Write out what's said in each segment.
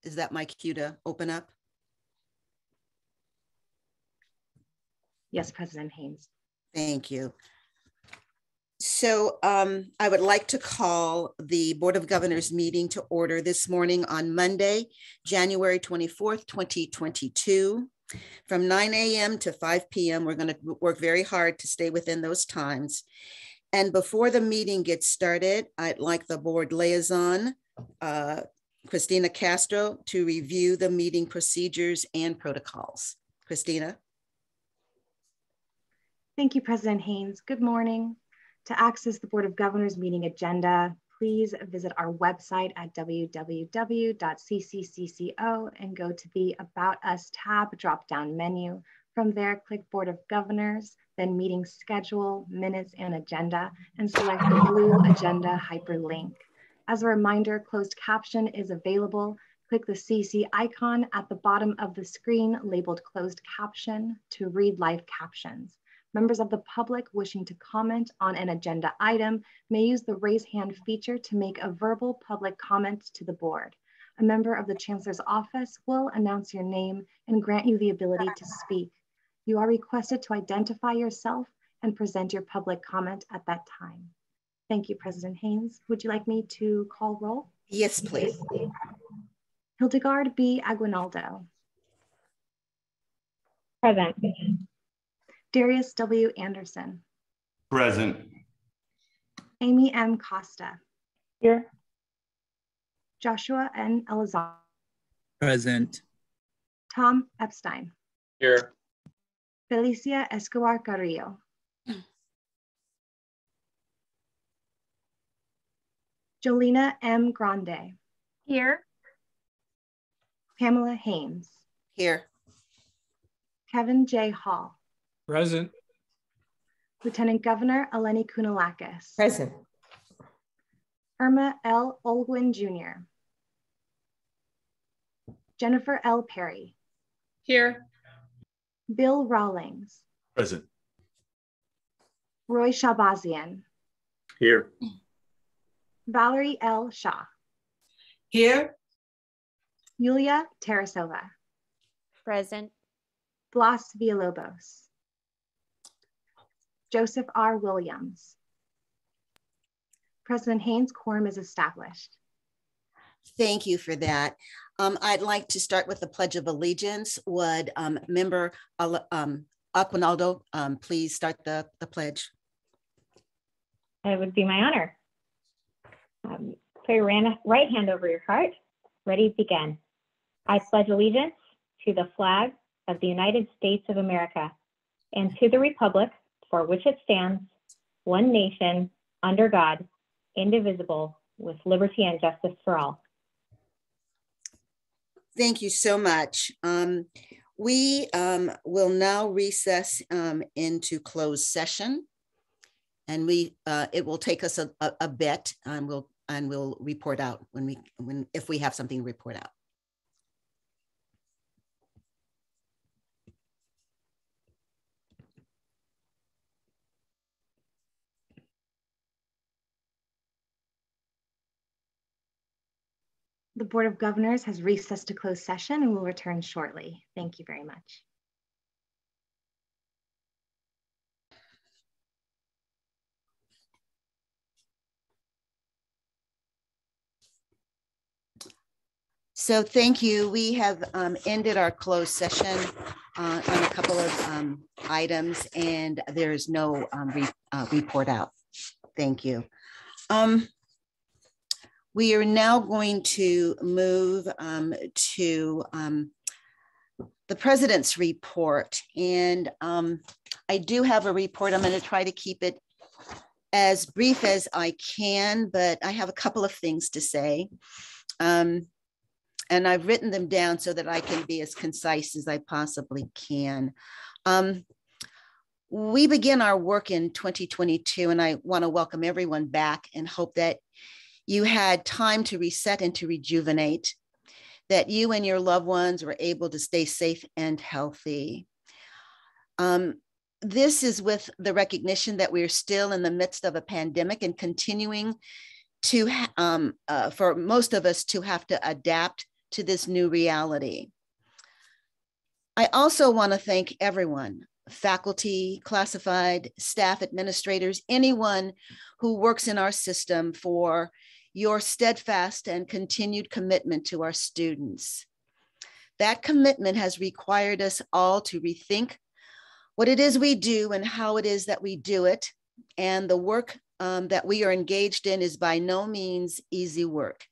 is that my cue to open up? Yes, President Haynes. Thank you. So I would like to call the Board of Governors meeting to order this morning on Monday, January 24th, 2022. From 9 a.m. to 5 p.m. We're going to work very hard to stay within those times. And before the meeting gets started, I'd like the board liaison, Christina Castro, to review the meeting procedures and protocols. Christina. Thank you, President Haynes. Good morning. To access the Board of Governors meeting agenda, please visit our website at www.cccco and go to the About Us tab drop-down menu. From there, click Board of Governors, then Meeting Schedule, Minutes, and Agenda, and select the blue agenda hyperlink. As a reminder, closed caption is available. Click the CC icon at the bottom of the screen labeled Closed Caption to read live captions. Members of the public wishing to comment on an agenda item may use the raise hand feature to make a verbal public comment to the board. A member of the Chancellor's office will announce your name and grant you the ability to speak. You are requested to identify yourself and present your public comment at that time. Thank you, President Haynes. Would you like me to call roll? Yes, please. Hildegard B. Aguinaldo. Present. Darius W. Anderson. Present. Amy M. Costa. Here. Joshua N. Elizondo. Present. Tom Epstein. Here. Felicia Escobar Carrillo. Jolina M. Grande. Here. Pamela Haynes. Here. Kevin J. Hall. Present. Lieutenant Governor Eleni Kounalakis. Present. Irma L. Olguin Jr. Jennifer L. Perry. Here. Bill Rawlings. Present. Roy Shabazian. Here. Valerie L. Shaw. Here. Yulia Tarasova. Present. Blas Villalobos. Joseph R. Williams. President Haynes, quorum is established. Thank you for that. I'd like to start with the Pledge of Allegiance. Would Member Aguinaldo please start the pledge? It would be my honor. Put your right hand over your heart. Ready, begin. I pledge allegiance to the flag of the United States of America and to the republic for which it stands, one nation, under God, indivisible, with liberty and justice for all. Thank you so much. We will now recess into closed session, and it will take us a bit, and we'll report out if we have something to report out. The Board of Governors has recessed to closed session and will return shortly. Thank you very much. So thank you. We have ended our closed session on a couple of items, and there is no report out. Thank you. We are now going to move to the President's report. And I do have a report. I'm going to try to keep it as brief as I can, but I have a couple of things to say. And I've written them down so that I can be as concise as I possibly can. We begin our work in 2022, and I want to welcome everyone back and hope that you had time to reset and to rejuvenate, that you and your loved ones were able to stay safe and healthy. This is with the recognition that we're still in the midst of a pandemic and continuing to, for most of us, to have to adapt to this new reality. I also want to thank everyone, faculty, classified, staff, administrators, anyone who works in our system for your steadfast and continued commitment to our students. That commitment has required us all to rethink what it is we do and how it is that we do it. And the work that we are engaged in is by no means easy work,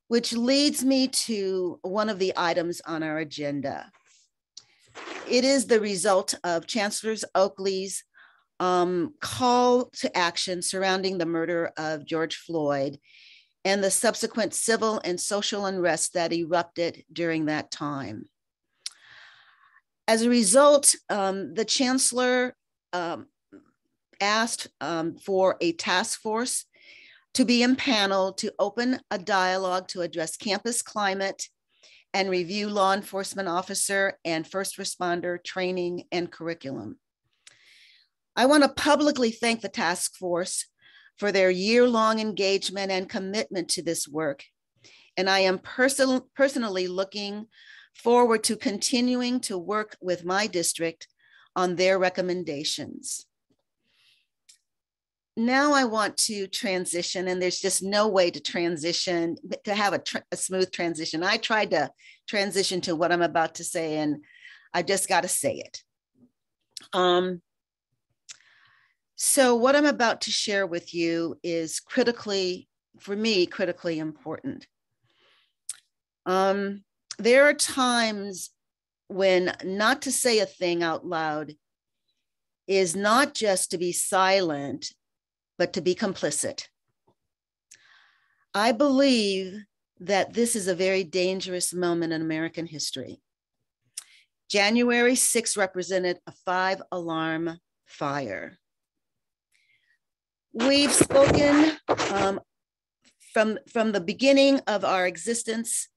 which leads me to one of the items on our agenda. It is the result of Chancellor Oakley's call to action surrounding the murder of George Floyd and the subsequent civil and social unrest that erupted during that time. As a result, the Chancellor asked for a task force to be impaneled to open a dialogue to address campus climate and review law enforcement officer and first responder training and curriculum. I want to publicly thank the task force for their year-long engagement and commitment to this work. And I am personally looking forward to continuing to work with my district on their recommendations. Now I want to transition, and there's just no way to transition, to have a smooth transition. I tried to transition to what I'm about to say, and I just got to say it. So what I'm about to share with you is for me, critically important. There are times when not to say a thing out loud is not just to be silent, but to be complicit. I believe that this is a very dangerous moment in American history. January 6th represented a 5-alarm fire. We've spoken from the beginning of our existence.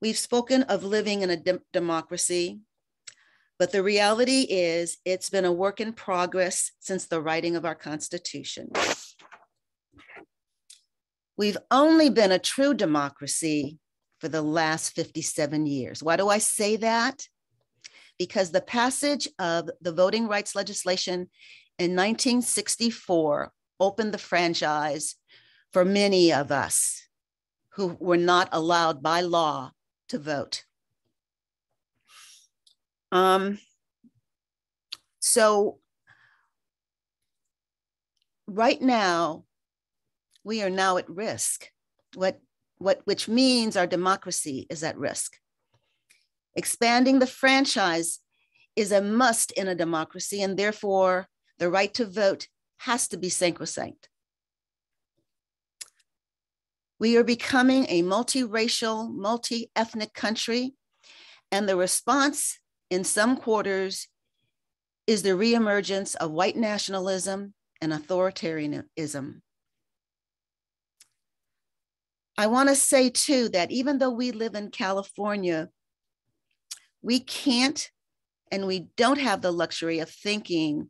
We've spoken of living in a democracy, but the reality is it's been a work in progress since the writing of our Constitution. We've only been a true democracy for the last 57 years. Why do I say that? Because the passage of the voting rights legislation in 1964 opened the franchise for many of us who were not allowed by law to vote. So right now, we are now at risk, which means our democracy is at risk. Expanding the franchise is a must in a democracy, and therefore the right to vote has to be sacrosanct. We are becoming a multiracial, multi-ethnic country, and the response in some quarters is the reemergence of white nationalism and authoritarianism. I want to say too that even though we live in California, we can't and we don't have the luxury of thinking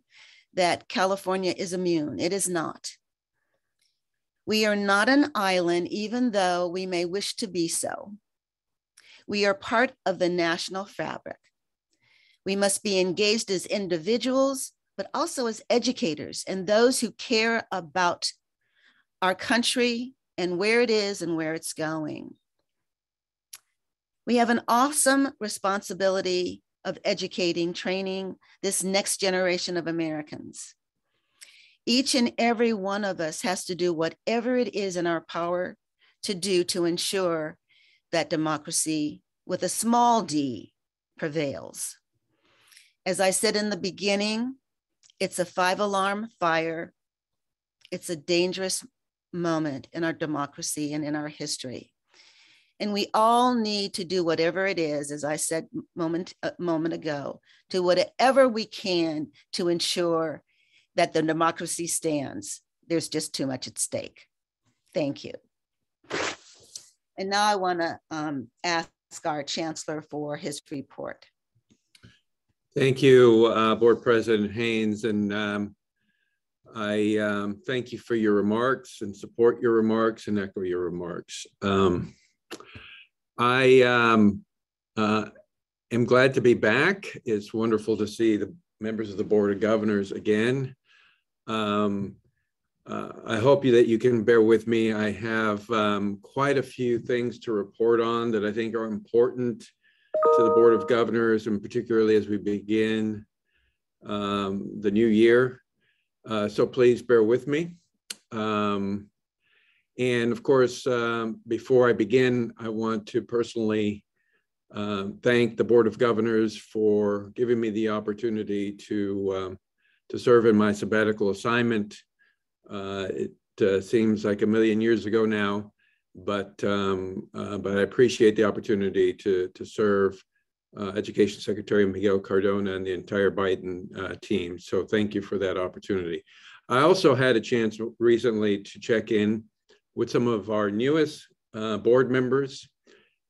that California is immune. It is not. We are not an island, even though we may wish to be so. We are part of the national fabric. We must be engaged as individuals, but also as educators and those who care about our country and where it is and where it's going. We have an awesome responsibility of educating, training this next generation of Americans. Each and every one of us has to do whatever it is in our power to do to ensure that democracy with a small d prevails. As I said in the beginning, it's a 5-alarm fire. It's a dangerous moment in our democracy and in our history. And we all need to do whatever it is, as I said a moment ago, to whatever we can to ensure that the democracy stands. There's just too much at stake. Thank you. And now I want to ask our Chancellor for his report. Thank you, Board President Haynes. And I thank you for your remarks and support your remarks and echo your remarks. I am glad to be back. It's wonderful to see the members of the Board of Governors again. I hope that you can bear with me. I have quite a few things to report on that I think are important to the Board of Governors, and particularly as we begin the new year. So please bear with me. And of course, before I begin, I want to personally thank the Board of Governors for giving me the opportunity to serve in my sabbatical assignment. It seems like a million years ago now, but I appreciate the opportunity to serve Education Secretary Miguel Cardona and the entire Biden team. So thank you for that opportunity. I also had a chance recently to check in with some of our newest board members.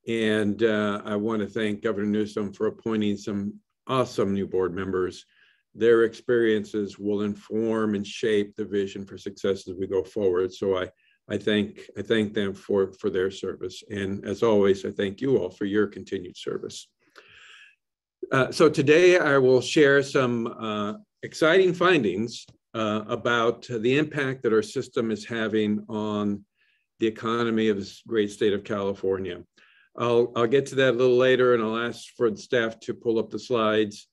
And I want to thank Governor Newsom for appointing some awesome new board members. Their experiences will inform and shape the vision for success as we go forward. So I thank them for their service. And as always, I thank you all for your continued service. So today I will share some exciting findings about the impact that our system is having on the economy of this great state of California. I'll get to that a little later, and I'll ask for the staff to pull up the slides.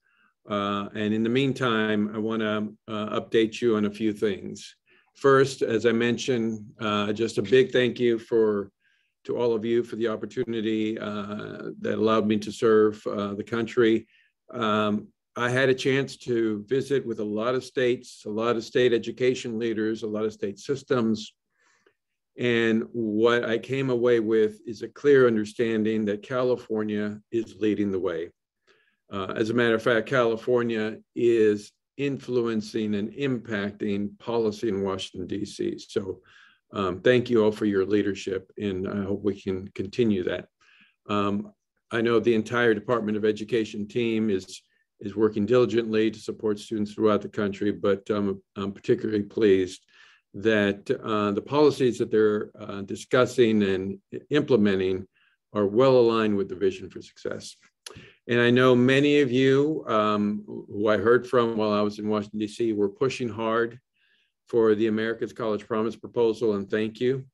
And in the meantime, I want to update you on a few things. First, as I mentioned, just a big thank you to all of you for the opportunity that allowed me to serve the country. I had a chance to visit with a lot of states, a lot of state education leaders, a lot of state systems. And what I came away with is a clear understanding that California is leading the way. As a matter of fact, California is influencing and impacting policy in Washington, D.C. So thank you all for your leadership, and I hope we can continue that. I know the entire Department of Education team is working diligently to support students throughout the country, but I'm particularly pleased that the policies that they're discussing and implementing are well aligned with the vision for success. And I know many of you who I heard from while I was in Washington, D.C. were pushing hard for the America's College Promise proposal, and thank you.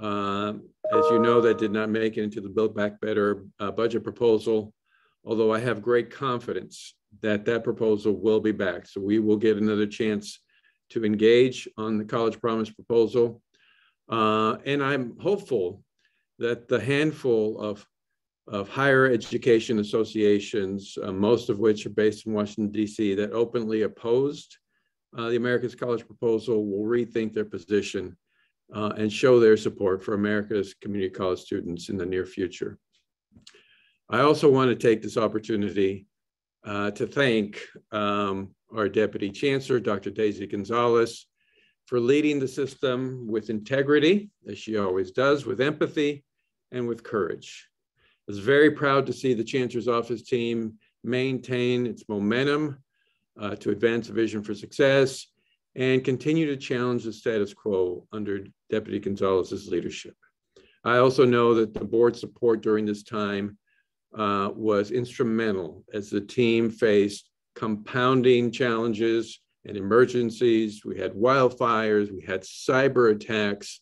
As you know, that did not make it into the Build Back Better budget proposal, although I have great confidence that that proposal will be back. So we will get another chance to engage on the College Promise proposal. And I'm hopeful that the handful of higher education associations, most of which are based in Washington, D.C., that openly opposed the America's College proposal will rethink their position and show their support for America's community college students in the near future. I also want to take this opportunity to thank our Deputy Chancellor, Dr. Daisy Gonzalez, for leading the system with integrity, as she always does, with empathy and with courage. I was very proud to see the Chancellor's Office team maintain its momentum to advance a vision for success and continue to challenge the status quo under Deputy Gonzalez's leadership. I also know that the board's support during this time was instrumental as the team faced compounding challenges and emergencies. We had wildfires, we had cyber attacks,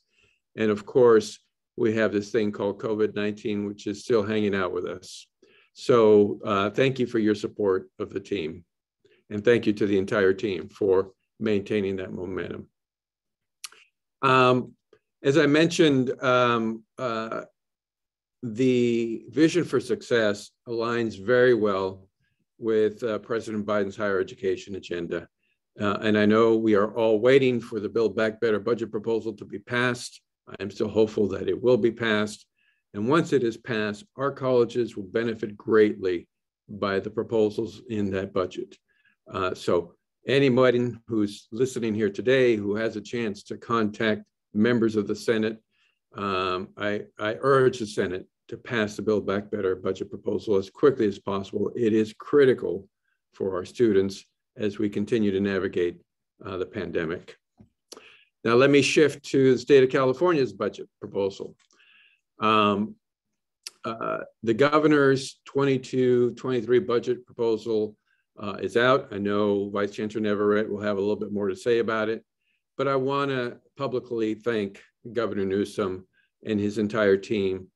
and of course, we have this thing called COVID-19, which is still hanging out with us. So thank you for your support of the team. And thank you to the entire team for maintaining that momentum. As I mentioned, the vision for success aligns very well with President Biden's higher education agenda. And I know we are all waiting for the Build Back Better budget proposal to be passed. I am still hopeful that it will be passed. And once it is passed, our colleges will benefit greatly by the proposals in that budget. So anybody who's listening here today who has a chance to contact members of the Senate, I urge the Senate to pass the Build Back Better budget proposal as quickly as possible. It is critical for our students as we continue to navigate the pandemic. Now let me shift to the state of California's budget proposal. The governor's 22-23 budget proposal is out. I know Vice Chancellor Navarrete will have a little bit more to say about it, but I want to publicly thank Governor Newsom and his entire team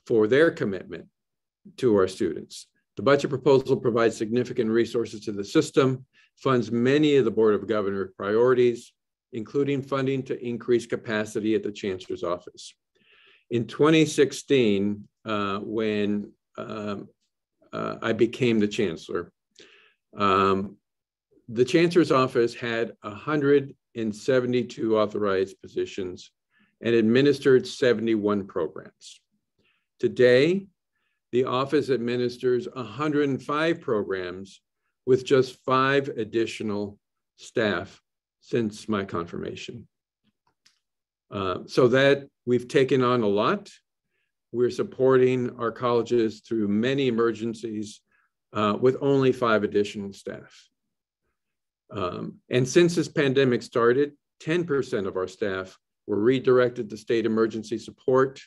for their commitment to our students. The budget proposal provides significant resources to the system, funds many of the Board of Governors priorities, including funding to increase capacity at the Chancellor's office. In 2016, when I became the Chancellor, the Chancellor's office had 172 authorized positions and administered 71 programs. Today, the office administers 105 programs with just 5 additional staff since my confirmation. So that we've taken on a lot. We're supporting our colleges through many emergencies with only 5 additional staff. And since this pandemic started, 10% of our staff were redirected to state emergency support.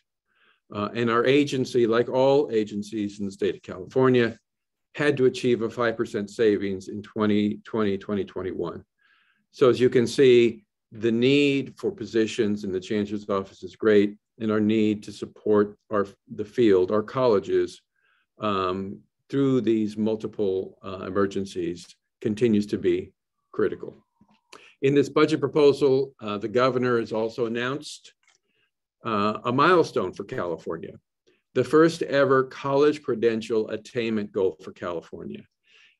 And our agency, like all agencies in the state of California, had to achieve a 5% savings in 2020, 2021. So as you can see, the need for positions in the Chancellor's office is great, and our need to support the field, our colleges, through these multiple emergencies continues to be critical. In this budget proposal, the governor has also announced a milestone for California, the first ever college credential attainment goal for California.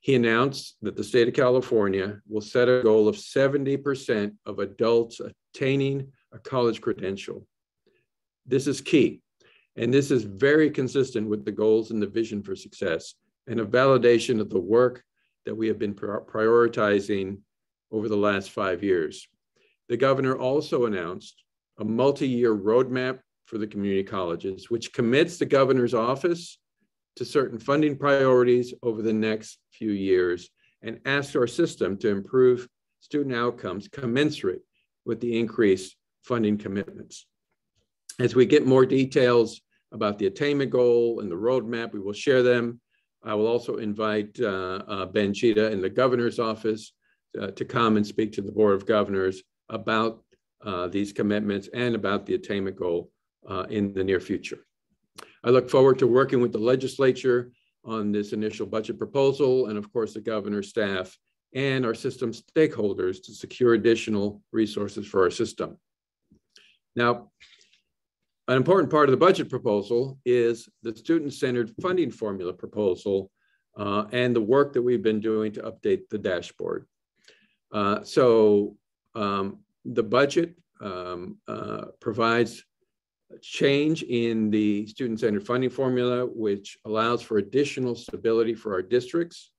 He announced that the state of California will set a goal of 70% of adults attaining a college credential. This is key, and this is very consistent with the goals and the vision for success, and a validation of the work that we have been prioritizing over the last 5 years. The governor also announced a multi-year roadmap for the community colleges, which commits the governor's office to certain funding priorities over the next few years and asks our system to improve student outcomes commensurate with the increased funding commitments. As we get more details about the attainment goal and the roadmap, we will share them. I will also invite Ben Chida in the governor's office to come and speak to the Board of Governors about these commitments and about the attainment goal in the near future. I look forward to working with the legislature on this initial budget proposal, and of course the governor's staff and our system stakeholders to secure additional resources for our system. Now, an important part of the budget proposal is the student-centered funding formula proposal and the work that we've been doing to update the dashboard. The budget provides a change in the student-centered funding formula, which allows for additional stability for our districts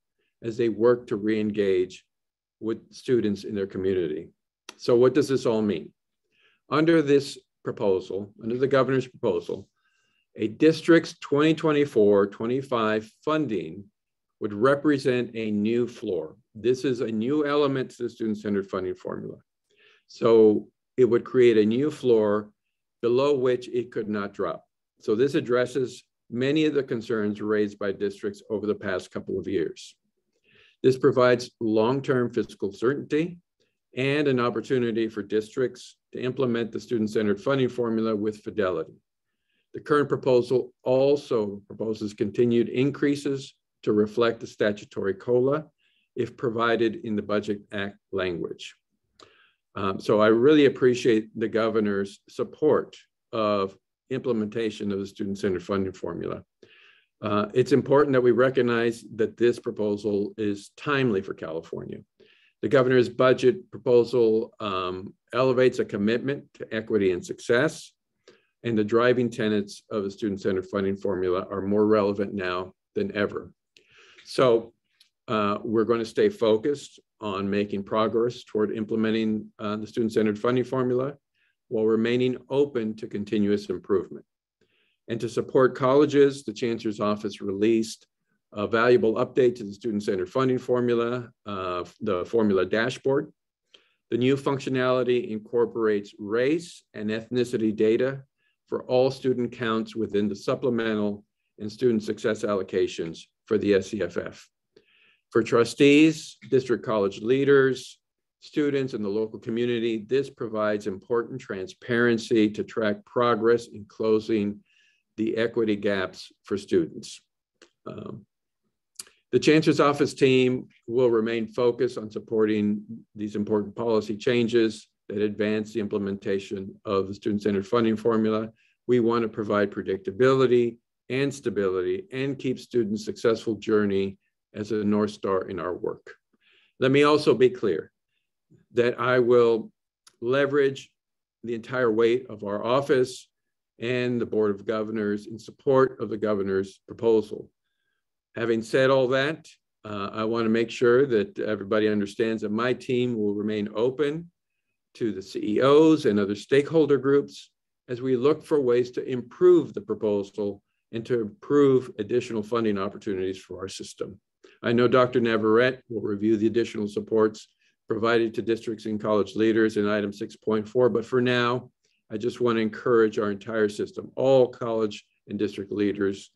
as they work to re-engage with students in their community. So what does this all mean? Under this proposal, under the governor's proposal, a district's 2024-25 funding would represent a new floor. This is a new element to the student-centered funding formula. So it would create a new floor below which it could not drop. So this addresses many of the concerns raised by districts over the past couple of years. This provides long-term fiscal certainty and an opportunity for districts to implement the student-centered funding formula with fidelity. The current proposal also proposes continued increases to reflect the statutory COLA if provided in the Budget Act language. So I really appreciate the governor's support of implementation of the student-centered funding formula. It's important that we recognize that this proposal is timely for California. The governor's budget proposal elevates a commitment to equity and success, and the driving tenets of the student-centered funding formula are more relevant now than ever. So we're going to stay focused on making progress toward implementing the student-centered funding formula while remaining open to continuous improvement. And to support colleges, the Chancellor's Office released a valuable update to the student-centered funding formula, the formula dashboard. The new functionality incorporates race and ethnicity data for all student counts within the supplemental and student success allocations for the SCFF. For trustees, district college leaders, students, and the local community, this provides important transparency to track progress in closing the equity gaps for students. The Chancellor's Office team will remain focused on supporting these important policy changes that advance the implementation of the student-centered funding formula. We want to provide predictability and stability and keep students' successful journey as a North Star in our work. Let me also be clear that I will leverage the entire weight of our office and the Board of Governors in support of the governor's proposal. Having said all that, I want to make sure that everybody understands that my team will remain open to the CEOs and other stakeholder groups as we look for ways to improve the proposal and to improve additional funding opportunities for our system. I know Dr. Navarrete will review the additional supports provided to districts and college leaders in item 6.4, but for now, I just want to encourage our entire system, all college and district leaders,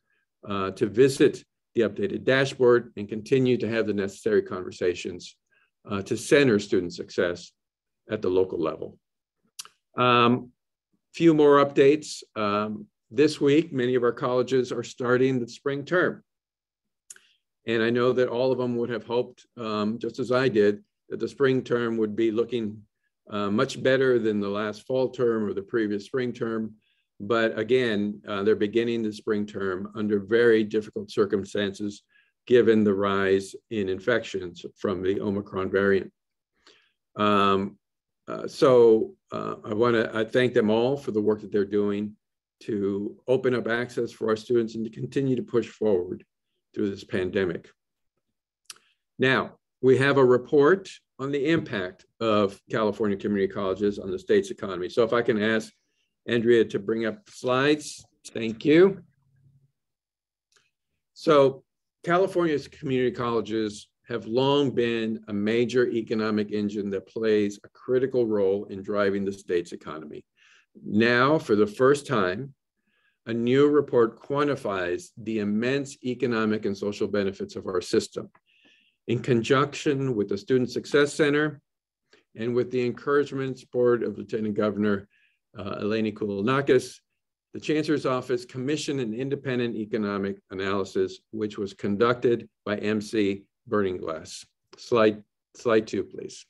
to visit the updated dashboard and continue to have the necessary conversations to center student success at the local level. Few more updates. This week, many of our colleges are starting the spring term. And I know that all of them would have hoped, just as I did, that the spring term would be looking much better than the last fall term or the previous spring term. But again, they're beginning the spring term under very difficult circumstances, given the rise in infections from the Omicron variant. I thank them all for the work that they're doing to open up access for our students and to continue to push forward through this pandemic. Now, we have a report on the impact of California community colleges on the state's economy. So if I can ask Andrea to bring up the slides. Thank you. So California's community colleges have long been a major economic engine that plays a critical role in driving the state's economy. Now, for the first time, a new report quantifies the immense economic and social benefits of our system. In conjunction with the Student Success Center and with the encouragement and support of Lieutenant Governor Eleni Koulonakis, the Chancellor's Office commissioned an independent economic analysis, which was conducted by MC Burning Glass. Slide 2, please.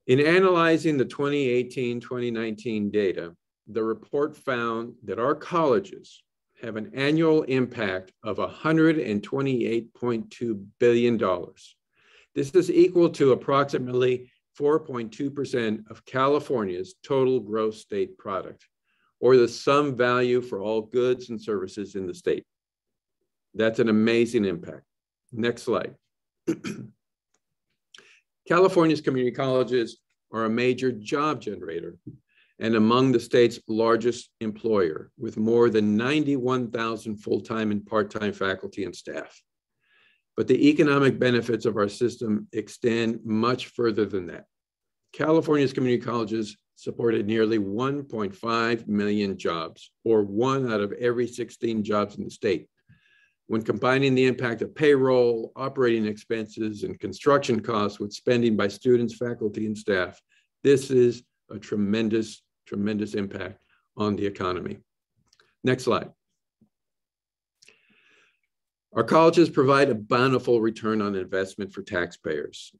In analyzing the 2018-2019 data, the report found that our colleges have an annual impact of $128.2 billion. This is equal to approximately 4.2% of California's total gross state product, or the sum value for all goods and services in the state. That's an amazing impact. Next slide. California's community colleges are a major job generator and among the state's largest employer, with more than 91,000 full-time and part-time faculty and staff. But the economic benefits of our system extend much further than that. California's community colleges supported nearly 1.5 million jobs, or 1 out of every 16 jobs in the state. When combining the impact of payroll, operating expenses, and construction costs with spending by students, faculty, and staff, this is a tremendous impact on the economy. Next slide. Our colleges provide a bountiful return on investment for taxpayers.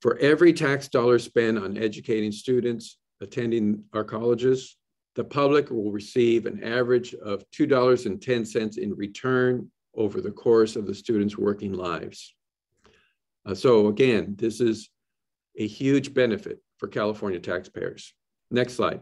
For every tax dollar spent on educating students attending our colleges, the public will receive an average of $2.10 in return over the course of the students' working lives. So again, this is a huge benefit for California taxpayers. Next slide.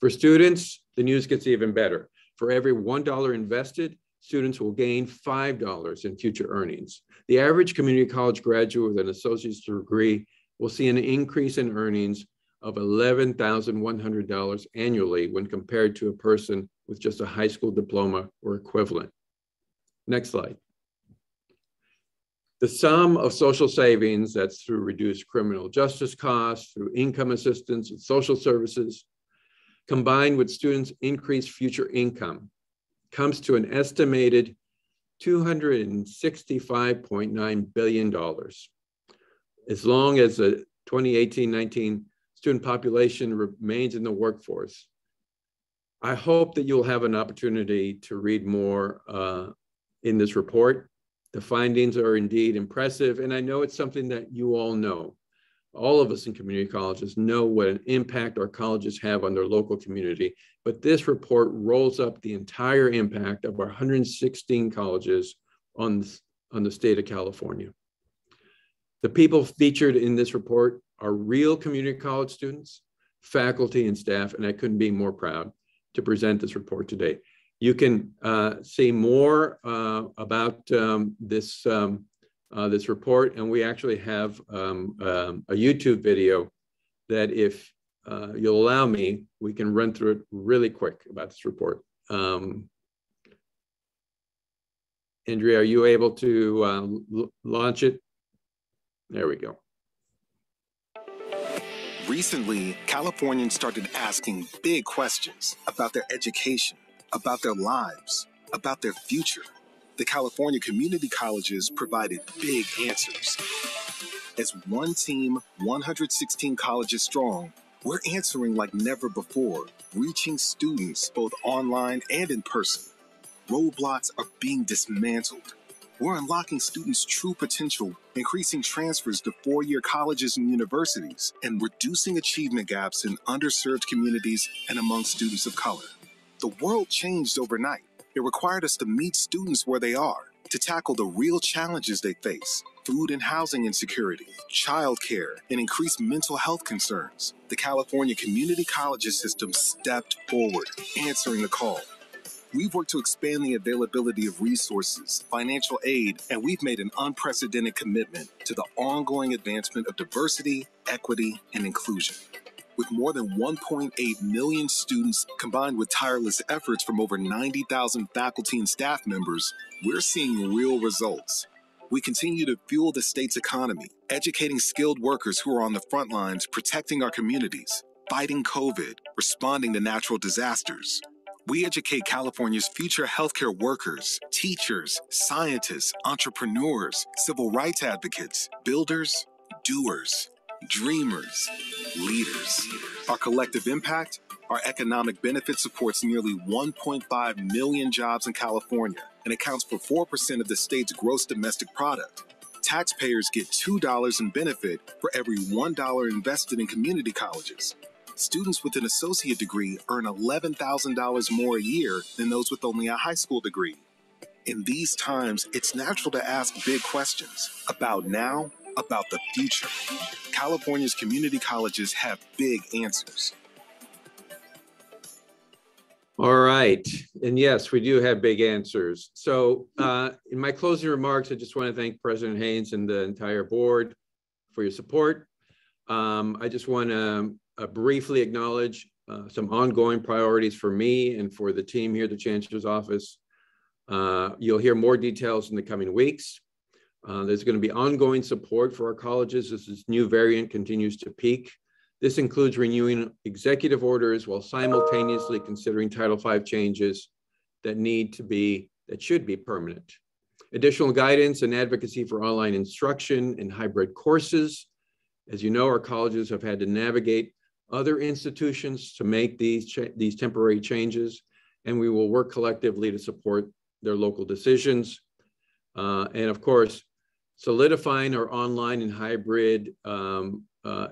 For students, the news gets even better. For every $1 invested, students will gain $5 in future earnings. The average community college graduate with an associate's degree will see an increase in earnings of $11,100 annually when compared to a person with just a high school diploma or equivalent. Next slide. The sum of social savings, that's through reduced criminal justice costs, through income assistance and social services, combined with students' increased future income, comes to an estimated $265.9 billion. As long as the 2018-19 student population remains in the workforce. I hope that you'll have an opportunity to read more in this report. The findings are indeed impressive, and I know it's something that you all know. All of us in community colleges know what an impact our colleges have on their local community, but this report rolls up the entire impact of our 116 colleges on the state of California. The people featured in this report are real community college students, faculty, and staff, and I couldn't be more proud to present this report today. You can see more about this report, and we actually have a YouTube video that, if you'll allow me, we can run through it really quick about this report. Andrea, are you able to launch it? There we go. Recently, Californians started asking big questions about their education, about their lives, about their future. The California community colleges provided big answers. As one team, 116 colleges strong, we're answering like never before, reaching students both online and in person. Roadblocks are being dismantled. We're unlocking students' true potential, increasing transfers to four-year colleges and universities, and reducing achievement gaps in underserved communities and among students of color. The world changed overnight. It required us to meet students where they are, to tackle the real challenges they face: food and housing insecurity, childcare, and increased mental health concerns. The California Community Colleges system stepped forward, answering the call. We've worked to expand the availability of resources, financial aid, and we've made an unprecedented commitment to the ongoing advancement of diversity, equity, and inclusion. With more than 1.8 million students, combined with tireless efforts from over 90,000 faculty and staff members, we're seeing real results. We continue to fuel the state's economy, educating skilled workers who are on the front lines, protecting our communities, fighting COVID, responding to natural disasters. We educate California's future healthcare workers, teachers, scientists, entrepreneurs, civil rights advocates, builders, doers, dreamers, leaders. Our collective impact, our economic benefit supports nearly 1.5 million jobs in California and accounts for 4% of the state's gross domestic product. Taxpayers get $2 in benefit for every $1 invested in community colleges. Students with an associate degree earn $11,000 more a year than those with only a high school degree. In these times, it's natural to ask big questions about now, about the future. California's community colleges have big answers. All right, and yes, we do have big answers. So in my closing remarks, I just want to thank President Haynes and the entire board for your support. I just want to briefly acknowledge some ongoing priorities for me and for the team here at the Chancellor's Office. You'll hear more details in the coming weeks. There's going to be ongoing support for our colleges as this new variant continues to peak. This includes renewing executive orders while simultaneously considering Title V changes that should be permanent. Additional guidance and advocacy for online instruction and hybrid courses. As you know, our colleges have had to navigate other institutions to make these temporary changes, and we will work collectively to support their local decisions. And of course, solidifying our online and hybrid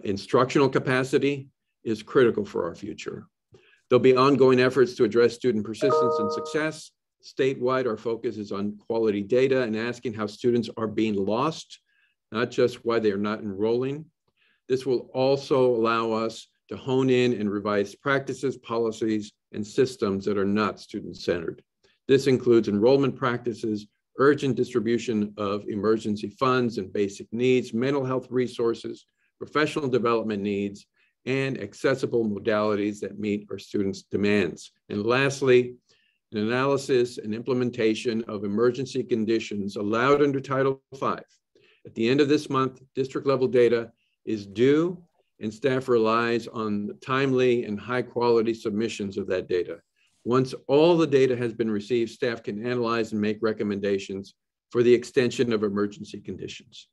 instructional capacity is critical for our future. There'll be ongoing efforts to address student persistence and success. Statewide, our focus is on quality data and asking how students are being lost, not just why they are not enrolling. This will also allow us to hone in and revise practices, policies, and systems that are not student-centered. This includes enrollment practices, urgent distribution of emergency funds and basic needs, mental health resources, professional development needs, and accessible modalities that meet our students' demands. And lastly, an analysis and implementation of emergency conditions allowed under Title V. At the end of this month, district-level data is due, and staff relies on the timely and high quality submissions of that data. Once all the data has been received, staff can analyze and make recommendations for the extension of emergency conditions.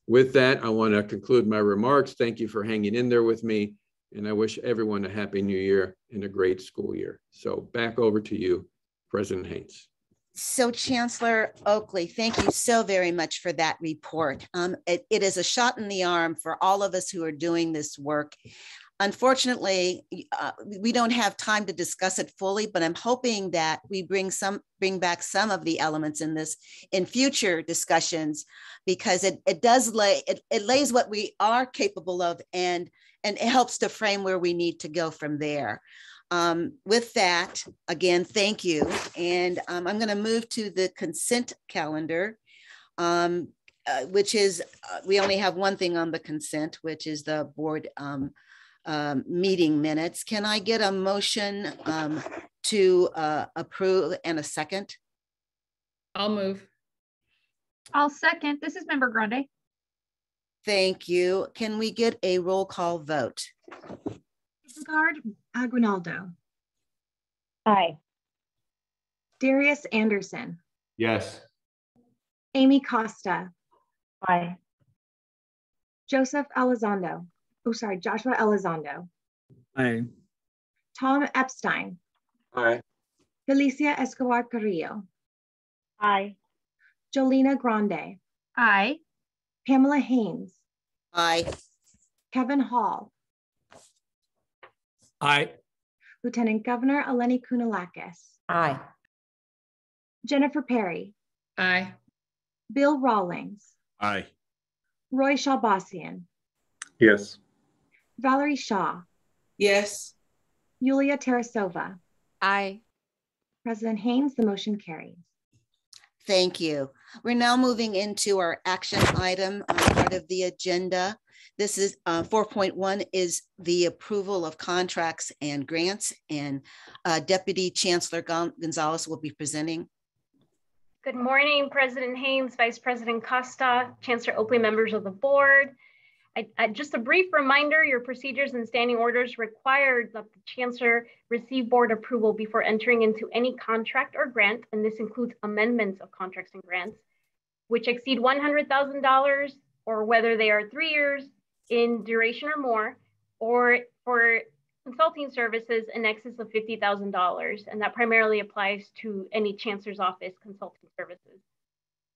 With that, I want to conclude my remarks. Thank you for hanging in there with me, and I wish everyone a happy new year and a great school year. So back over to you, President Haynes. So Chancellor Oakley, thank you so very much for that report. It is a shot in the arm for all of us who are doing this work. Unfortunately, we don't have time to discuss it fully, but I'm hoping that we bring back some of the elements in this in future discussions, because it lays what we are capable of, and it helps to frame where we need to go from there. With that, again, thank you. And I'm going to move to the consent calendar, which is, we only have one thing on the consent, which is the board meeting minutes. Can I get a motion to approve and a second? I'll move. I'll second. This is Member Grande. Thank you. Can we get a roll call vote? Hildegard Aguinaldo. Aye. Darius Anderson. Yes. Amy Costa. Aye. Joshua Elizondo. Aye. Tom Epstein. Aye. Felicia Escobar Carrillo. Aye. Jolena Grande. Aye. Pamela Haynes. Aye. Kevin Hall. Aye. Lieutenant Governor Eleni Kounalakis. Aye. Jennifer Perry. Aye. Bill Rawlings. Aye. Roy Shalbassian. Yes. Valerie Shaw. Yes. Yulia Tarasova. Aye. President Haynes, the motion carries. Thank you. We're now moving into our action item part of the agenda. This is 4.1 is the approval of contracts and grants, and Deputy Chancellor Gonzalez will be presenting. Good morning, President Haynes, Vice President Costa, Chancellor Oakley, members of the board. Just a brief reminder, your procedures and standing orders require that the Chancellor receive board approval before entering into any contract or grant, and this includes amendments of contracts and grants, which exceed $100,000, or whether they are 3 years in duration or more, or for consulting services in excess of $50,000, and that primarily applies to any Chancellor's office consulting services.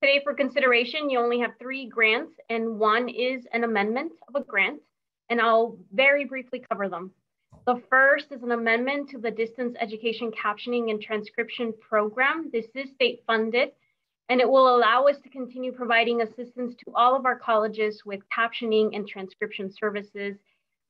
Today for consideration, you only have 3 grants, and 1 is an amendment of a grant, and I'll very briefly cover them. The first is an amendment to the Distance Education Captioning and Transcription Program. This is state funded, and it will allow us to continue providing assistance to all of our colleges with captioning and transcription services.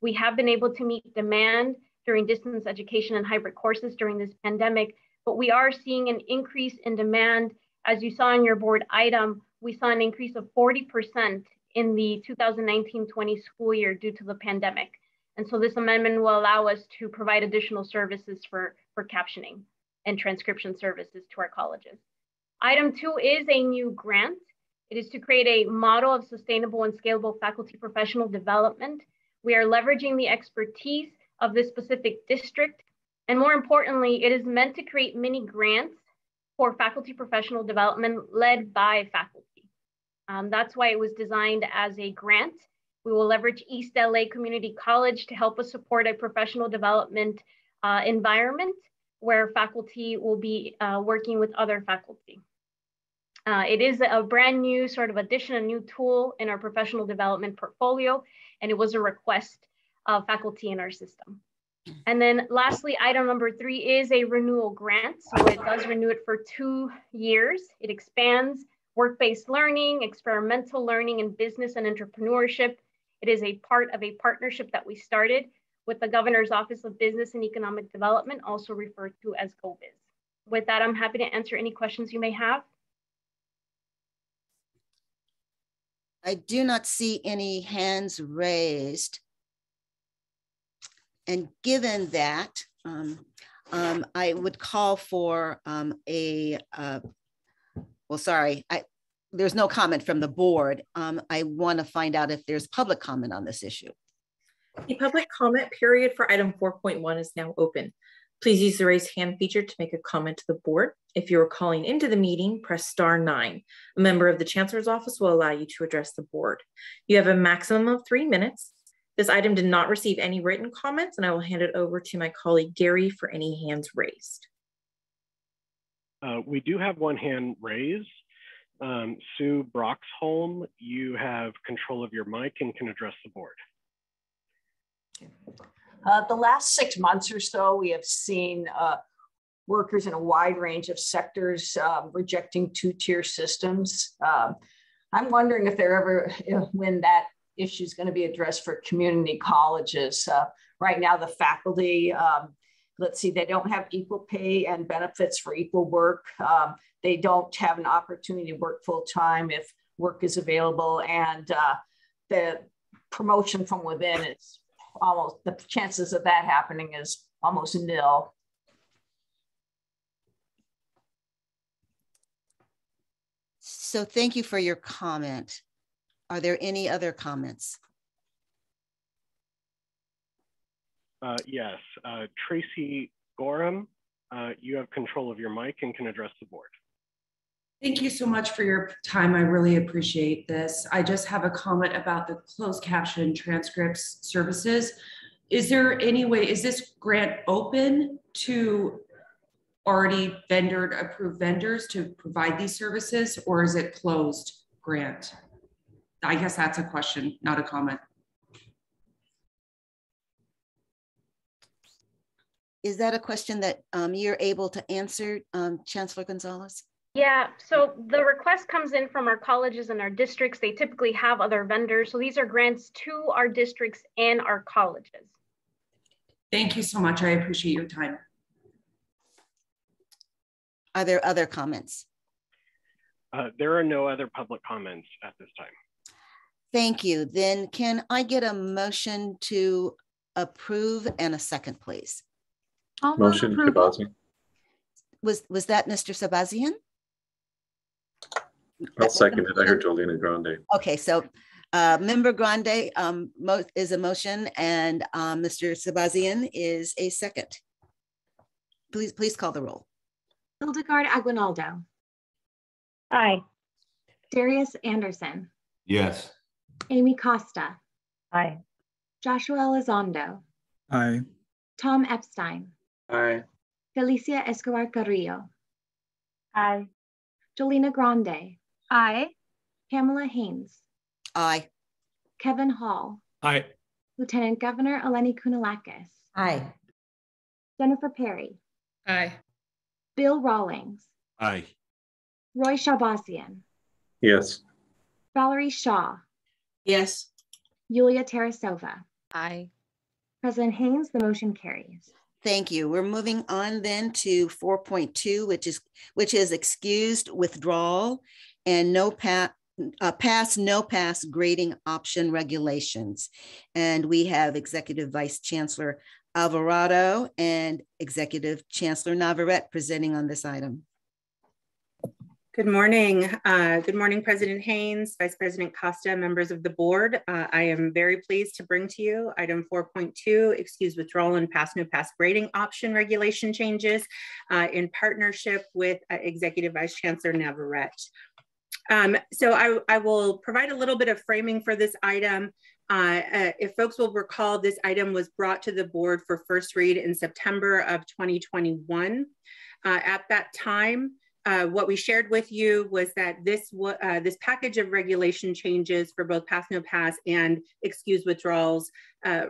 We have been able to meet demand during distance education and hybrid courses during this pandemic, but we are seeing an increase in demand. As you saw in your board item, we saw an increase of 40% in the 2019-20 school year due to the pandemic. And so this amendment will allow us to provide additional services for captioning and transcription services to our colleges. Item 2 is a new grant. It is to create a model of sustainable and scalable faculty professional development. We are leveraging the expertise of this specific district. And more importantly, it is meant to create mini grants for faculty professional development led by faculty. That's why it was designed as a grant. We will leverage East LA Community College to help us support a professional development environment where faculty will be working with other faculty. It is a brand new sort of addition, a new tool in our professional development portfolio, and it was a request of faculty in our system. And then lastly, item number 3 is a renewal grant. So it does renew it for 2 years. It expands work-based learning, experimental learning, and business and entrepreneurship. It is a part of a partnership that we started with the Governor's Office of Business and Economic Development, also referred to as GoBiz. With that, I'm happy to answer any questions you may have. I do not see any hands raised. And given that, I would call for there's no comment from the board. I want to find out if there's public comment on this issue. The public comment period for item 4.1 is now open. Please use the raise hand feature to make a comment to the board. If you are calling into the meeting, press *9. A member of the Chancellor's office will allow you to address the board. You have a maximum of 3 minutes. This item did not receive any written comments, and I will hand it over to my colleague Gary for any hands raised. We do have one hand raised. Sue Broxholm, you have control of your mic and can address the board. The last 6 months or so, we have seen workers in a wide range of sectors rejecting two-tier systems. I'm wondering if when that issue is going to be addressed for community colleges. Right now, the faculty, let's see, they don't have equal pay and benefits for equal work. They don't have an opportunity to work full-time if work is available, and the promotion from within is almost, the chances of that happening is almost nil. So thank you for your comment. Are there any other comments? Yes, Tracy Gorham, you have control of your mic and can address the board. Thank you so much for your time. I really appreciate this. I just have a comment about the closed caption transcripts services. Is there any way, is this grant open to already approved vendors to provide these services, or is it closed grant? I guess that's a question, not a comment. Is that a question that you're able to answer, Chancellor Gonzalez? Yeah, so the request comes in from our colleges and our districts. They typically have other vendors. So these are grants to our districts and our colleges. Thank you so much. I appreciate your time. Are there other comments? There are no other public comments at this time. Thank you. Then can I get a motion to approve and a second, please? Motion, Sabazian. Was that Mr. Sabazian? I'll second it. I heard Jolina Grande. Okay, so Member Grande is a motion, and Mr. Sabazian is a second. Please call the roll. Hildegard Aguinaldo. Aye. Darius Anderson. Yes. Amy Costa. Aye. Joshua Elizondo. Aye. Tom Epstein. Aye. Felicia Escobar Carrillo. Aye. Jolina Grande. Aye. Pamela Haynes. Aye. Kevin Hall. Aye. Lieutenant Governor Eleni Kounalakis. Aye. Jennifer Perry. Aye. Bill Rawlings. Aye. Roy Shabazian. Yes. Valerie Shaw. Yes. Yulia Tarasova. Aye. President Haynes, the motion carries. Thank you. We're moving on then to 4.2, which is excused withdrawal and pass, no pass grading option regulations. And we have Executive Vice Chancellor Alvarado and Executive Chancellor Navarrete presenting on this item. Good morning. Good morning, President Haynes, Vice President Costa, members of the board. I am very pleased to bring to you item 4.2, excuse withdrawal and pass no pass grading option regulation changes in partnership with Executive Vice Chancellor Navarrete. So I will provide a little bit of framing for this item. If folks will recall, this item was brought to the board for first read in September of 2021. At that time, what we shared with you was that this package of regulation changes for both pass no pass and excused withdrawals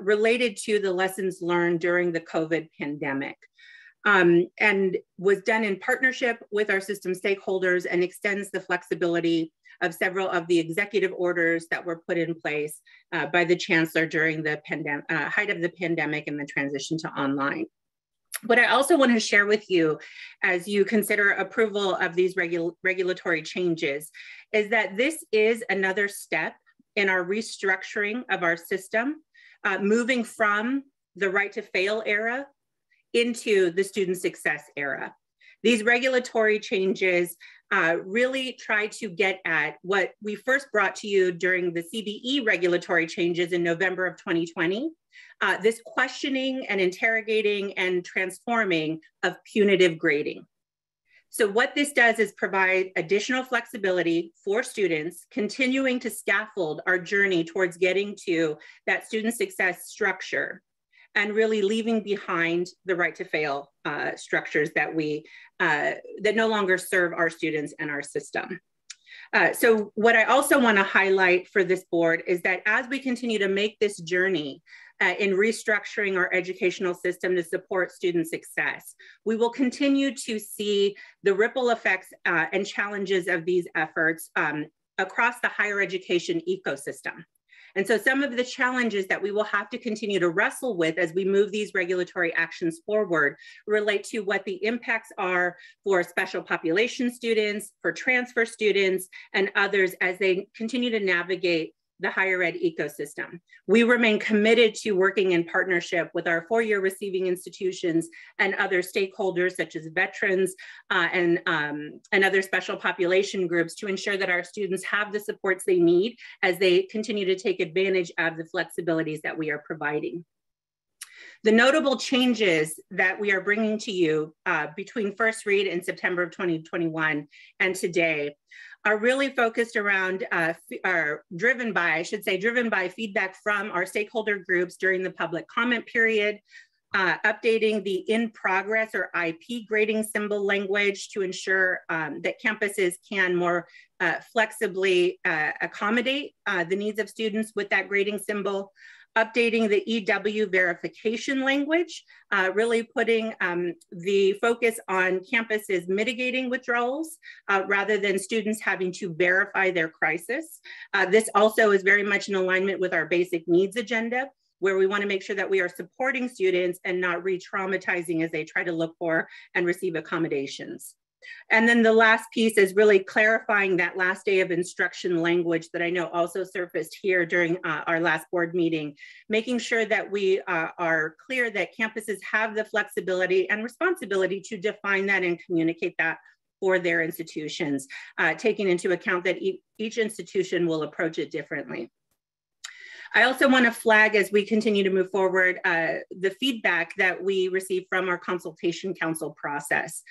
related to the lessons learned during the COVID pandemic, and was done in partnership with our system stakeholders and extends the flexibility of several of the executive orders that were put in place by the Chancellor during the height of the pandemic and the transition to online. What I also want to share with you as you consider approval of these regulatory changes is that this is another step in our restructuring of our system, moving from the right to fail era into the student success era. These regulatory changes really try to get at what we first brought to you during the CBE regulatory changes in November of 2020, this questioning and interrogating and transforming of punitive grading. So what this does is provide additional flexibility for students, continuing to scaffold our journey towards getting to that student success structure, and really leaving behind the right to fail structures that that no longer serve our students and our system. So what I also want to highlight for this board is that as we continue to make this journey in restructuring our educational system to support student success, we will continue to see the ripple effects and challenges of these efforts across the higher education ecosystem. And so some of the challenges that we will have to continue to wrestle with as we move these regulatory actions forward relate to what the impacts are for special population students, for transfer students, and others as they continue to navigate the higher ed ecosystem. We remain committed to working in partnership with our four-year receiving institutions and other stakeholders such as veterans and other special population groups to ensure that our students have the supports they need as they continue to take advantage of the flexibilities that we are providing. The notable changes that we are bringing to you between first read in September of 2021 and today are really focused around, driven by feedback from our stakeholder groups during the public comment period, updating the in progress or IP grading symbol language to ensure that campuses can more flexibly accommodate the needs of students with that grading symbol, updating the EW verification language, really putting the focus on campuses mitigating withdrawals rather than students having to verify their crisis. This also is very much in alignment with our basic needs agenda, where we want to make sure that we are supporting students and not re-traumatizing as they try to look for and receive accommodations. And then the last piece is really clarifying that last day of instruction language that I know also surfaced here during our last board meeting, making sure that we are clear that campuses have the flexibility and responsibility to define that and communicate that for their institutions, taking into account that each institution will approach it differently. I also want to flag as we continue to move forward the feedback that we received from our consultation council process.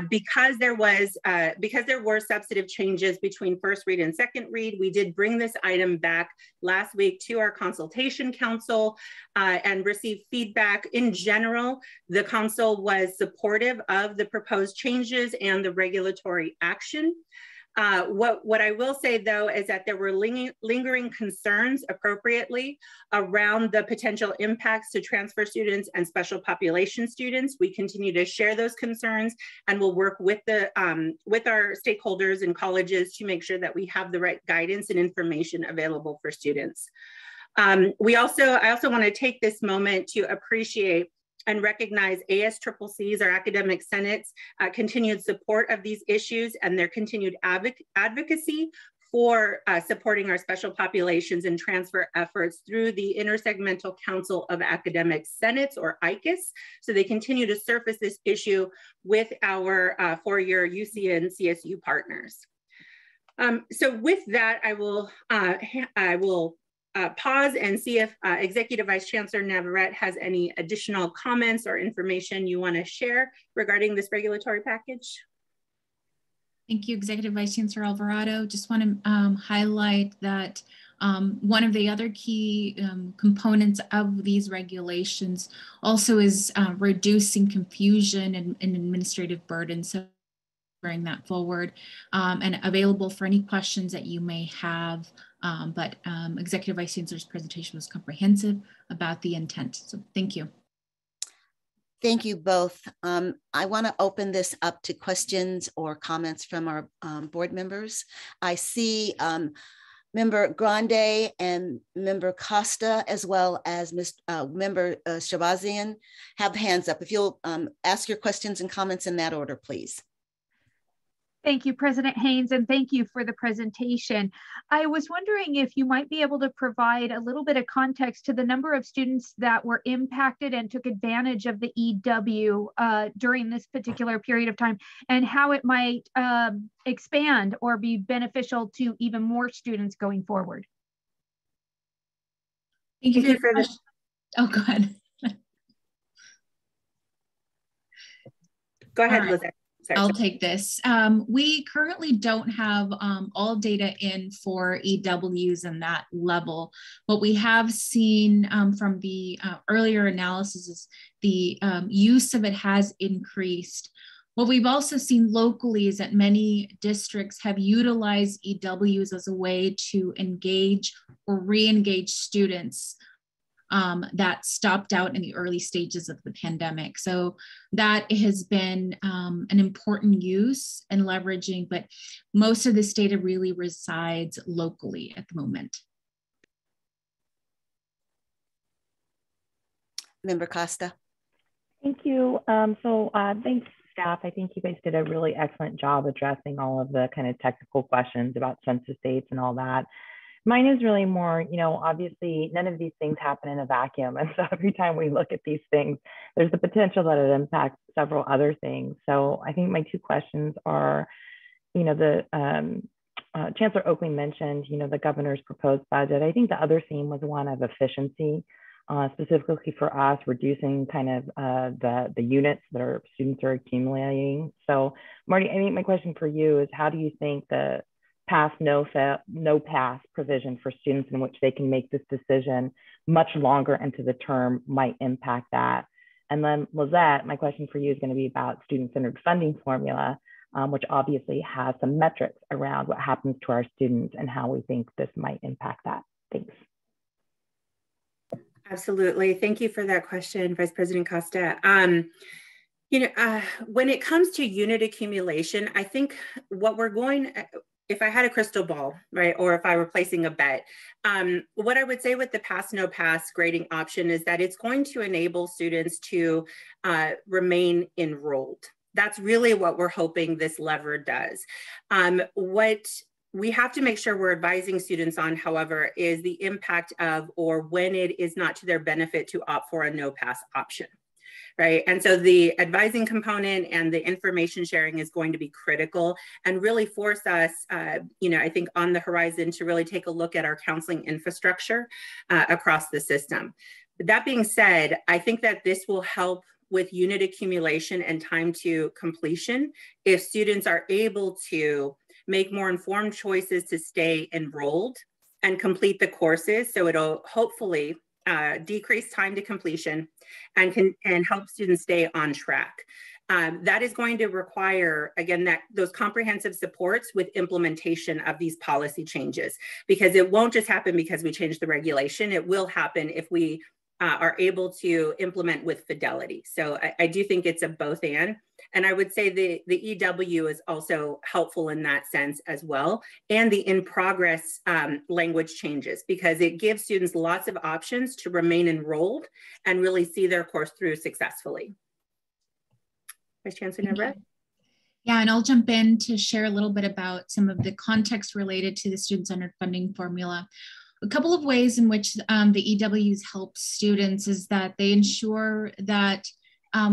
Because there were substantive changes between first read and second read, we did bring this item back last week to our consultation council and received feedback. In general, the council was supportive of the proposed changes and the regulatory action. What I will say though is that there were lingering concerns appropriately around the potential impacts to transfer students and special population students. We continue to share those concerns and we'll work with our stakeholders and colleges to make sure that we have the right guidance and information available for students. I also want to take this moment to appreciate and recognize ASCCC's, our academic senate's continued support of these issues and their continued advocacy for supporting our special populations and transfer efforts through the Intersegmental Council of Academic Senates, or ICAS. So they continue to surface this issue with our four-year UC and CSU partners. So with that, I will pause and see if Executive Vice Chancellor Navarrete has any additional comments or information you want to share regarding this regulatory package. Thank you, Executive Vice Chancellor Alvarado. Just want to highlight that one of the other key components of these regulations also is reducing confusion and administrative burden. So bring that forward and available for any questions that you may have. But Executive Vice Chancellor's presentation was comprehensive about the intent. So thank you. Thank you both. I want to open this up to questions or comments from our board members. I see Member Grande and Member Costa, as well as Member Shabazian, have hands up. If you'll ask your questions and comments in that order, please. Thank you, President Haynes, and thank you for the presentation. I was wondering if you might be able to provide a little bit of context to the number of students that were impacted and took advantage of the EW during this particular period of time, and how it might expand or be beneficial to even more students going forward. Thank you for this. Oh, go ahead. Go ahead, Lizette. Sorry. I'll take this. We currently don't have all data in for EWs and that level. What we have seen from the earlier analysis is the use of it has increased. What we've also seen locally is that many districts have utilized EWs as a way to engage or re-engage students that stopped out in the early stages of the pandemic. So that has been an important use and leveraging, but most of this data really resides locally at the moment. Member Costa. Thank you. Thanks, staff. I think you guys did a really excellent job addressing all of the kind of technical questions about census dates and all that. Mine is really more, you know, obviously none of these things happen in a vacuum. And so every time we look at these things, there's the potential that it impacts several other things. So I think my two questions are, you know, the Chancellor Oakley mentioned, you know, the governor's proposed budget. I think the other theme was one of efficiency, specifically for us, reducing kind of the units that our students are accumulating. So Marty, I think my question for you is, how do you think the pass, no pass provision for students in which they can make this decision much longer into the term might impact that? And then Lizette, my question for you is going to be about student-centered funding formula, which obviously has some metrics around what happens to our students and how we think this might impact that. Thanks. Absolutely. Thank you for that question, Vice President Costa. You know, when it comes to unit accumulation, I think what we're going, if I had a crystal ball, right, or if I were placing a bet, what I would say with the pass, no pass grading option is that it's going to enable students to remain enrolled. That's really what we're hoping this lever does. What we have to make sure we're advising students on, however, is the impact of, or when it is not to their benefit to opt for a no pass option. Right. And so the advising component and the information sharing is going to be critical and really force us, you know, I think on the horizon to really take a look at our counseling infrastructure across the system. But that being said, I think that this will help with unit accumulation and time to completion if students are able to make more informed choices to stay enrolled and complete the courses. So it'll hopefully decrease time to completion and help students stay on track. That is going to require, again, those comprehensive supports with implementation of these policy changes, because it won't just happen because we change the regulation. It will happen if we are able to implement with fidelity. So I do think it's a both and I would say the EW is also helpful in that sense as well. And the in progress language changes, because it gives students lots of options to remain enrolled and really see their course through successfully. Vice Chancellor Navarrete? Yeah, and I'll jump in to share a little bit about some of the context related to the student-centered funding formula. A couple of ways in which the EWs help students is that they ensure that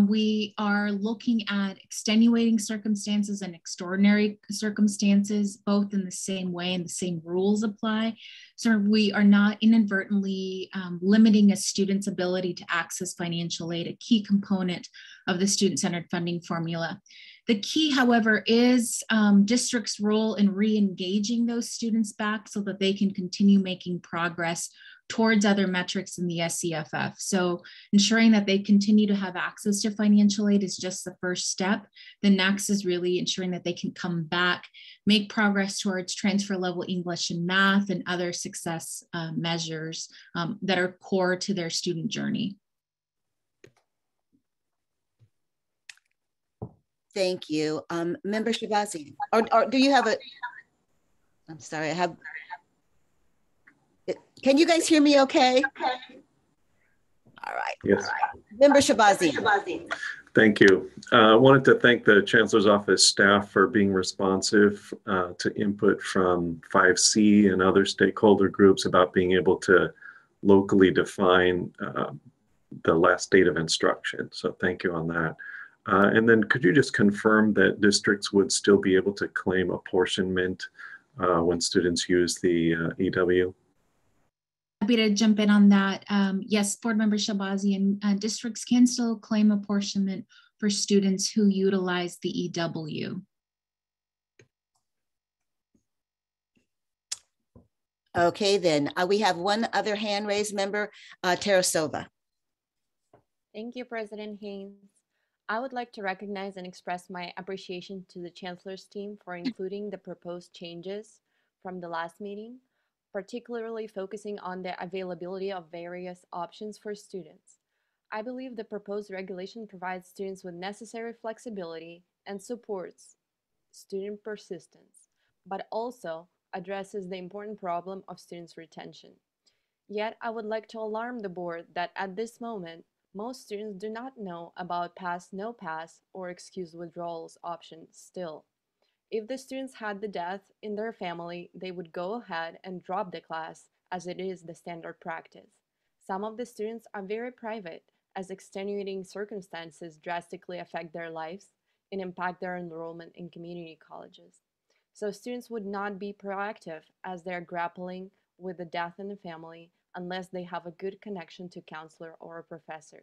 we are looking at extenuating circumstances and extraordinary circumstances, both in the same way and the same rules apply. So we are not inadvertently limiting a student's ability to access financial aid, a key component of the student-centered funding formula. The key, however, is districts' role in re-engaging those students back so that they can continue making progress towards other metrics in the SCFF. So ensuring that they continue to have access to financial aid is just the first step. The next is really ensuring that they can come back, make progress towards transfer level English and math and other success measures that are core to their student journey. Thank you. Member Shahbazi, or do you have a, I'm sorry, I have, can you guys hear me okay? All right. Yes. Member Shahbazi. Thank you. I wanted to thank the Chancellor's Office staff for being responsive to input from 5C and other stakeholder groups about being able to locally define the last date of instruction. So thank you on that. And then could you just confirm that districts would still be able to claim apportionment when students use the EW? Happy to jump in on that. Yes, Board Member Shahbazi, and districts can still claim apportionment for students who utilize the EW. Okay, then we have one other hand raised member, Tarasova. Thank you, President Haynes. I would like to recognize and express my appreciation to the Chancellor's team for including the proposed changes from the last meeting, particularly focusing on the availability of various options for students. I believe the proposed regulation provides students with necessary flexibility and supports student persistence, but also addresses the important problem of students' retention. Yet, I would like to alarm the board that at this moment, most students do not know about pass, no pass, or excused withdrawals options still. If the students had the death in their family, they would go ahead and drop the class as it is the standard practice. Some of the students are very private as extenuating circumstances drastically affect their lives and impact their enrollment in community colleges. So students would not be proactive as they're grappling with the death in the family unless they have a good connection to a counselor or a professor.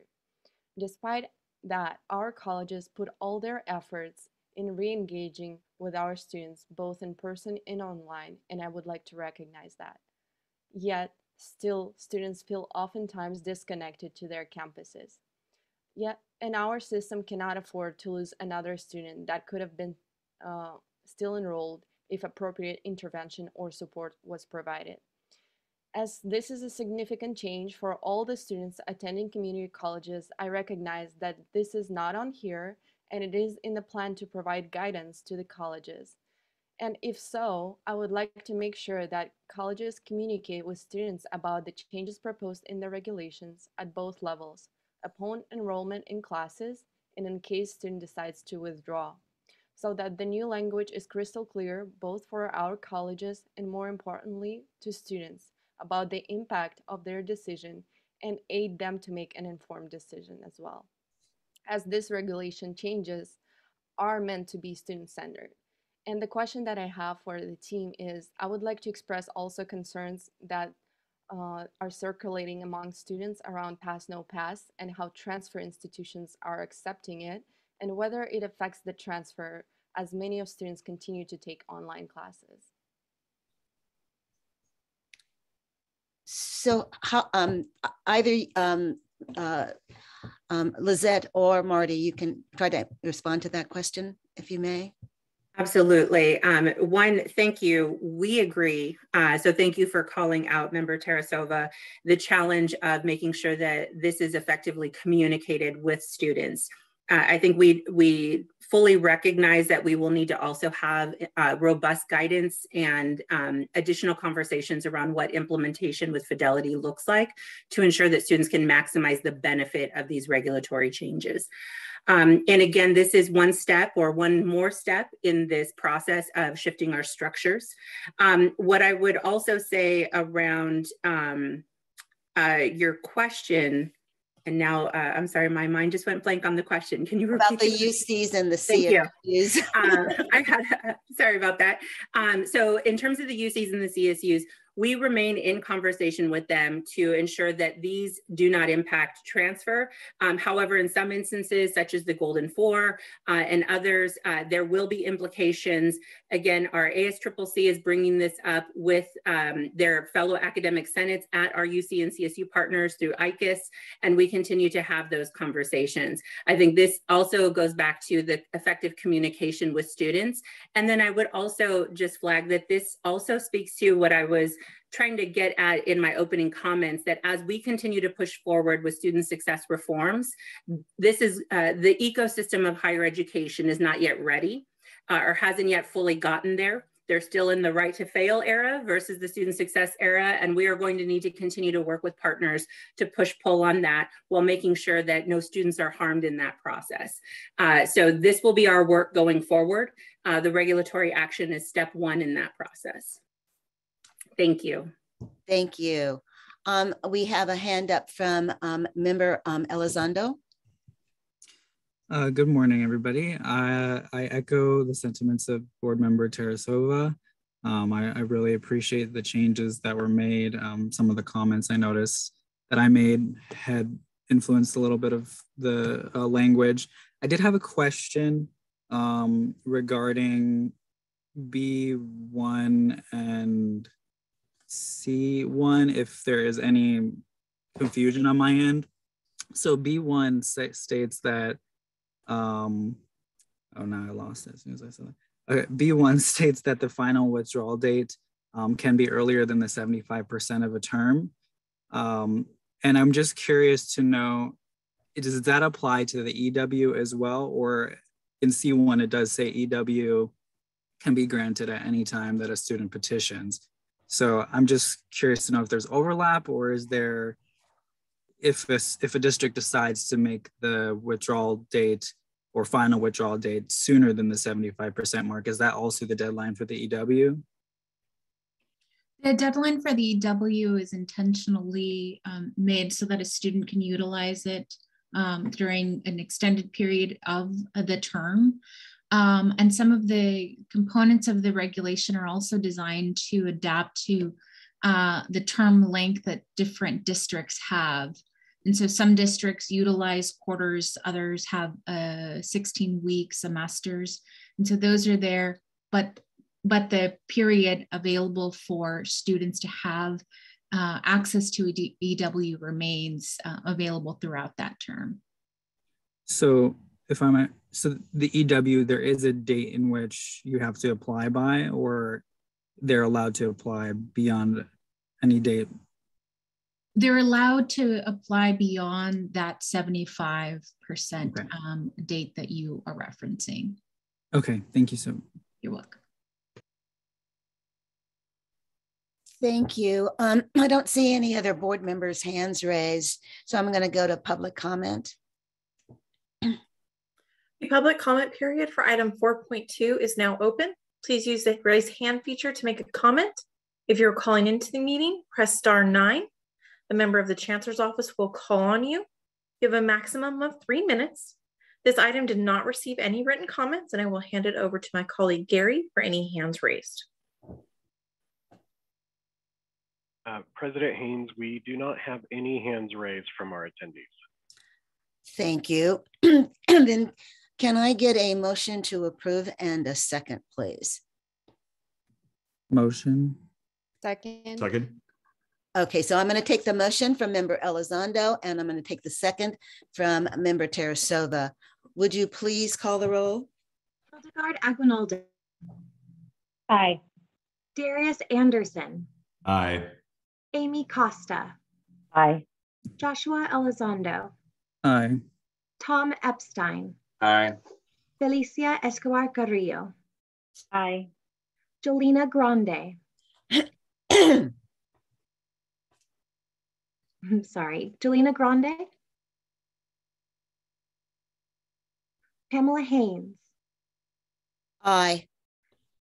Despite that, our colleges put all their efforts in re-engaging with our students, both in person and online, and I would like to recognize that. Yet, still, students feel oftentimes disconnected to their campuses. Yet, and our system cannot afford to lose another student that could have been still enrolled if appropriate intervention or support was provided. As this is a significant change for all the students attending community colleges, I recognize that this is not on here and it is in the plan to provide guidance to the colleges. And if so, I would like to make sure that colleges communicate with students about the changes proposed in the regulations at both levels, upon enrollment in classes and in case student decides to withdraw, so that the new language is crystal clear both for our colleges and more importantly to students about the impact of their decision and aid them to make an informed decision as well. As this regulation changes are meant to be student-centered. And the question that I have for the team is, I would like to express also concerns that are circulating among students around pass, no pass, and how transfer institutions are accepting it, and whether it affects the transfer as many of students continue to take online classes. So how, either Lizette or Marty, you can try to respond to that question, if you may. Absolutely. One, thank you. We agree. So thank you for calling out, Member Tarasova, the challenge of making sure that this is effectively communicated with students. I think we fully recognize that we will need to also have robust guidance and additional conversations around what implementation with fidelity looks like to ensure that students can maximize the benefit of these regulatory changes. And again, this is one step or one more step in this process of shifting our structures. What I would also say around your question, and now, I'm sorry, my mind just went blank on the question. Can you repeat? About the UCs and the CSUs. Sorry about that. So in terms of the UCs and the CSUs, we remain in conversation with them to ensure that these do not impact transfer. However, in some instances, such as the Golden Four and others, there will be implications. Again, our ASCCC is bringing this up with their fellow academic senates at our UC and CSU partners through ICUS, and we continue to have those conversations. I think this also goes back to the effective communication with students. And then I would also just flag that this also speaks to what I was trying to get at in my opening comments, that as we continue to push forward with student success reforms, this is the ecosystem of higher education is not yet ready or hasn't yet fully gotten there They're still in the right to fail era versus the student success era. And we are going to need to continue to work with partners to push pull on that while making sure that no students are harmed in that process. So this will be our work going forward. The regulatory action is step one in that process. Thank you. Thank you. We have a hand up from member Elizondo. Good morning, everybody. I echo the sentiments of Board Member Tarasova. I really appreciate the changes that were made. Some of the comments I noticed that I made had influenced a little bit of the language. I did have a question regarding B1 and C1, if there is any confusion on my end. So B1 states that, oh, now I lost it as soon as I said that. Okay, B1 states that the final withdrawal date can be earlier than the 75% of a term. And I'm just curious to know, does that apply to the EW as well? Or in C1, it does say EW can be granted at any time that a student petitions. So I'm just curious to know if there's overlap, or is there, if a district decides to make the withdrawal date or final withdrawal date sooner than the 75% mark, is that also the deadline for the EW? The deadline for the EW is intentionally made so that a student can utilize it during an extended period of the term. And some of the components of the regulation are also designed to adapt to the term length that different districts have. And so some districts utilize quarters, others have 16-week semesters. And so those are there, but the period available for students to have access to EW remains available throughout that term. So if I might, so the EW, there is a date in which you have to apply by, or they're allowed to apply beyond any date? They're allowed to apply beyond that 75% date that you are referencing. Okay, thank you so much. You're welcome. Thank you. I don't see any other board members' hands raised, so I'm going to go to public comment. The public comment period for item 4.2 is now open. Please use the raise hand feature to make a comment. If you're calling into the meeting, press *9. A member of the Chancellor's office will call on you. You have a maximum of 3 minutes. This item did not receive any written comments, and I will hand it over to my colleague Gary for any hands raised. President Haynes, we do not have any hands raised from our attendees. Thank you. Then can I get a motion to approve and a second, please? Motion. Second. Second. Okay, so I'm going to take the motion from member Elizondo, and I'm going to take the second from member Tarasova. Would you please call the roll? Hildegard Aguinaldo. Aye. Darius Anderson. Aye. Amy Costa. Aye. Joshua Elizondo. Aye. Tom Epstein. Aye. Felicia Escobar Carrillo. Aye. Jolina Grande. I'm sorry, Jolina Grande. Pamela Haynes. Aye.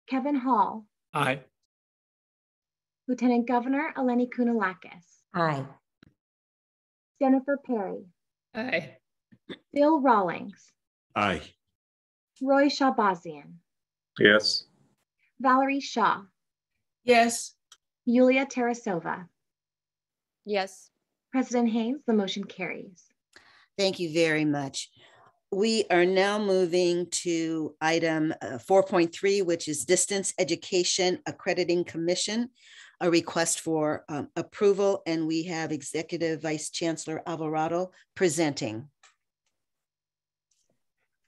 Kevin Hall. Aye. Lieutenant Governor Eleni Kounalakis. Aye. Jennifer Perry. Aye. Bill Rawlings. Aye. Roy Shabazian. Yes. Valerie Shaw. Yes. Yulia Tarasova. Yes. President Haynes, the motion carries. Thank you very much. We are now moving to item 4.3, which is Distance Education Accrediting Commission, a request for approval, and we have Executive Vice Chancellor Alvarado presenting.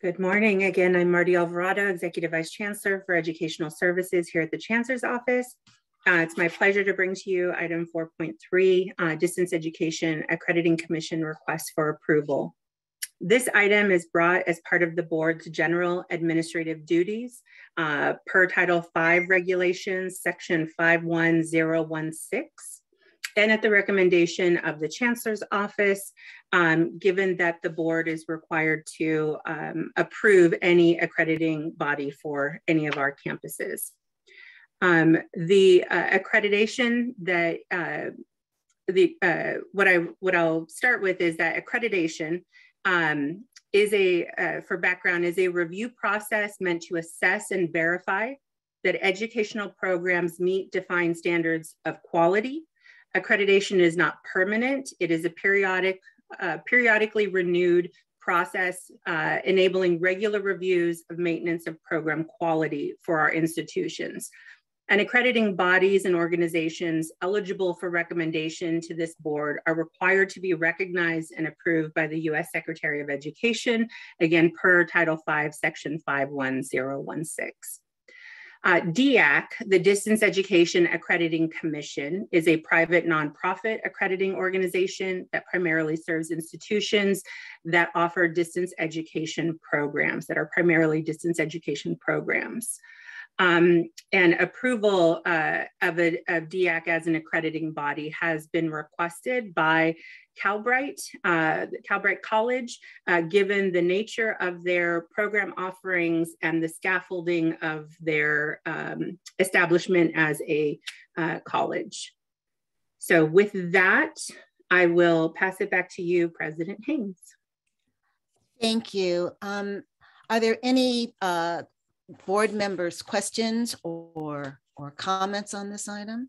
Good morning. Again, I'm Marty Alvarado, Executive Vice Chancellor for Educational Services here at the Chancellor's Office. It's my pleasure to bring to you item 4.3, Distance Education Accrediting Commission request for approval. This item is brought as part of the board's general administrative duties per Title V regulations, section 51016. And at the recommendation of the Chancellor's Office, given that the board is required to approve any accrediting body for any of our campuses. The accreditation that what I'll start with is that accreditation is for background, is a review process meant to assess and verify that educational programs meet defined standards of quality. Accreditation is not permanent. It is a periodically renewed process enabling regular reviews of maintenance of program quality for our institutions. And accrediting bodies and organizations eligible for recommendation to this board are required to be recognized and approved by the U.S. Secretary of Education, again, per Title V, Section 51016. DEAC, the Distance Education Accrediting Commission, is a private nonprofit accrediting organization that primarily serves institutions that offer distance education programs, that are primarily distance education programs. And approval of DEAC as an accrediting body has been requested by Calbright College, given the nature of their program offerings and the scaffolding of their establishment as a college. So with that, I will pass it back to you, President Haynes. Thank you. Are there any board members' questions or comments on this item?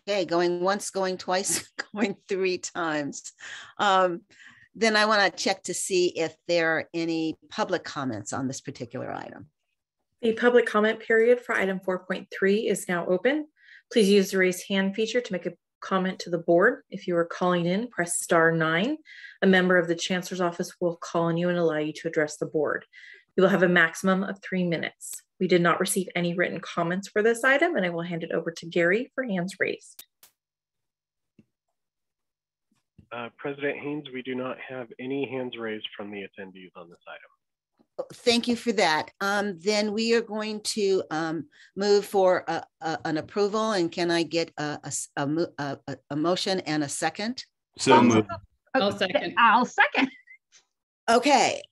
Okay, going once, going twice, going three times. Then I want to check to see if there are any public comments on this particular item. The public comment period for item 4.3 is now open. Please use the raise hand feature to make a comment to the board. If you are calling in, press *9. A member of the Chancellor's Office will call on you and allow you to address the board. You will have a maximum of 3 minutes. We did not receive any written comments for this item, and I will hand it over to Gary for hands raised. President Haynes, we do not have any hands raised from the attendees on this item. Thank you for that. Then we are going to move for an approval, and can I get a motion and a second? So moved. I'll second. I'll second. Okay,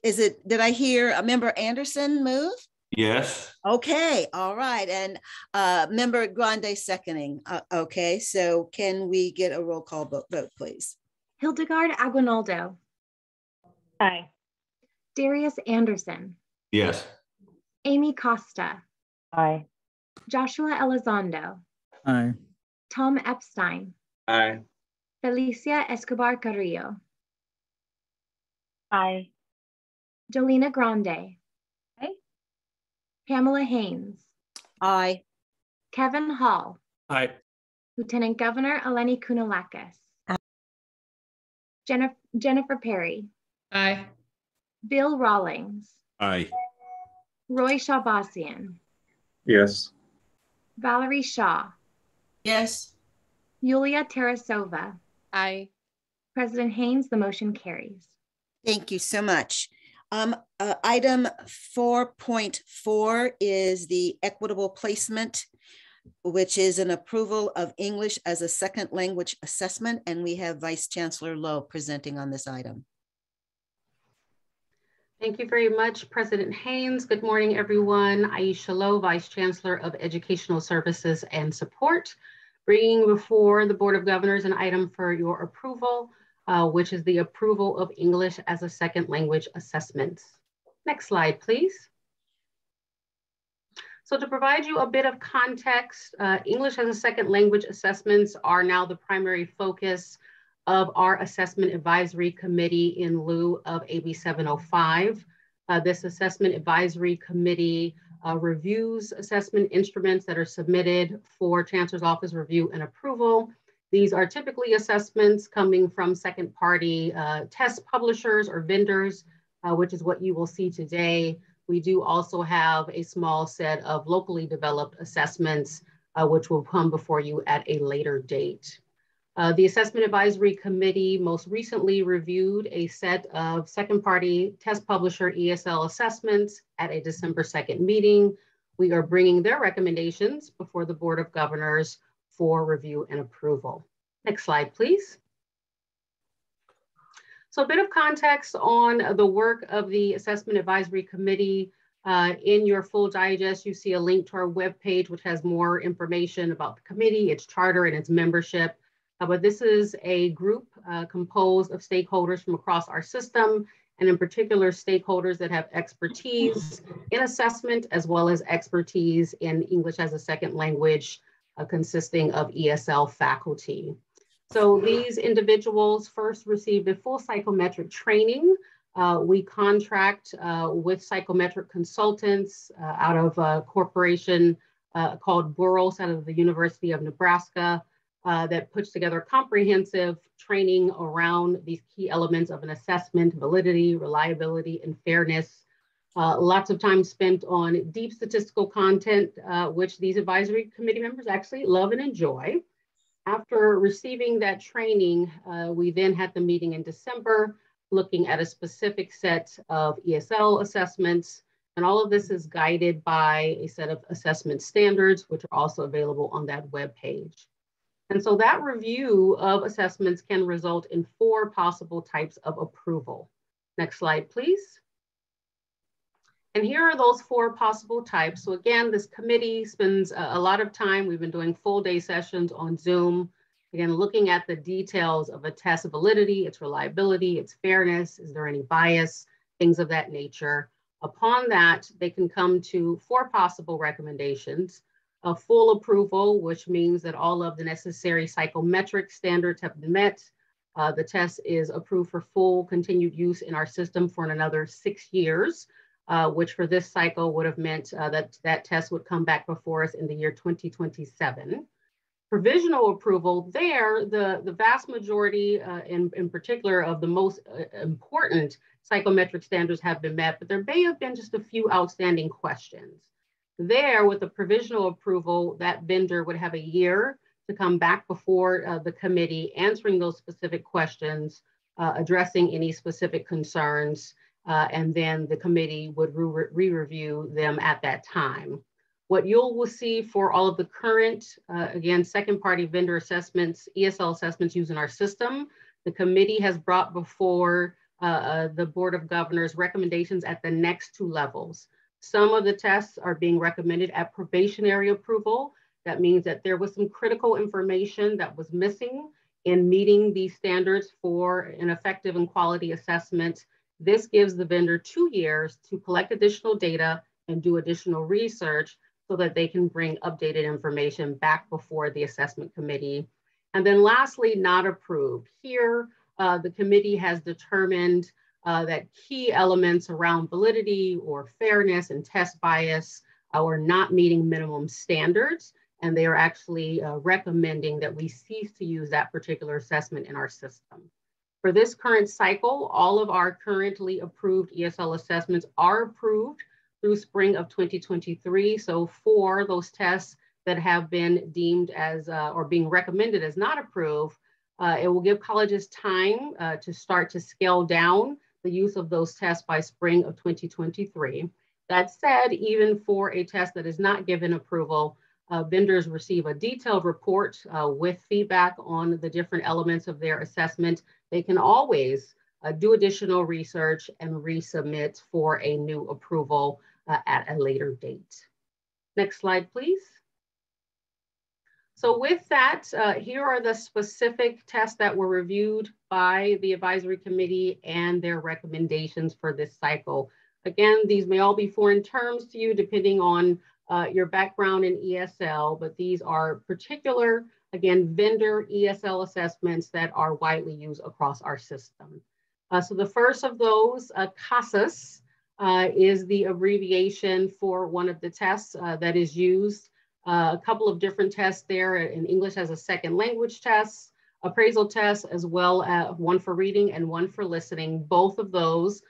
did I hear Member Anderson move? Yes. Okay, all right, and Member Grande seconding. Okay, so can we get a roll call vote, please? Hildegard Aguinaldo. Aye. Darius Anderson. Yes. Amy Costa. Aye. Joshua Elizondo. Aye. Tom Epstein. Aye. Felicia Escobar Carrillo. Aye. Jolena Grande. Aye. Pamela Haynes. Aye. Kevin Hall. Aye. Lieutenant Governor Eleni Kounalakis. Aye. Jennifer Perry. Aye. Bill Rawlings. Aye. Roy Shabasian. Yes. Valerie Shaw. Yes. Yulia Tarasova. Aye. President Haynes, the motion carries. Thank you so much. Item 4.4 is the equitable placement, which is an approval of English as a second language assessment. And we have Vice Chancellor Lowe presenting on this item. Thank you very much, President Haynes. Good morning, everyone. Aisha Lowe, Vice Chancellor of Educational Services and Support, bringing before the Board of Governors an item for your approval, which is the approval of English as a second language assessments. Next slide, please. So to provide you a bit of context, English as a second language assessments are now the primary focus of our Assessment Advisory Committee in lieu of AB 705. This Assessment Advisory Committee reviews assessment instruments that are submitted for Chancellor's Office review and approval. These are typically assessments coming from second-party test publishers or vendors, which is what you will see today. We do also have a small set of locally developed assessments, which will come before you at a later date. The Assessment Advisory Committee most recently reviewed a set of second-party test publisher ESL assessments at a December 2nd meeting. We are bringing their recommendations before the Board of Governors for review and approval. Next slide, please. So a bit of context on the work of the Assessment Advisory Committee. In your full digest, you see a link to our webpage, which has more information about the committee, its charter, and its membership. But this is a group composed of stakeholders from across our system, and in particular, stakeholders that have expertise in assessment, as well as expertise in English as a second language, consisting of ESL faculty. So these individuals first received a full psychometric training. We contract with psychometric consultants out of a corporation called Burroughs out of the University of Nebraska. That puts together comprehensive training around these key elements of an assessment: validity, reliability, and fairness. Lots of time spent on deep statistical content, which these advisory committee members actually love and enjoy. After receiving that training, we then had the meeting in December, looking at a specific set of ESL assessments. And all of this is guided by a set of assessment standards, which are also available on that webpage. And so that review of assessments can result in 4 possible types of approval. Next slide, please. And here are those 4 possible types. So again, this committee spends a lot of time. We've been doing full day sessions on Zoom. Again, looking at the details of a test validity, its reliability, its fairness, is there any bias, things of that nature. Upon that, they can come to 4 possible recommendations. A full approval, which means that all of the necessary psychometric standards have been met. The test is approved for full continued use in our system for another 6 years, which for this cycle would have meant that test would come back before us in the year 2027. Provisional approval, there, the vast majority, in particular of the most important psychometric standards have been met, but there may have been just a few outstanding questions. There, with the provisional approval, that vendor would have a year to come back before the committee, answering those specific questions, addressing any specific concerns, and then the committee would re-review them at that time. What will see for all of the current, again, second-party vendor assessments, ESL assessments used in our system, the committee has brought before the Board of Governors recommendations at the next 2 levels. Some of the tests are being recommended at probationary approval. That means that there was some critical information that was missing in meeting these standards for an effective and quality assessment. This gives the vendor 2 years to collect additional data and do additional research so that they can bring updated information back before the assessment committee. And then lastly, not approved. Here, the committee has determined that key elements around validity or fairness and test bias are not meeting minimum standards, and they are actually recommending that we cease to use that particular assessment in our system. For this current cycle, all of our currently approved ESL assessments are approved through spring of 2023. So for those tests that have been deemed as or being recommended as not approved, it will give colleges time to start to scale down the use of those tests by spring of 2023. That said, even for a test that is not given approval, vendors receive a detailed report with feedback on the different elements of their assessment. They can always do additional research and resubmit for a new approval at a later date. Next slide, please. So with that, here are the specific tests that were reviewed by the advisory committee and their recommendations for this cycle. Again, these may all be foreign terms to you depending on your background in ESL, but these are particular, again, vendor ESL assessments that are widely used across our system. So the first of those, CASAS, is the abbreviation for one of the tests that is used. A couple of different tests there in English as a second language test, appraisal tests, as well as one for reading and one for listening. Both of those,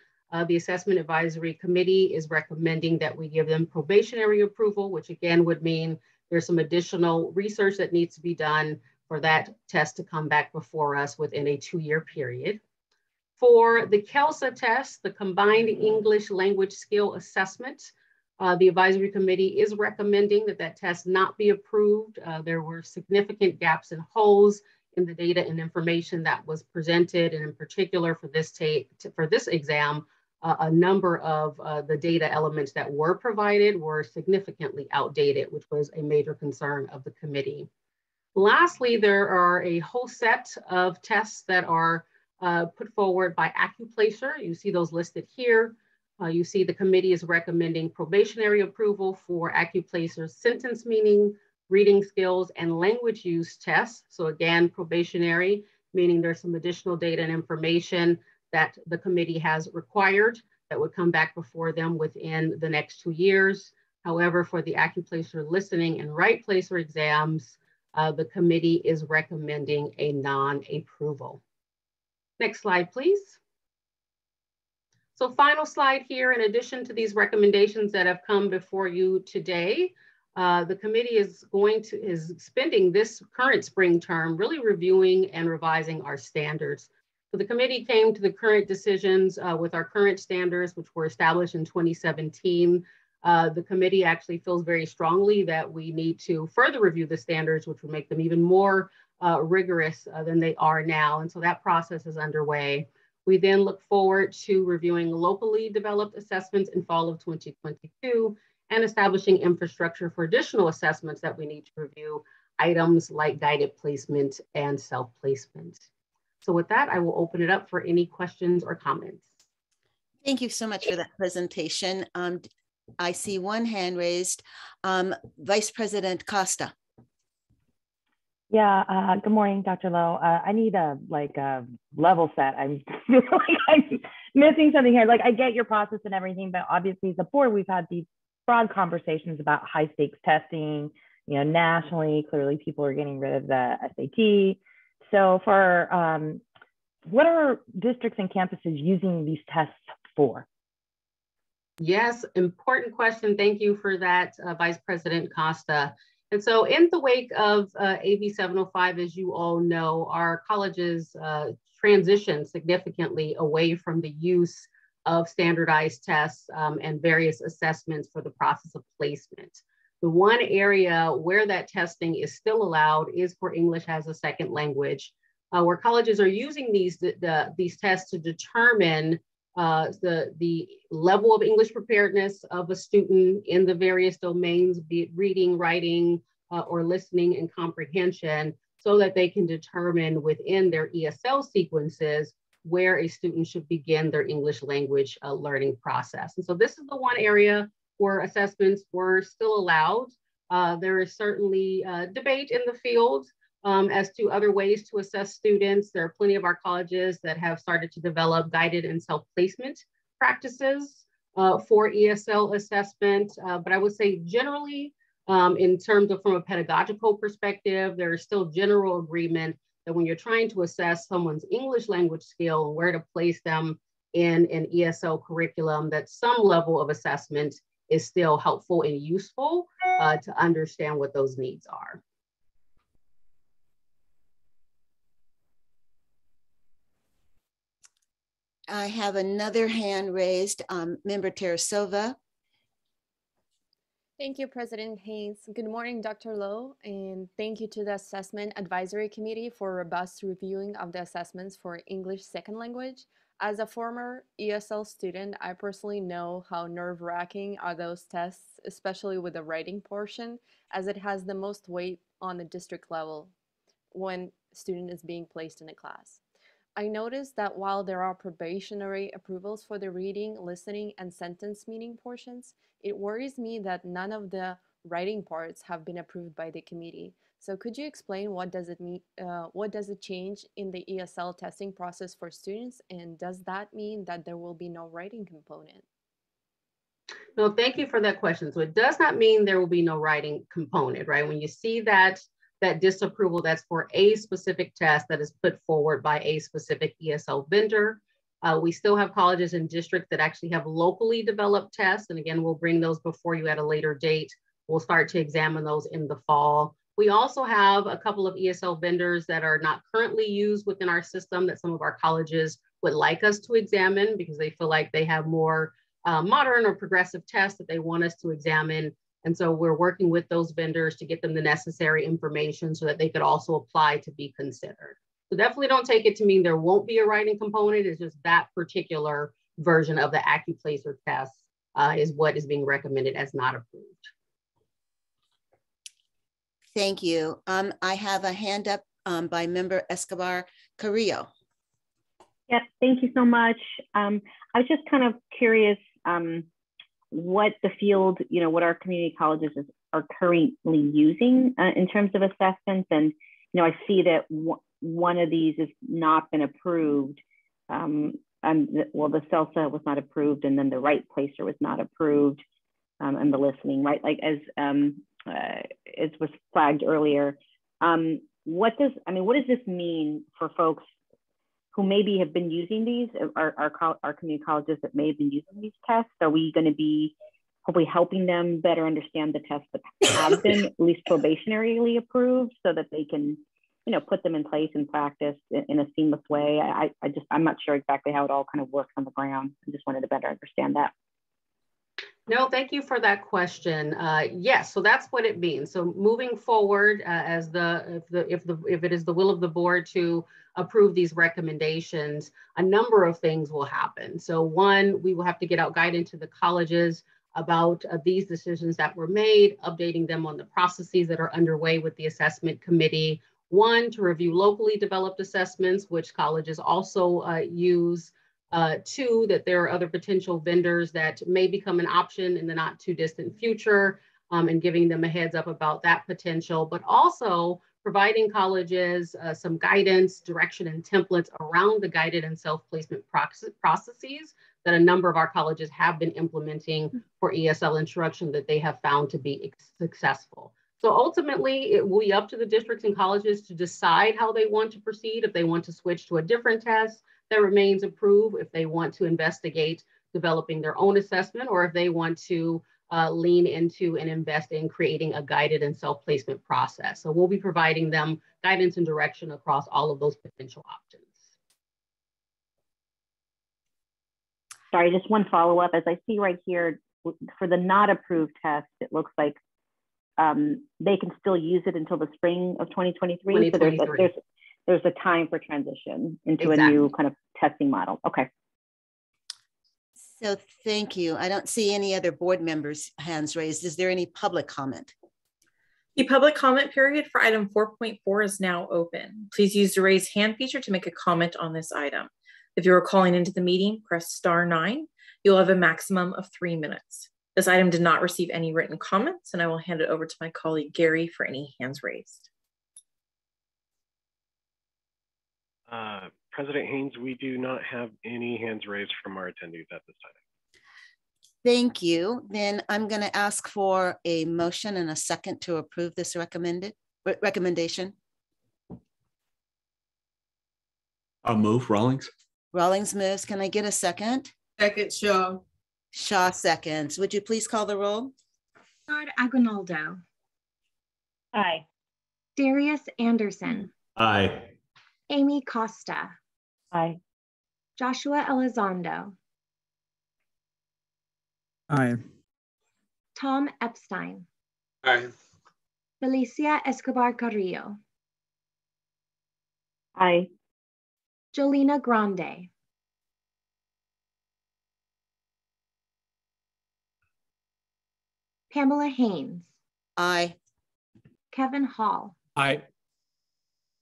the Assessment Advisory Committee is recommending that we give them probationary approval, which again would mean there's some additional research that needs to be done, for that test to come back before us within a 2-year period. For the CELSA test, the Combined English Language Skill Assessment, the advisory committee is recommending that that test not be approved. There were significant gaps and holes in the data and information that was presented, and in particular for this exam, a number of the data elements that were provided were significantly outdated, which was a major concern of the committee. Lastly, there are a whole set of tests that are put forward by AccuPlacer. You see those listed here. You see the committee is recommending probationary approval for AccuPlacer's sentence meaning, reading skills, and language use tests. So again, probationary, meaning there's some additional data and information that the committee has required that would come back before them within the next 2 years. However, for the AccuPlacer listening and RightPlacer exams, the committee is recommending a non-approval. Next slide, please. So final slide here, in addition to these recommendations that have come before you today, the committee is spending this current spring term really reviewing and revising our standards. So the committee came to the current decisions with our current standards, which were established in 2017. The committee actually feels very strongly that we need to further review the standards, which would make them even more rigorous than they are now. And so that process is underway. We then look forward to reviewing locally developed assessments in fall of 2022 and establishing infrastructure for additional assessments that we need to review, items like guided placement and self-placement. So with that, I will open it up for any questions or comments. Thank you so much for that presentation. I see one hand raised. Vice President Costa. Yeah, good morning, Dr. Lowe. I need a level set. I feel like I'm missing something here. Like, I get your process and everything, but obviously as a board, we've had these broad conversations about high stakes testing, you know, nationally. Clearly people are getting rid of the SAT. So for, what are districts and campuses using these tests for? Yes, important question. Thank you for that, Vice President Costa. And so in the wake of AB 705, as you all know, our colleges transitioned significantly away from the use of standardized tests and various assessments for the process of placement. The one area where that testing is still allowed is for English as a second language, where colleges are using these tests to determine the level of English preparedness of a student in the various domains, be it reading, writing, or listening and comprehension, so that they can determine within their ESL sequences where a student should begin their English language learning process. And so this is the one area where assessments were still allowed. There is certainly debate in the field as to other ways to assess students. There are plenty of our colleges that have started to develop guided and self-placement practices for ESL assessment. But I would say generally, in terms of from a pedagogical perspective, there is still general agreement that when you're trying to assess someone's English language skill and where to place them in an ESL curriculum, that some level of assessment is still helpful and useful to understand what those needs are. I have another hand raised, Member Terasova. Thank you, President Haynes. Good morning, Dr. Lowe, and thank you to the Assessment Advisory Committee for robust reviewing of the assessments for English second language. As a former ESL student, I personally know how nerve-wracking are those tests, especially with the writing portion, as it has the most weight on the district level when a student is being placed in a class. I noticed that while there are probationary approvals for the reading, listening, and sentence meaning portions, it worries me that none of the writing parts have been approved by the committee. So could you explain what does it mean? What does it change in the ESL testing process for students? And does that mean that there will be no writing component? No, thank you for that question. So it does not mean there will be no writing component, right? When you see that disapproval, that's for a specific test that is put forward by a specific ESL vendor. We still have colleges and districts that actually have locally developed tests. And again, we'll bring those before you at a later date. We'll start to examine those in the fall. We also have a couple of ESL vendors that are not currently used within our system that some of our colleges would like us to examine because they feel like they have more modern or progressive tests that they want us to examine. And so we're working with those vendors to get them the necessary information so that they could also apply to be considered. So definitely don't take it to mean there won't be a writing component. It's just that particular version of the AccuPlacer test is what is being recommended as not approved. Thank you. I have a hand up by member Escobar Carrillo. Yes, thank you so much. I was just kind of curious what the field, what our community colleges are currently using in terms of assessments. And, I see that one of these has not been approved. Well, the CELSA was not approved, and then the Right Placer was not approved, and the listening, right? Like as it was flagged earlier. What does this mean for folks who maybe have been using these, our community colleges that may have been using these tests? Are we going to be hopefully helping them better understand the tests that have been at least probationarily approved so that they can, put them in place and practice in a seamless way? I'm not sure exactly how it all kind of works on the ground. I just wanted to better understand that. No, thank you for that question. Yes, so that's what it means. So moving forward, if it is the will of the board to approve these recommendations, a number of things will happen. So one, we will have to get out guidance to the colleges about these decisions that were made, updating them on the processes that are underway with the assessment committee. One, to review locally developed assessments, which colleges also use. Two, that there are other potential vendors that may become an option in the not too distant future, and giving them a heads up about that potential, but also providing colleges some guidance, direction, and templates around the guided and self-placement processes that a number of our colleges have been implementing for ESL instruction that they have found to be successful. So ultimately, it will be up to the districts and colleges to decide how they want to proceed, if they want to switch to a different test that remains approved, if they want to investigate developing their own assessment, or if they want to lean into and invest in creating a guided and self-placement process. So we'll be providing them guidance and direction across all of those potential options. Sorry, just one follow-up. As I see right here, for the not approved test, it looks like they can still use it until the spring of 2023. So there's a time for transition into a new kind of testing model. Okay. So thank you. I don't see any other board members' hands raised. Is there any public comment? The public comment period for item 4.4 is now open. Please use the raise hand feature to make a comment on this item. If you are calling into the meeting, press *9. You'll have a maximum of 3 minutes. This item did not receive any written comments, and I will hand it over to my colleague Gary for any hands raised. President Haynes, we do not have any hands raised from our attendees at this time. Thank you. Then I'm going to ask for a motion and a second to approve this recommendation. I'll move. Rawlings. Rawlings moves. Can I get a second? Second, Shaw. Shaw seconds. Would you please call the roll? Bernard Aguinaldo. Aye. Darius Anderson. Aye. Amy Costa. Aye. Joshua Elizondo. Aye. Tom Epstein. Aye. Felicia Escobar Carrillo. Aye. Jolina Grande. Pamela Haynes. Aye. Kevin Hall. Aye.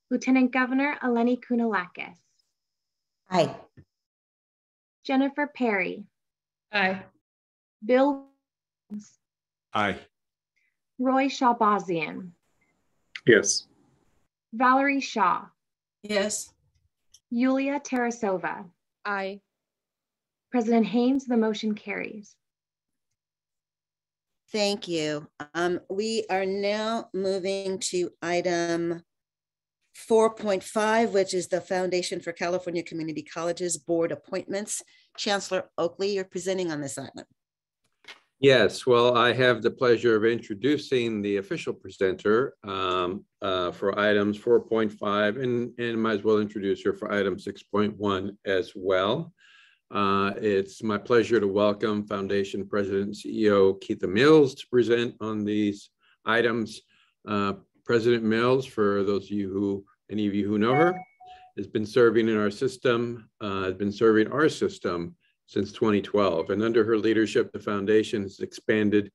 Lieutenant Governor Eleni Kounalakis. Aye. Jennifer Perry. Aye. Bill. Aye. Roy Shahbazian. Yes. Valerie Shaw. Yes. Yulia Tarasova. Aye. President Haynes, the motion carries. Thank you. We are now moving to item 4.5, which is the Foundation for California Community Colleges Board appointments. Chancellor Oakley, you're presenting on this item. Yes, well, I have the pleasure of introducing the official presenter for items 4.5 and might as well introduce her for item 6.1 as well. It's my pleasure to welcome Foundation President and CEO Keitha Mills to present on these items. President Mills, for those of you who, any of you who know her, has been serving in our system, since 2012. And under her leadership, the foundation has expanded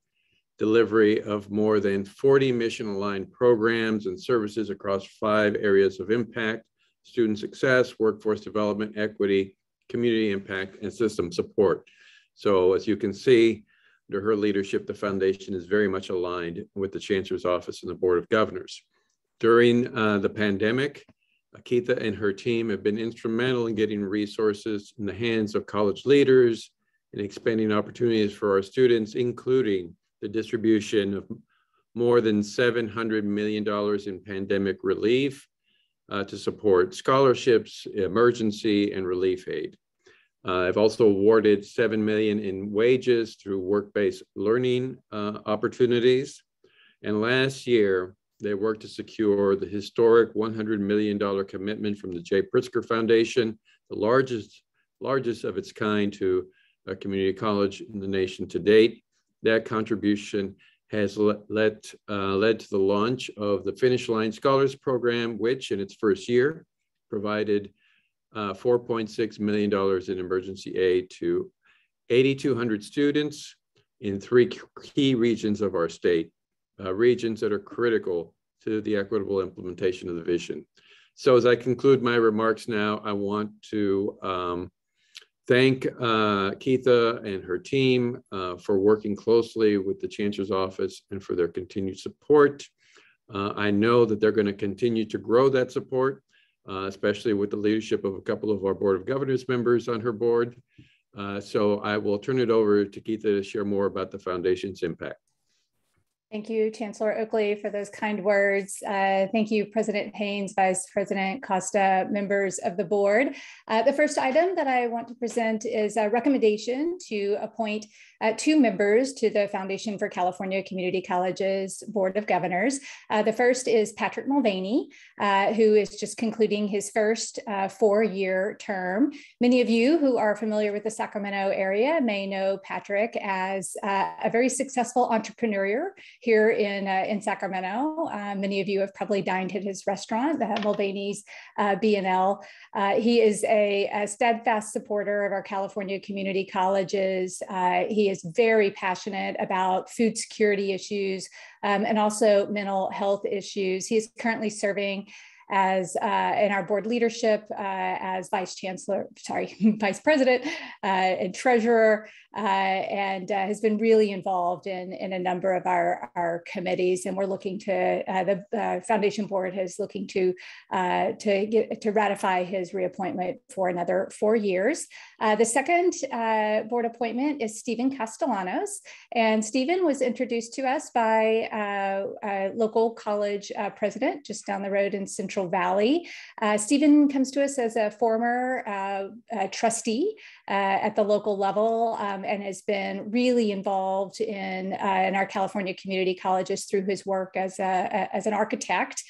delivery of more than 40 mission-aligned programs and services across 5 areas of impact: student success, workforce development, equity, community impact, and system support. So as you can see, under her leadership, the foundation is very much aligned with the Chancellor's Office and the Board of Governors. During the pandemic, Keitha and her team have been instrumental in getting resources in the hands of college leaders and expanding opportunities for our students, including the distribution of more than $700 million in pandemic relief to support scholarships, emergency, and relief aid. I've also awarded $7 million in wages through work-based learning opportunities. And last year, they worked to secure the historic $100 million commitment from the J. Pritzker Foundation, the largest of its kind to a community college in the nation to date. That contribution has led to the launch of the Finish Line Scholars Program, which in its first year provided $4.6 million in emergency aid to 8,200 students in 3 key regions of our state. Regions that are critical to the equitable implementation of the vision. So as I conclude my remarks now, I want to thank Keitha and her team for working closely with the Chancellor's Office and for their continued support. I know that they're going to continue to grow that support, especially with the leadership of a couple of our Board of Governors members on her board. So I will turn it over to Keitha to share more about the foundation's impact. Thank you, Chancellor Oakley, for those kind words. Thank you, President Haynes, Vice President Costa, members of the board. The first item that I want to present is a recommendation to appoint 2 members to the Foundation for California Community Colleges Board of Governors. The first is Patrick Mulvaney, who is just concluding his first 4-year term. Many of you who are familiar with the Sacramento area may know Patrick as a very successful entrepreneur here in Sacramento. Many of you have probably dined at his restaurant, Mulvaney's B&L. He is a steadfast supporter of our California community colleges. He is very passionate about food security issues and also mental health issues. He is currently serving as in our board leadership as Vice President and Treasurer, and has been really involved in a number of our committees. And we're looking to, the Foundation Board is looking to ratify his reappointment for another 4 years. The second board appointment is Stephen Castellanos. And Stephen was introduced to us by a local college president just down the road in Central Valley. Stephen comes to us as a former trustee at the local level and has been really involved in our California community colleges through his work as an architect.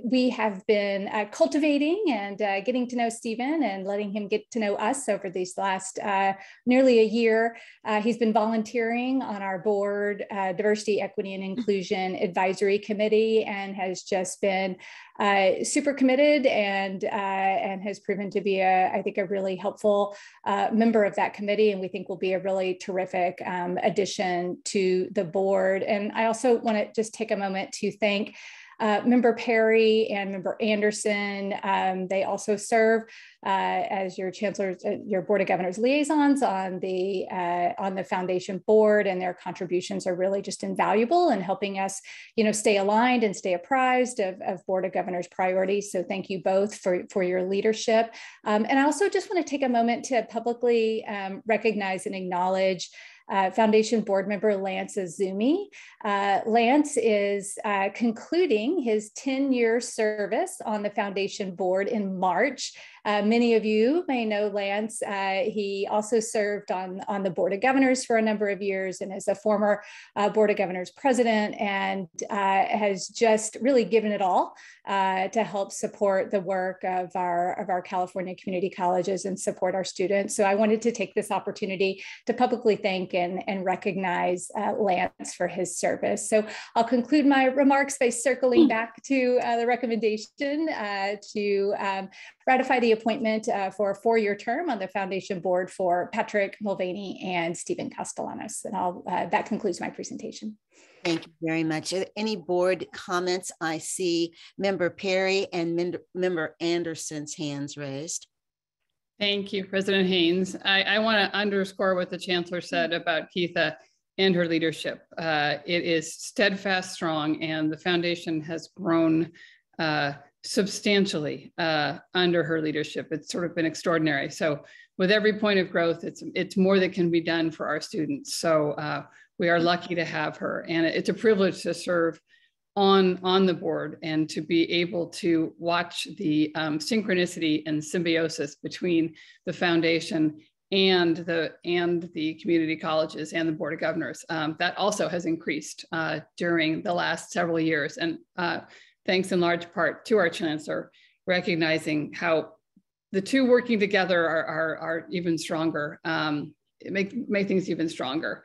We have been cultivating and getting to know Stephen and letting him get to know us over these last nearly a year. He's been volunteering on our board Diversity, Equity, and Inclusion Advisory Committee and has just been super committed and has proven to be, I think, a really helpful member of that committee, and we think will be a really terrific addition to the board. And I also want to just take a moment to thank Member Perry and Member Anderson. They also serve as your chancellors, your Board of Governors liaisons on the foundation board, and their contributions are really just invaluable in helping us, stay aligned and stay apprised of Board of Governors priorities. So thank you both for your leadership. And I also just want to take a moment to publicly recognize and acknowledge Foundation board member Lance Azumi. Lance is concluding his 10-year service on the Foundation board in March. Many of you may know Lance. He also served on the Board of Governors for a number of years and is a former Board of Governors president, and has just really given it all to help support the work of our California community colleges and support our students. So I wanted to take this opportunity to publicly thank and recognize Lance for his service. So I'll conclude my remarks by circling back to the recommendation to ratify the appointment for a 4-year term on the foundation board for Patrick Mulvaney and Stephen Castellanos. And that concludes my presentation. Thank you very much. Any board comments? I see Member Perry and Member Anderson's hands raised. Thank you, President Haynes. I want to underscore what the Chancellor said about Keitha and her leadership. It is steadfast, strong, and the foundation has grown substantially under her leadership. It's sort of been extraordinary. So with every point of growth, it's more that can be done for our students. So we are lucky to have her, and it's a privilege to serve on the board and to be able to watch the synchronicity and symbiosis between the foundation and the community colleges and the Board of Governors. That also has increased during the last several years, and thanks in large part to our Chancellor recognizing how the two working together are even stronger, make things even stronger.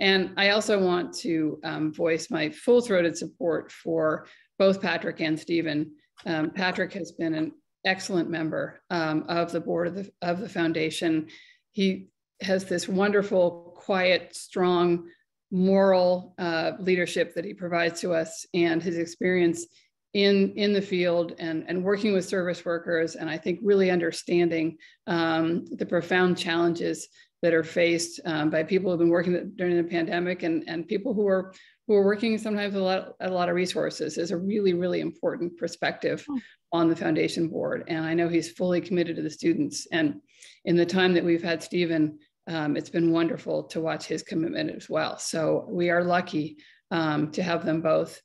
And I also want to voice my full-throated support for both Patrick and Stephen. Patrick has been an excellent member of the board of the foundation. He has this wonderful, quiet, strong, moral leadership that he provides to us, and his experience in the field and working with service workers, and I think really understanding the profound challenges that are faced by people who've been working during the pandemic and people who are working sometimes a lot of resources is a really, really important perspective on the foundation board. And I know he's fully committed to the students. And in the time that we've had Stephen, it's been wonderful to watch his commitment as well. So we are lucky to have them both.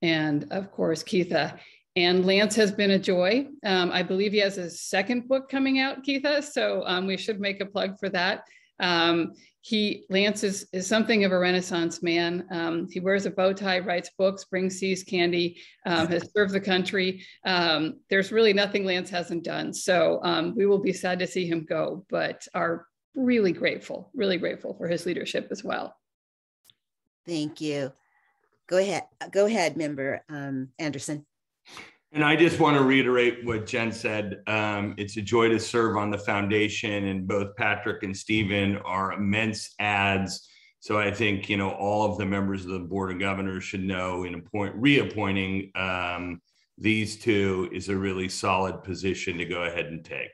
And of course, Keitha. And Lance has been a joy. I believe he has a second book coming out, Keitha, so we should make a plug for that. Lance is something of a Renaissance man. He wears a bow tie, writes books, brings seas candy, has served the country. There's really nothing Lance hasn't done. So we will be sad to see him go, but are really grateful for his leadership as well. Thank you. Go ahead, Member Anderson. And I just want to reiterate what Jen said. It's a joy to serve on the foundation, and both Patrick and Stephen are immense adds. So I think, all of the members of the Board of Governors should know reappointing these two is a really solid position to go ahead and take.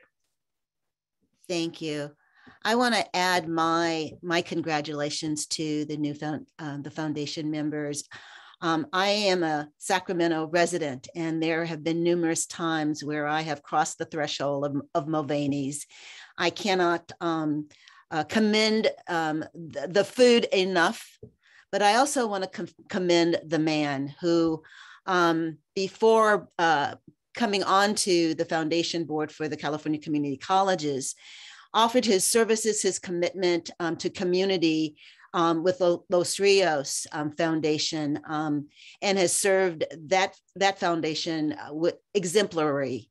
Thank you. I want to add my congratulations to the new the foundation members. I am a Sacramento resident, and there have been numerous times where I have crossed the threshold of Mulvaney's. I cannot commend the food enough, but I also want to commend the man who, before coming onto the foundation board for the California Community Colleges, offered his services, his commitment to community with the Los Rios Foundation, and has served that foundation with exemplary.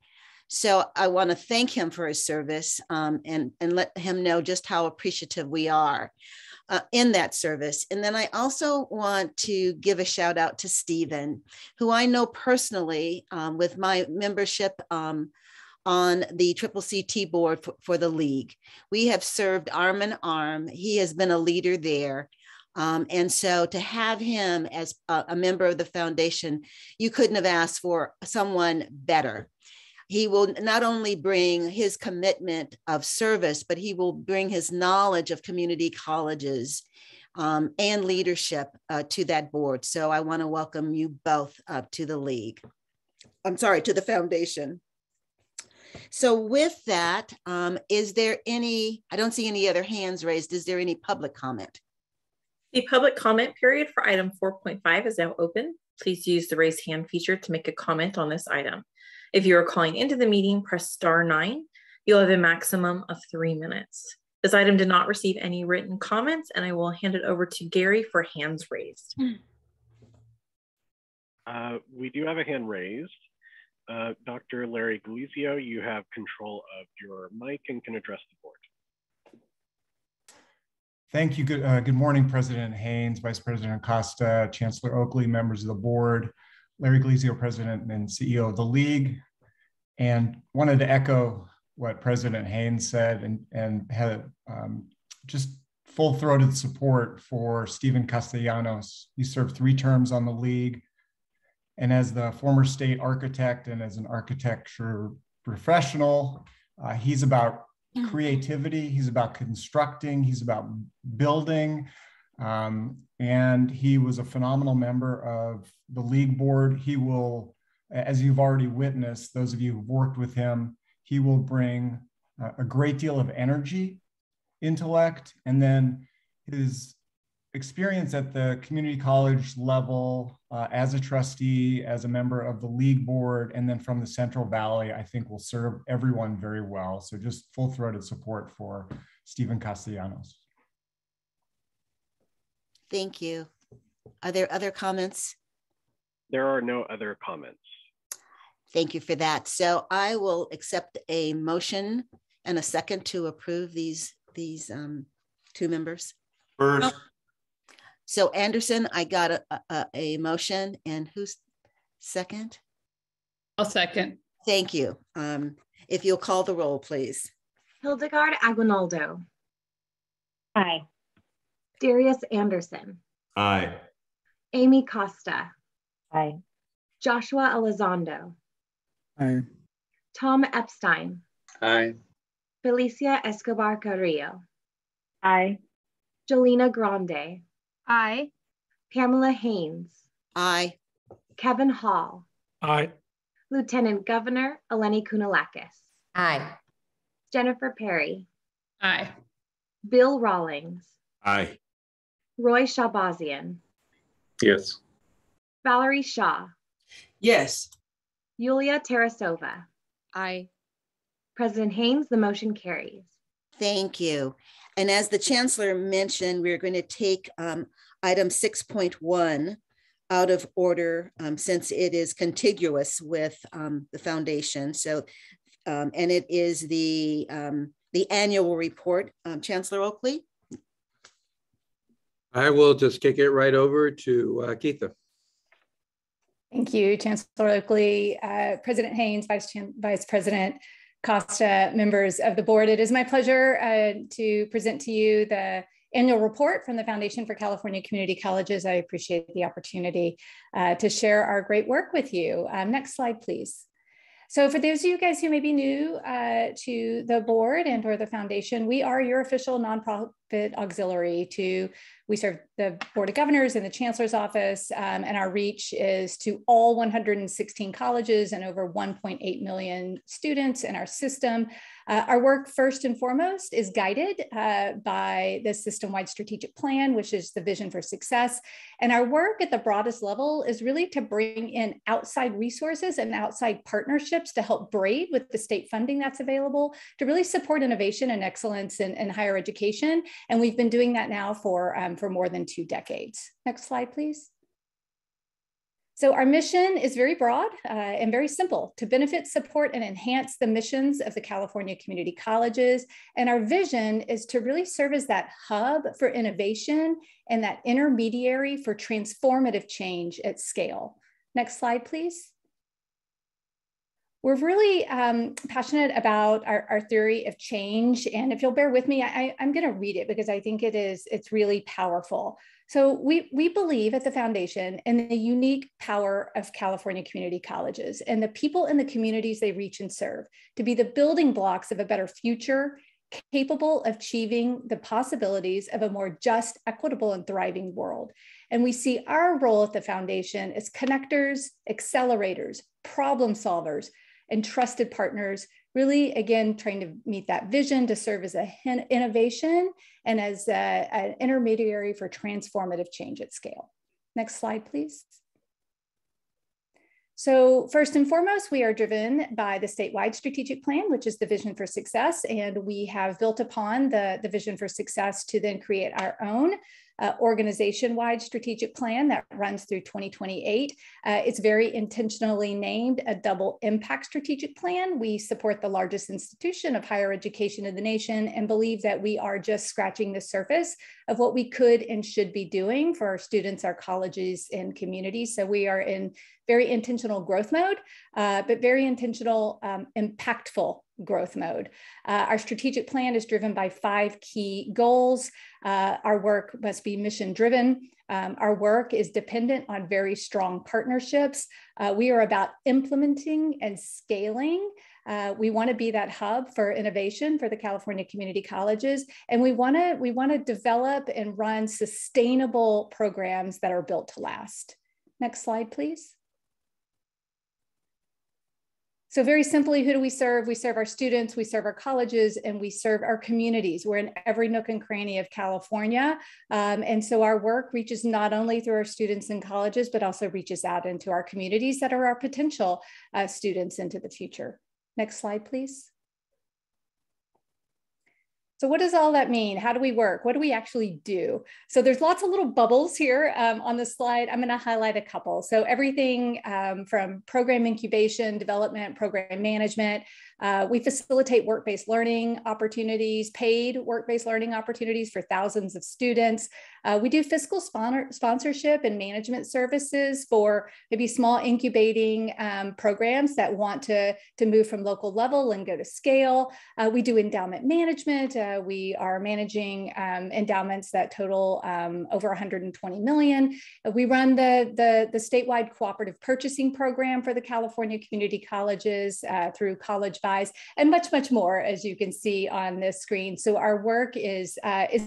So I want to thank him for his service and let him know just how appreciative we are in that service. And then I also want to give a shout out to Stephen, who I know personally with my membership on the CCC board for the league. We have served arm in arm. He has been a leader there. And so to have him as a member of the foundation, you couldn't have asked for someone better. He will not only bring his commitment of service, but he will bring his knowledge of community colleges and leadership to that board. So I want to welcome you both to the league. I'm sorry, to the foundation. So with that, is there any, I don't see any other hands raised. Is there any public comment? The public comment period for item 4.5 is now open. Please use the raise hand feature to make a comment on this item. If you are calling into the meeting, press *9. You'll have a maximum of 3 minutes. This item did not receive any written comments, and I will hand it over to Gary for hands raised. We do have a hand raised. Dr. Larry Galizio, you have control of your mic and can address the board. Thank you. Good morning, President Haynes, Vice President Costa, Chancellor Oakley, members of the board, Larry Galizio, President and CEO of the League, and wanted to echo what President Haynes said and had just full-throated support for Stephen Castellanos. He served 3 terms on the League, and as the former state architect and as an architecture professional, he's about creativity, he's about constructing, he's about building, and he was a phenomenal member of the League board. He will, as you've already witnessed, those of you who've worked with him, he will bring a great deal of energy, intellect, and then his experience at the community college level as a trustee, as a member of the League board, and then from the Central Valley, I think will serve everyone very well. So just full-throated support for Stephen Castellanos. Thank you. Are there other comments? There are no other comments. Thank you for that. So I will accept a motion and a second to approve these 2 members. First. So Anderson, I got a motion, and who's second? I'll second. Thank you. If you'll call the roll, please. Hildegard Aguinaldo. Aye. Darius Anderson. Aye. Amy Costa. Aye. Joshua Elizondo. Aye. Tom Epstein. Aye. Felicia Escobar Carrillo. Aye. Jolena Grande. Aye. Pamela Haynes. Aye. Kevin Hall. Aye. Lieutenant Governor Eleni Kounalakis. Aye. Jennifer Perry. Aye. Bill Rawlings. Aye. Roy Shabazian. Yes. Valerie Shaw. Yes. Yulia Tarasova. Aye. President Haynes, the motion carries. Thank you. And as the Chancellor mentioned, we're going to take item 6.1 out of order since it is contiguous with the foundation. So, and it is the annual report. Chancellor Oakley? I will just kick it right over to Keitha. Thank you, Chancellor Oakley, President Haynes, Vice President Costa, members of the board. It is my pleasure to present to you the annual report from the Foundation for California Community Colleges. I appreciate the opportunity to share our great work with you. Next slide, please. So for those of you guys who may be new to the board and or the foundation, we are your official nonprofit auxiliary we serve the Board of Governors and the Chancellor's Office, and our reach is to all 116 colleges and over 1.8 million students in our system. Our work, first and foremost, is guided by the system-wide strategic plan, which is the vision for success. And our work at the broadest level is really to bring in outside resources and outside partnerships to help braid with the state funding that's available to really support innovation and excellence in higher education. And we've been doing that now for more than 2 decades. Next slide, please. So our mission is very broad and very simple: to benefit, support, and enhance the missions of the California community colleges. And our vision is to really serve as that hub for innovation and that intermediary for transformative change at scale. Next slide, please. We're really passionate about our theory of change. And if you'll bear with me, I'm going to read it because I think it's really powerful. So we believe at the foundation in the unique power of California community colleges and the people in the communities they reach and serve to be the building blocks of a better future, capable of achieving the possibilities of a more just, equitable, and thriving world. And we see our role at the foundation as connectors, accelerators, problem solvers, and trusted partners, really, again, trying to meet that vision to serve as an innovation and as an intermediary for transformative change at scale. Next slide, please. So first and foremost, we are driven by the statewide strategic plan, which is the Vision for Success. And we have built upon the Vision for Success to then create our own organization-wide strategic plan that runs through 2028. It's very intentionally named a double impact strategic plan. We support the largest institution of higher education in the nation and believe that we are just scratching the surface of what we could and should be doing for our students, our colleges, and communities. So we are in very intentional growth mode, but very intentional, impactful growth mode. Our strategic plan is driven by 5 key goals. Our work must be mission driven. Our work is dependent on very strong partnerships. We are about implementing and scaling. We want to be that hub for innovation for the California community colleges. And we want to develop and run sustainable programs that are built to last. Next slide, please. So very simply, who do we serve? We serve our students, we serve our colleges, and we serve our communities. We're in every nook and cranny of California. And so our work reaches not only through our students and colleges, but also reaches out into our communities that are our potential students into the future. Next slide, please. So what does all that mean? How do we work? What do we actually do? So there's lots of little bubbles here on the slide. I'm going to highlight a couple. So everything from program incubation, development, program management. We facilitate work-based learning opportunities, paid work-based learning opportunities for thousands of students. We do fiscal sponsorship and management services for maybe small incubating programs that want to move from local level and go to scale. We do endowment management. We are managing endowments that total over 120 million. We run the statewide cooperative purchasing program for the California community colleges through College Buys, and much, much more, as you can see on this screen. So our work is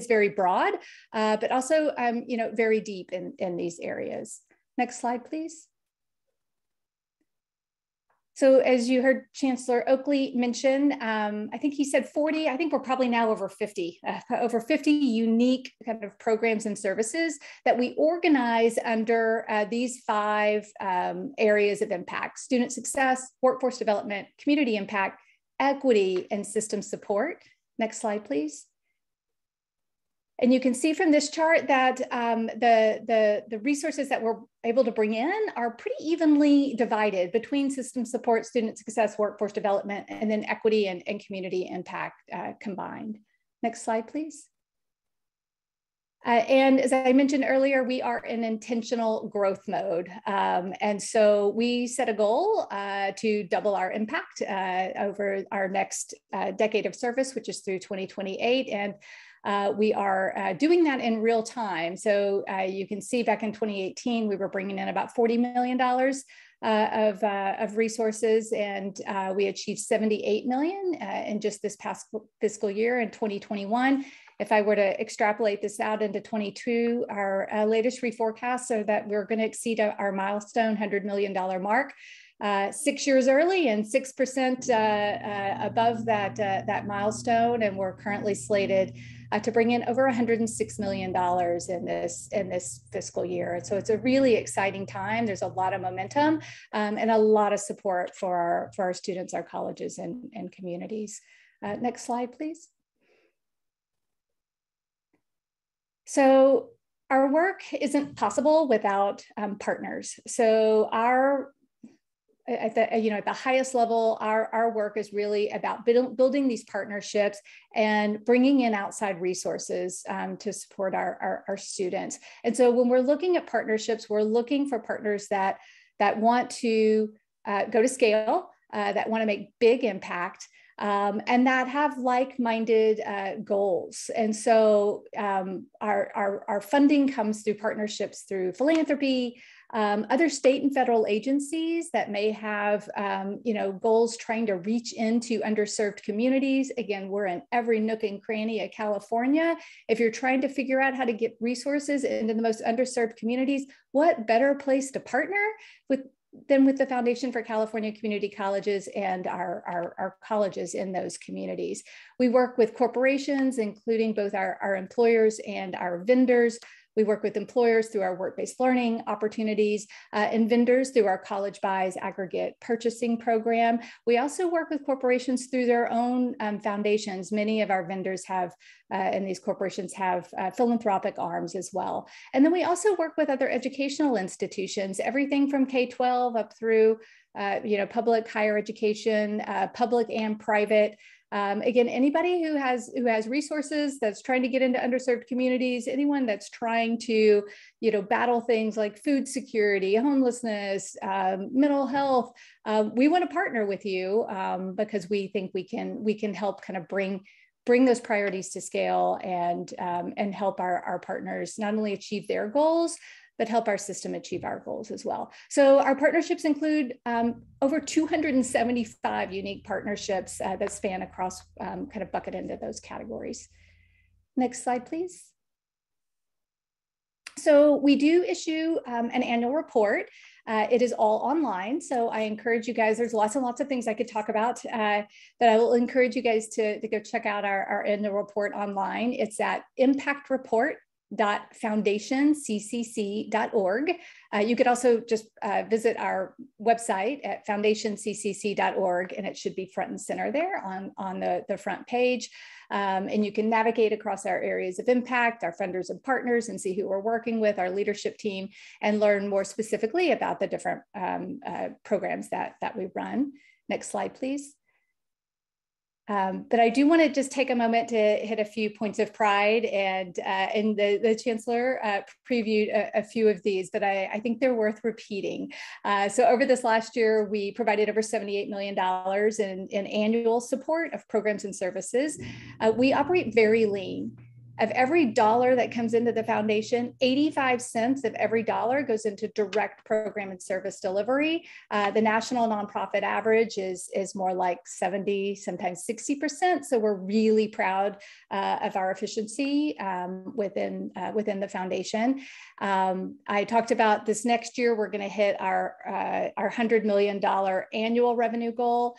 very broad, but also very deep in these areas. Next slide, please. So as you heard Chancellor Oakley mention, I think he said 40, I think we're probably now over 50 unique kind of programs and services that we organize under these 5 areas of impact: student success, workforce development, community impact, equity, and system support. Next slide, please. And you can see from this chart that the resources that we're able to bring in are pretty evenly divided between system support, student success, workforce development, and then equity and community impact combined. Next slide, please. And as I mentioned earlier, we are in intentional growth mode. And so we set a goal to double our impact over our next decade of service, which is through 2028. And we are doing that in real time. So you can see back in 2018, we were bringing in about $40 million of resources, and we achieved $78 million in just this past fiscal year in 2021. If I were to extrapolate this out into 22, our latest reforecasts are that we're going to exceed our milestone $100 million mark. 6 years early and 6% above that milestone, and we're currently slated to bring in over $106 million in this fiscal year. And so it's a really exciting time. There's a lot of momentum and a lot of support for our students, our colleges, and communities. Next slide, please. So our work isn't possible without partners. So at the highest level, our work is really about building these partnerships and bringing in outside resources to support our students. And so when we're looking at partnerships, we're looking for partners that want to go to scale, that want to make big impact, and that have like-minded goals. And so our funding comes through partnerships through philanthropy, other state and federal agencies that may have goals trying to reach into underserved communities. Again, we're in every nook and cranny of California. If you're trying to figure out how to get resources into the most underserved communities, what better place to partner than with the Foundation for California Community Colleges and our colleges in those communities. We work with corporations, including both our employers and our vendors. We work with employers through our work-based learning opportunities and vendors through our College Buys aggregate purchasing program. We also work with corporations through their own foundations. Many of our vendors have, and these corporations have philanthropic arms as well. And then we also work with other educational institutions, everything from K-12 up through public higher education, public and private. Again, anybody who has resources that's trying to get into underserved communities, anyone that's trying to, battle things like food security, homelessness, mental health, we want to partner with you because we think we can help kind of bring those priorities to scale and help our partners not only achieve their goals, but help our system achieve our goals as well. So our partnerships include over 275 unique partnerships that span across kind of bucket into those categories. Next slide, please. So we do issue an annual report. It is all online. So I encourage you guys, there's lots and lots of things I could talk about, but I will encourage you guys to go check out our annual report online. It's at impactreport.foundationccc.org. You could also just visit our website at foundationccc.org, and it should be front and center there on the front page. And you can navigate across our areas of impact, our funders and partners, and see who we're working with, our leadership team, and learn more specifically about the different programs that we run. Next slide, please. But I do want to just take a moment to hit a few points of pride, and the Chancellor previewed a few of these, but I think they're worth repeating. So over this last year, we provided over $78 million in annual support of programs and services. We operate very lean. Of every dollar that comes into the foundation, 85 cents of every dollar goes into direct program and service delivery. The national nonprofit average is more like 70, sometimes 60%. So we're really proud of our efficiency within the foundation. I talked about this next year, we're going to hit our $100 million annual revenue goal.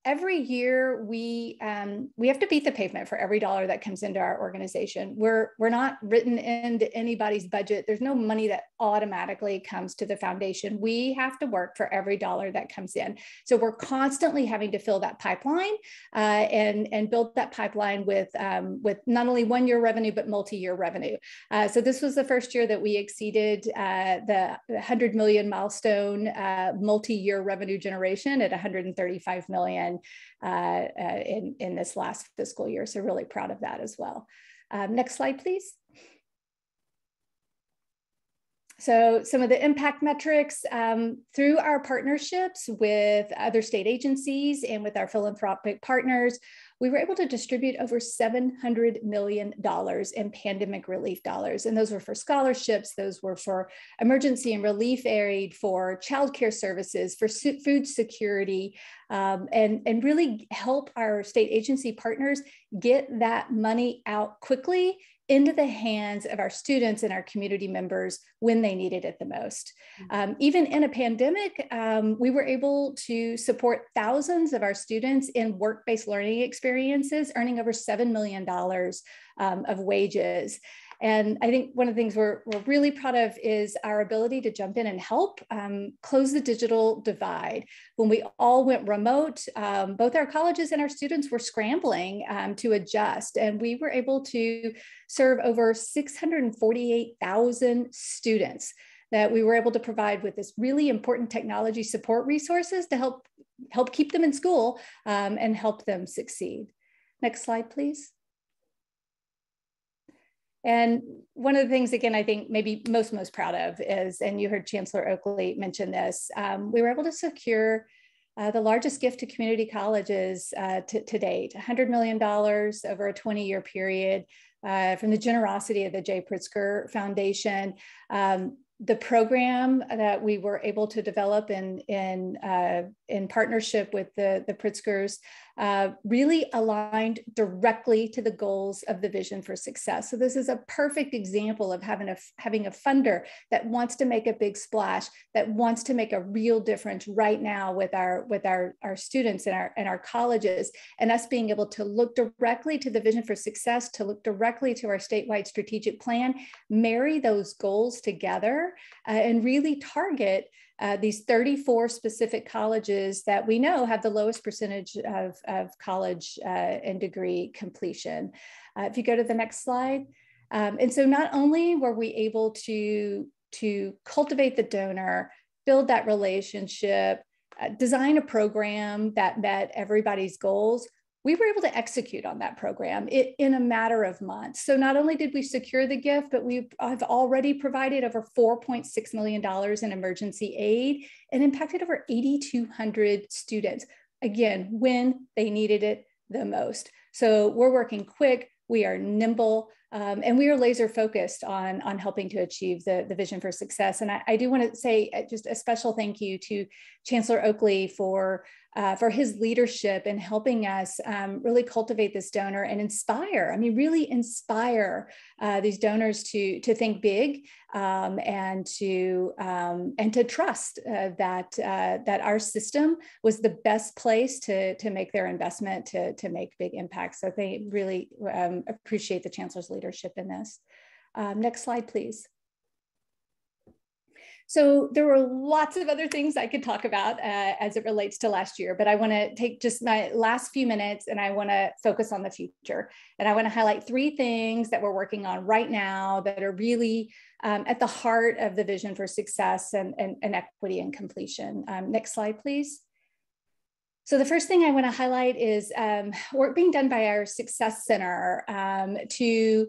Every year we have to beat the pavement for every dollar that comes into our organization. We're not written into anybody's budget. There's no money that automatically comes to the foundation. We have to work for every dollar that comes in. So we're constantly having to fill that pipeline and build that pipeline with not only 1 year revenue, but multi-year revenue. So this was the first year that we exceeded the 100 million milestone multi-year revenue generation at 135 million. In this last fiscal year. So really proud of that as well. Next slide, please. So some of the impact metrics through our partnerships with other state agencies and with our philanthropic partners, we were able to distribute over $700 million in pandemic relief dollars. And those were for scholarships, those were for emergency and relief aid, for childcare services, for food security, and really help our state agency partners get that money out quickly into the hands of our students and our community members when they needed it the most. Even in a pandemic, we were able to support thousands of our students in work-based learning experiences, earning over $7 million of wages. And I think one of the things we're really proud of is our ability to jump in and help close the digital divide. When we all went remote, both our colleges and our students were scrambling to adjust, and we were able to serve over 648,000 students that we were able to provide with this really important technology support resources to help keep them in school and help them succeed. Next slide, please. And one of the things, again, I think maybe most proud of is, and you heard Chancellor Oakley mention this, we were able to secure the largest gift to community colleges to date, $100 million over a 20-year period from the generosity of the J. Pritzker Foundation. The program that we were able to develop in in partnership with the Pritzkers, really aligned directly to the goals of the Vision for Success. So this is a perfect example of having a funder that wants to make a big splash, that wants to make a real difference right now with our students and our colleges, and us being able to look directly to the Vision for Success, to look directly to our statewide strategic plan, marry those goals together, and really target these 34 specific colleges that we know have the lowest percentage of college and degree completion. If you go to the next slide. And so not only were we able to cultivate the donor, build that relationship, design a program that met everybody's goals, we were able to execute on that program in a matter of months. So not only did we secure the gift, but we have already provided over $4.6 million in emergency aid and impacted over 8,200 students, again, when they needed it the most. So we're working quick, we are nimble, and we are laser focused on helping to achieve the Vision for Success. And I do want to say just a special thank you to Chancellor Oakley for his leadership in helping us really cultivate this donor and inspire, really inspire these donors to think big and to trust that our system was the best place to make their investment to make big impacts. So they really appreciate the Chancellor's leadership in this. Next slide, please. So there were lots of other things I could talk about as it relates to last year, but I want to take just my last few minutes and I want to focus on the future. And I want to highlight 3 things that we're working on right now that are really at the heart of the Vision for Success and equity and completion. Next slide, please. So the first thing I want to highlight is work being done by our Success Center to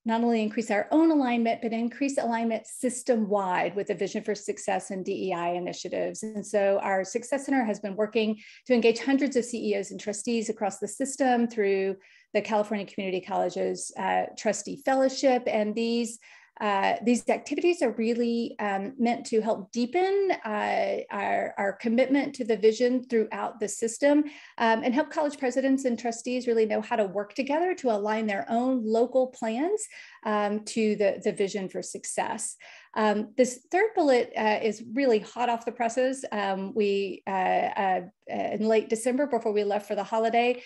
not only increase our own alignment, but increase alignment system-wide with the Vision for Success and DEI initiatives. And so our Success Center has been working to engage hundreds of CEOs and trustees across the system through the California Community Colleges Trustee Fellowship. And these activities are really meant to help deepen our commitment to the vision throughout the system and help college presidents and trustees really know how to work together to align their own local plans to the Vision for Success. This third bullet is really hot off the presses. In late December, before we left for the holiday,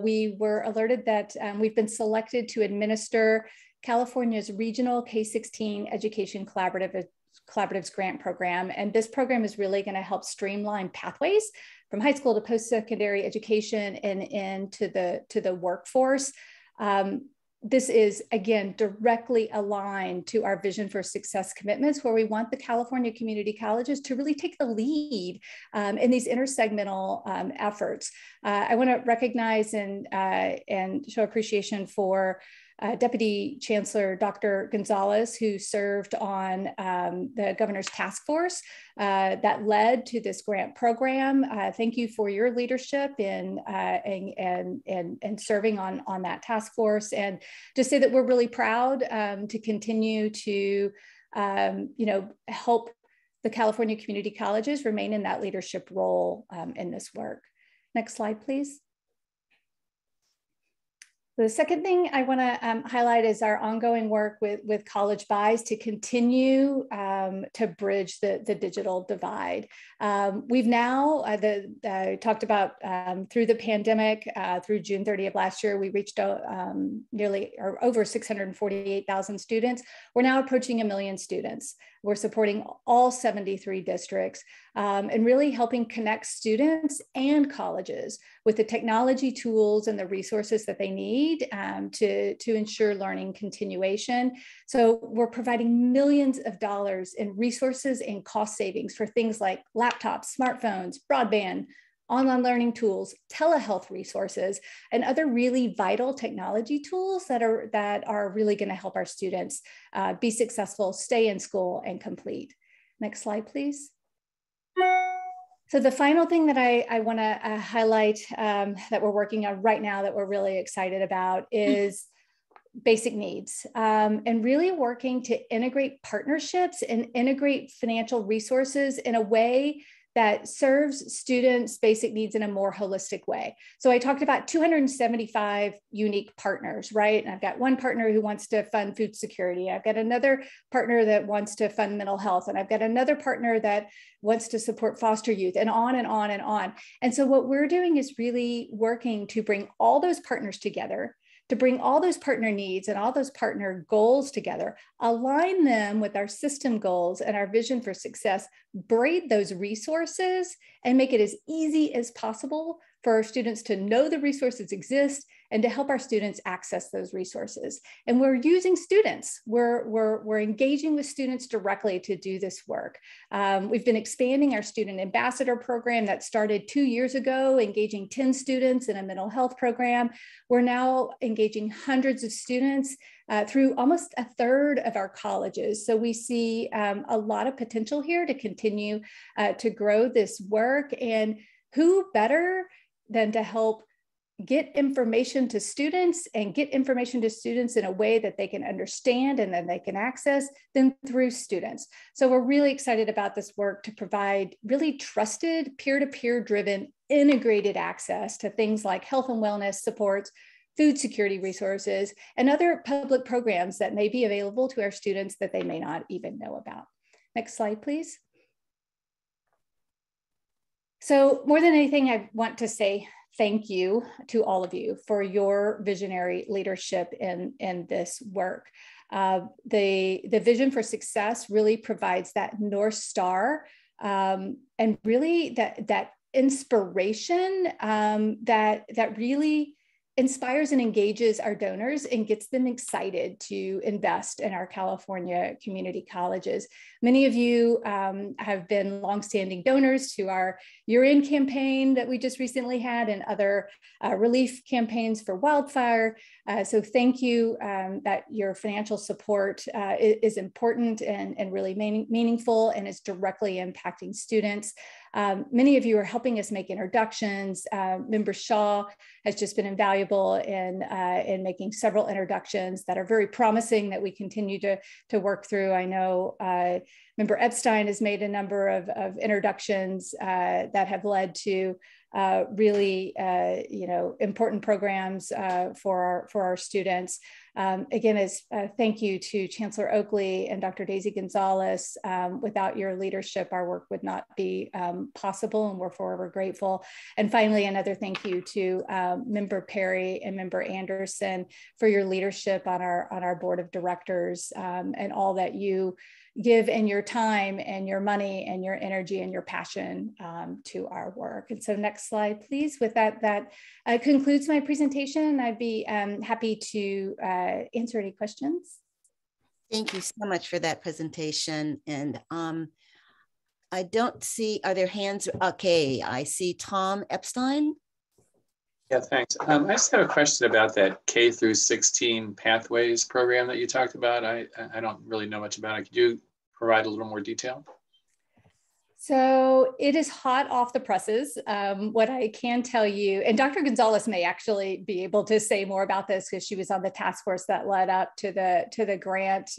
we were alerted that we've been selected to administer California's Regional K-16 Education Collaboratives Grant Program. And this program is really going to help streamline pathways from high school to post-secondary education and into the workforce. This is, again, directly aligned to our Vision for Success commitments, where we want the California community colleges to really take the lead in these intersegmental efforts. I want to recognize and show appreciation for Deputy Chancellor Dr. Gonzalez, who served on the governor's task force that led to this grant program. Thank you for your leadership in serving on that task force, and just say that we're really proud to continue to help the California community colleges remain in that leadership role in this work. Next slide, please. The second thing I want to highlight is our ongoing work with College Buys to continue to bridge the digital divide. We've now, talked about through the pandemic, through June 30 of last year, we reached over 648,000 students. We're now approaching 1 million students. We're supporting all 73 districts and really helping connect students and colleges with the technology tools and the resources that they need to ensure learning continuation. So we're providing millions of dollars in resources and cost savings for things like laptops, smartphones, broadband, online learning tools, telehealth resources, and other really vital technology tools that are really going to help our students be successful, stay in school, and complete. Next slide, please. So the final thing that I want to highlight that we're working on right now that we're really excited about is basic needs, and really working to integrate partnerships and integrate financial resources in a way that serves students' basic needs in a more holistic way. So I talked about 275 unique partners, right? And I've got one partner who wants to fund food security. I've got another partner that wants to fund mental health. And I've got another partner that wants to support foster youth, and on and on and on. And so what we're doing is really working to bring all those partners together, to bring all those partner needs and all those partner goals together, align them with our system goals and our vision for success, braid those resources, and make it as easy as possible for our students to know the resources exist and to help our students access those resources. And we're using students. We're engaging with students directly to do this work. We've been expanding our student ambassador program that started 2 years ago, engaging 10 students in a mental health program. We're now engaging hundreds of students through almost a third of our colleges. So we see a lot of potential here to continue to grow this work. And who better than to help get information to students and get information to students in a way that they can understand and then they can access than through students. So we're really excited about this work to provide really trusted, peer-to-peer driven, integrated access to things like health and wellness supports, food security resources, and other public programs that may be available to our students that they may not even know about. Next slide, please. So more than anything, I want to say thank you to all of you for your visionary leadership in this work. The vision for success really provides that North Star and really that inspiration that really inspires and engages our donors and gets them excited to invest in our California community colleges. Many of you have been longstanding donors to our year-end campaign that we just recently had and other relief campaigns for wildfire. So thank you that your financial support is important and really meaningful and is directly impacting students. Many of you are helping us make introductions. Member Shaw has just been invaluable in making several introductions that are very promising that we continue to work through. I know Member Epstein has made a number of introductions that have led to really important programs for our students. Again, thank you to Chancellor Oakley and Dr. Daisy Gonzalez. Without your leadership, our work would not be possible, and we're forever grateful. And finally, another thank you to Member Perry and Member Anderson for your leadership on our board of directors and all that you give in your time and your money and your energy and your passion to our work. And so next slide, please. With that concludes my presentation. I'd be happy to answer any questions. Thank you so much for that presentation. And I don't see, are there hands? Okay, I see Tom Epstein. Yeah, thanks. I just have a question about that K through 16 Pathways program that you talked about. I don't really know much about it. Could you provide a little more detail? So it is hot off the presses. What I can tell you, and Dr. Gonzalez may actually be able to say more about this because she was on the task force that led up to the grant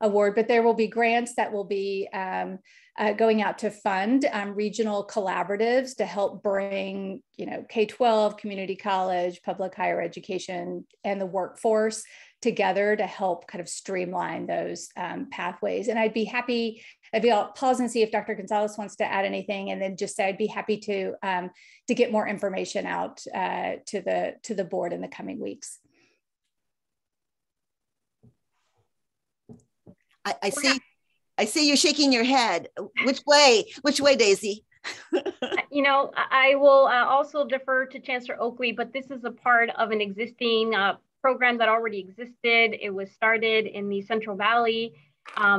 award, but there will be grants that will be going out to fund regional collaboratives to help bring, K-12, community college, public higher education, and the workforce together to help kind of streamline those pathways. And I'll pause and see if Dr. Gonzalez wants to add anything, and then just say I'd be happy to get more information out to the board in the coming weeks. I see you're shaking your head. Which way, Daisy? I will also defer to Chancellor Oakley, but this is a part of an existing program that already existed. It was started in the Central Valley.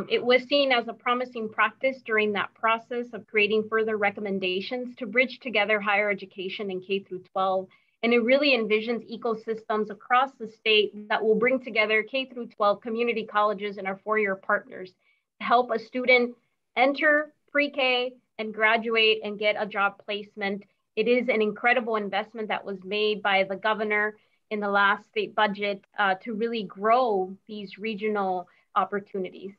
It was seen as a promising practice during that process of creating further recommendations to bridge together higher education in K through 12. And it really envisions ecosystems across the state that will bring together K through 12 community colleges and our four-year partners to help a student enter pre-K and graduate and get a job placement. It is an incredible investment that was made by the governor in the last state budget to really grow these regional opportunities.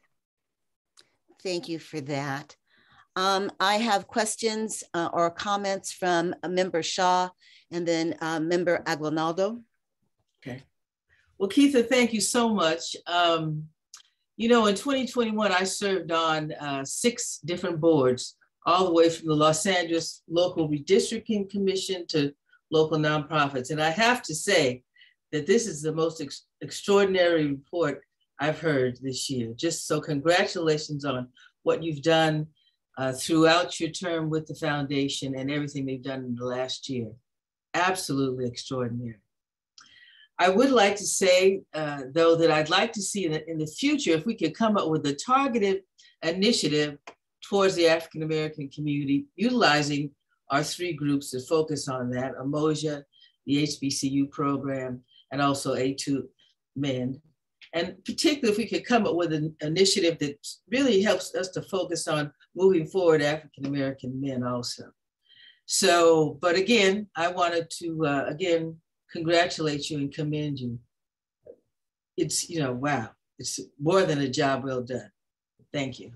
Thank you for that. I have questions or comments from Member Shaw and then Member Aguinaldo. Okay. Well, Keitha, thank you so much. You know, in 2021, I served on 6 different boards, all the way from the Los Angeles Local Redistricting Commission to local nonprofits. And I have to say that this is the most extraordinary report I've heard this year. Just so congratulations on what you've done throughout your term with the foundation and everything they've done in the last year. Absolutely extraordinary. I would like to say, though, that I'd like to see that in the future, if we could come up with a targeted initiative towards the African American community, utilizing our 3 groups to focus on that: Umoja, the HBCU program, and also A2 Men. And particularly if we could come up with an initiative that really helps us to focus on moving forward African American men also. So, but again, I wanted to, again, congratulate you and commend you. It's, you know, wow, it's more than a job well done. Thank you.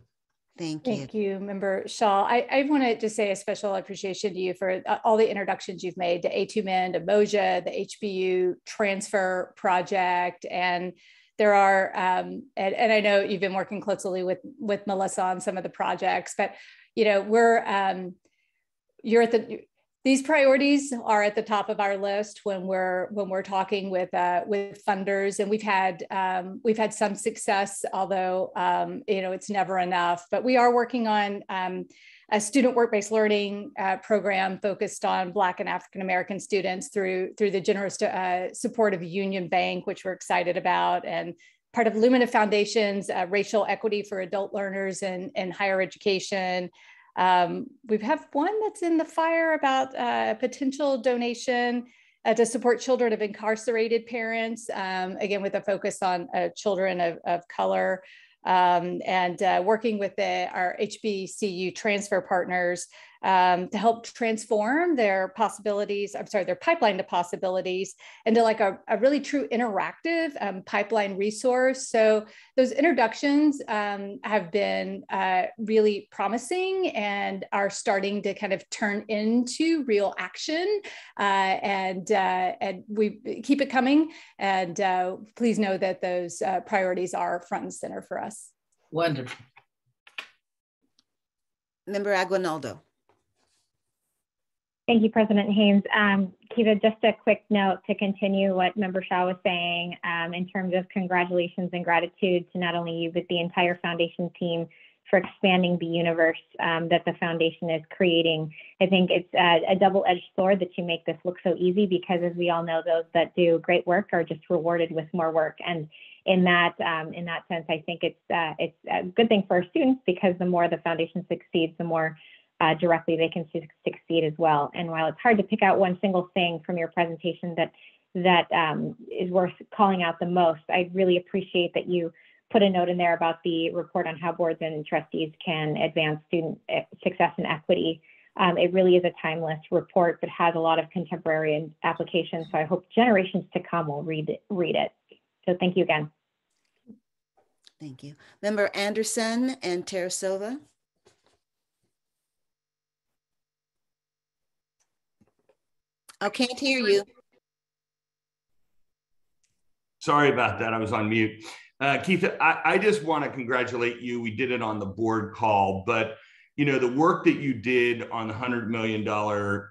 Thank you. Thank you, Member Shaw. I want to just say a special appreciation to you for all the introductions you've made to A2 Men, to Umoja, the HBU transfer project. And there are, and I know you've been working closely with Melissa on some of the projects, but, you know, these priorities are at the top of our list when we're talking with funders, and we've had some success, although you know, it's never enough. But we are working on a student work-based learning program focused on Black and African American students through the generous support of Union Bank, which we're excited about, and part of Lumina Foundation's racial equity for adult learners in higher education. We have one that's in the fire about a potential donation to support children of incarcerated parents, again, with a focus on children of color, and working with our HBCU transfer partners to help transform their pipeline to possibilities into like a really true interactive pipeline resource. So those introductions have been really promising and are starting to kind of turn into real action. And we keep it coming. And please know that those priorities are front and center for us. Wonderful. Member Aguinaldo. Thank you, President Haynes. Kiva, just a quick note to continue what Member Shaw was saying in terms of congratulations and gratitude to not only you, but the entire foundation team for expanding the universe that the foundation is creating. I think it's a double-edged sword that you make this look so easy, because as we all know, those that do great work are just rewarded with more work. And in that sense, I think it's a good thing for our students, because the more the foundation succeeds, the more directly they can succeed as well. And while it's hard to pick out one single thing from your presentation that is worth calling out the most, I really appreciate that you put a note in there about the report on how boards and trustees can advance student success and equity. It really is a timeless report that has a lot of contemporary applications. So I hope generations to come will read it. So thank you again. Thank you. Member Anderson and Terasova. I can't hear you. Sorry about that. I was on mute. Keith, I just want to congratulate you. We did it on the board call, but you know, the work that you did on the $100 million,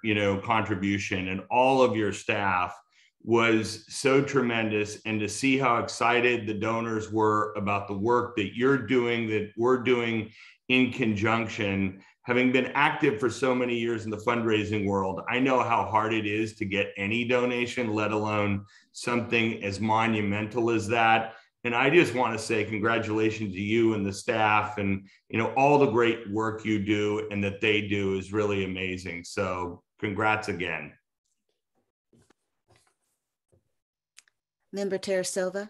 you know, contribution, and all of your staff was so tremendous. And to see how excited the donors were about the work that you're doing, that we're doing in conjunction. Having been active for so many years in the fundraising world, I know how hard it is to get any donation, let alone something as monumental as that. And I just want to say congratulations to you and the staff, and you know, all the great work you do and that they do is really amazing. So congrats again. Member Terasova.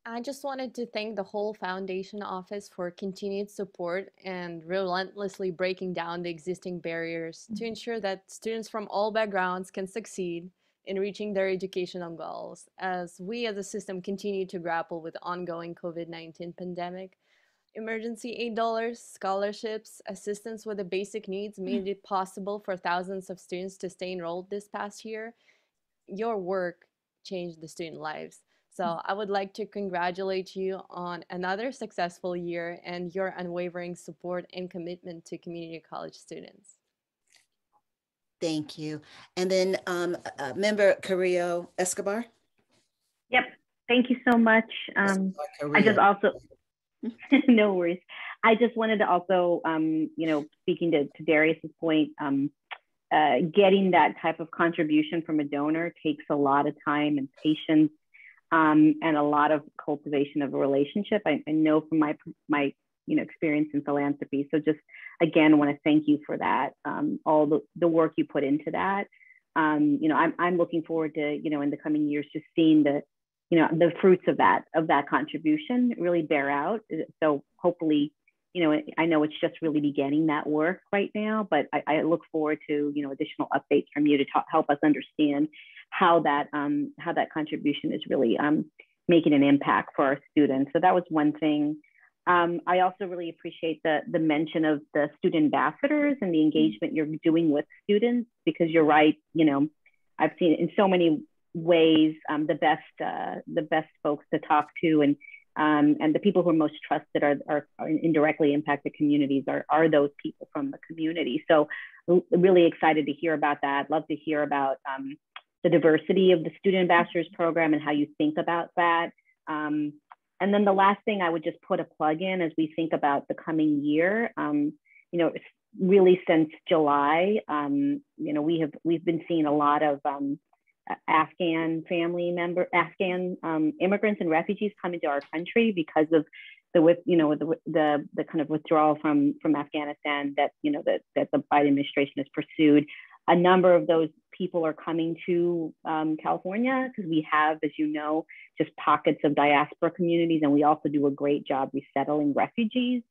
I just wanted to thank the whole foundation office for continued support and relentlessly breaking down the existing barriers to ensure that students from all backgrounds can succeed in reaching their educational goals. As we as a system continue to grapple with the ongoing COVID-19 pandemic, emergency aid dollars, scholarships, assistance with the basic needs made it possible for thousands of students to stay enrolled this past year. Your work changed the student lives. So I would like to congratulate you on another successful year and your unwavering support and commitment to community college students. Thank you. And then Member Carrillo Escobar. Yep. Thank you so much. I just also, no worries. I just wanted to also, you know, speaking to Darius's point, getting that type of contribution from a donor takes a lot of time and patience, and a lot of cultivation of a relationship. I know from my you know, experience in philanthropy. So just again, want to thank you for that. All the work you put into that. You know, I'm looking forward to, you know, in the coming years, just seeing the, you know, the fruits of that contribution really bear out. So hopefully, you know, I know it's just really beginning that work right now, but I look forward to, you know, additional updates from you to help us understand how that contribution is really making an impact for our students. So that was one thing. I also really appreciate the mention of the student ambassadors and the engagement you're doing with students, because you're right, you know, I've seen in so many ways the best folks to talk to, and the people who are most trusted are indirectly impacted communities are those people from the community. So really excited to hear about that. Love to hear about the diversity of the Student Ambassadors Program and how you think about that. And then the last thing I would just put a plug in as we think about the coming year, you know, really since July, you know, we've been seeing a lot of Afghan immigrants and refugees come into our country because of the kind of withdrawal from Afghanistan that, you know, that the Biden administration has pursued. A number of those people are coming to California because we have, as you know, just pockets of diaspora communities, and we also do a great job resettling refugees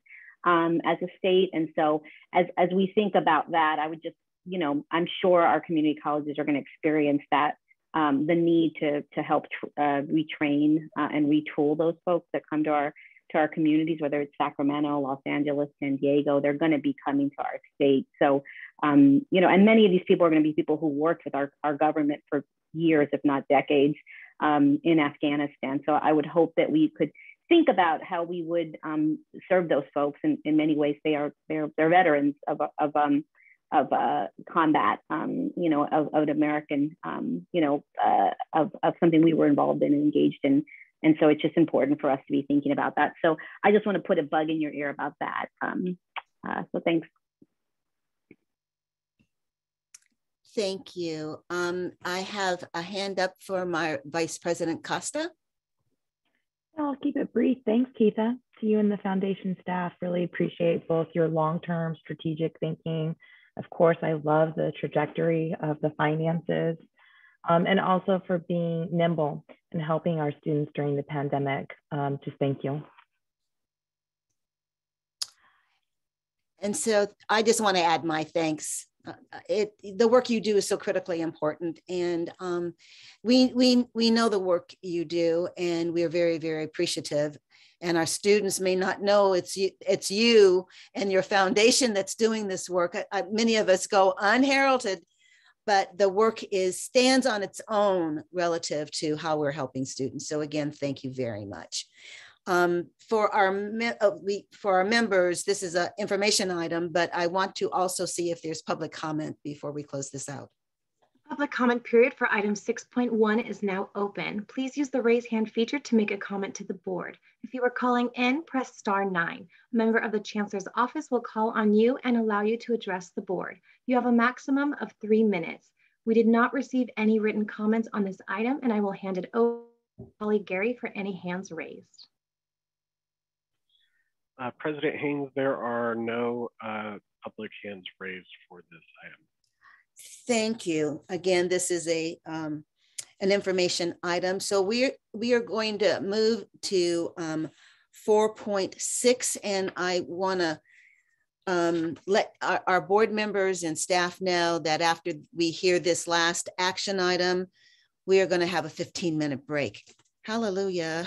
as a state. And so as we think about that, I would just, you know, I'm sure our community colleges are going to experience that, the need to help retrain and retool those folks that come to our communities, whether it's Sacramento, Los Angeles, San Diego. They're going to be coming to our state. So, you know, and many of these people are going to be people who worked with our government for years, if not decades, in Afghanistan. So I would hope that we could think about how we would serve those folks. In many ways, they're veterans of combat, you know, of an American, you know, of something we were involved in and engaged in. And so it's just important for us to be thinking about that. So I just want to put a bug in your ear about that. So thanks. Thank you. I have a hand up for my Vice President Costa. I'll keep it brief. Thanks, Keitha. To you and the foundation staff, really appreciate both your long-term strategic thinking. Of course, I love the trajectory of the finances, and also for being nimble and helping our students during the pandemic. Just thank you. And so I just want to add my thanks. The work you do is so critically important, and we know the work you do, and we are very, very appreciative. And our students may not know it's you and your foundation that's doing this work. Many of us go unheralded, but the work stands on its own relative to how we're helping students. So again, thank you very much. For our members, this is an information item, but I want to also see if there's public comment before we close this out. Public comment period for item 6.1 is now open. Please use the raise hand feature to make a comment to the board. If you are calling in, press *9. A member of the Chancellor's office will call on you and allow you to address the board. You have a maximum of 3 minutes. We did not receive any written comments on this item, and I will hand it over to my colleague Gary for any hands raised. President Haynes, there are no public hands raised for this item. Thank you. Again, this is an information item. So we are going to move to 4.6, and I want to let our board members and staff know that after we hear this last action item, we are going to have a 15-minute break. Hallelujah.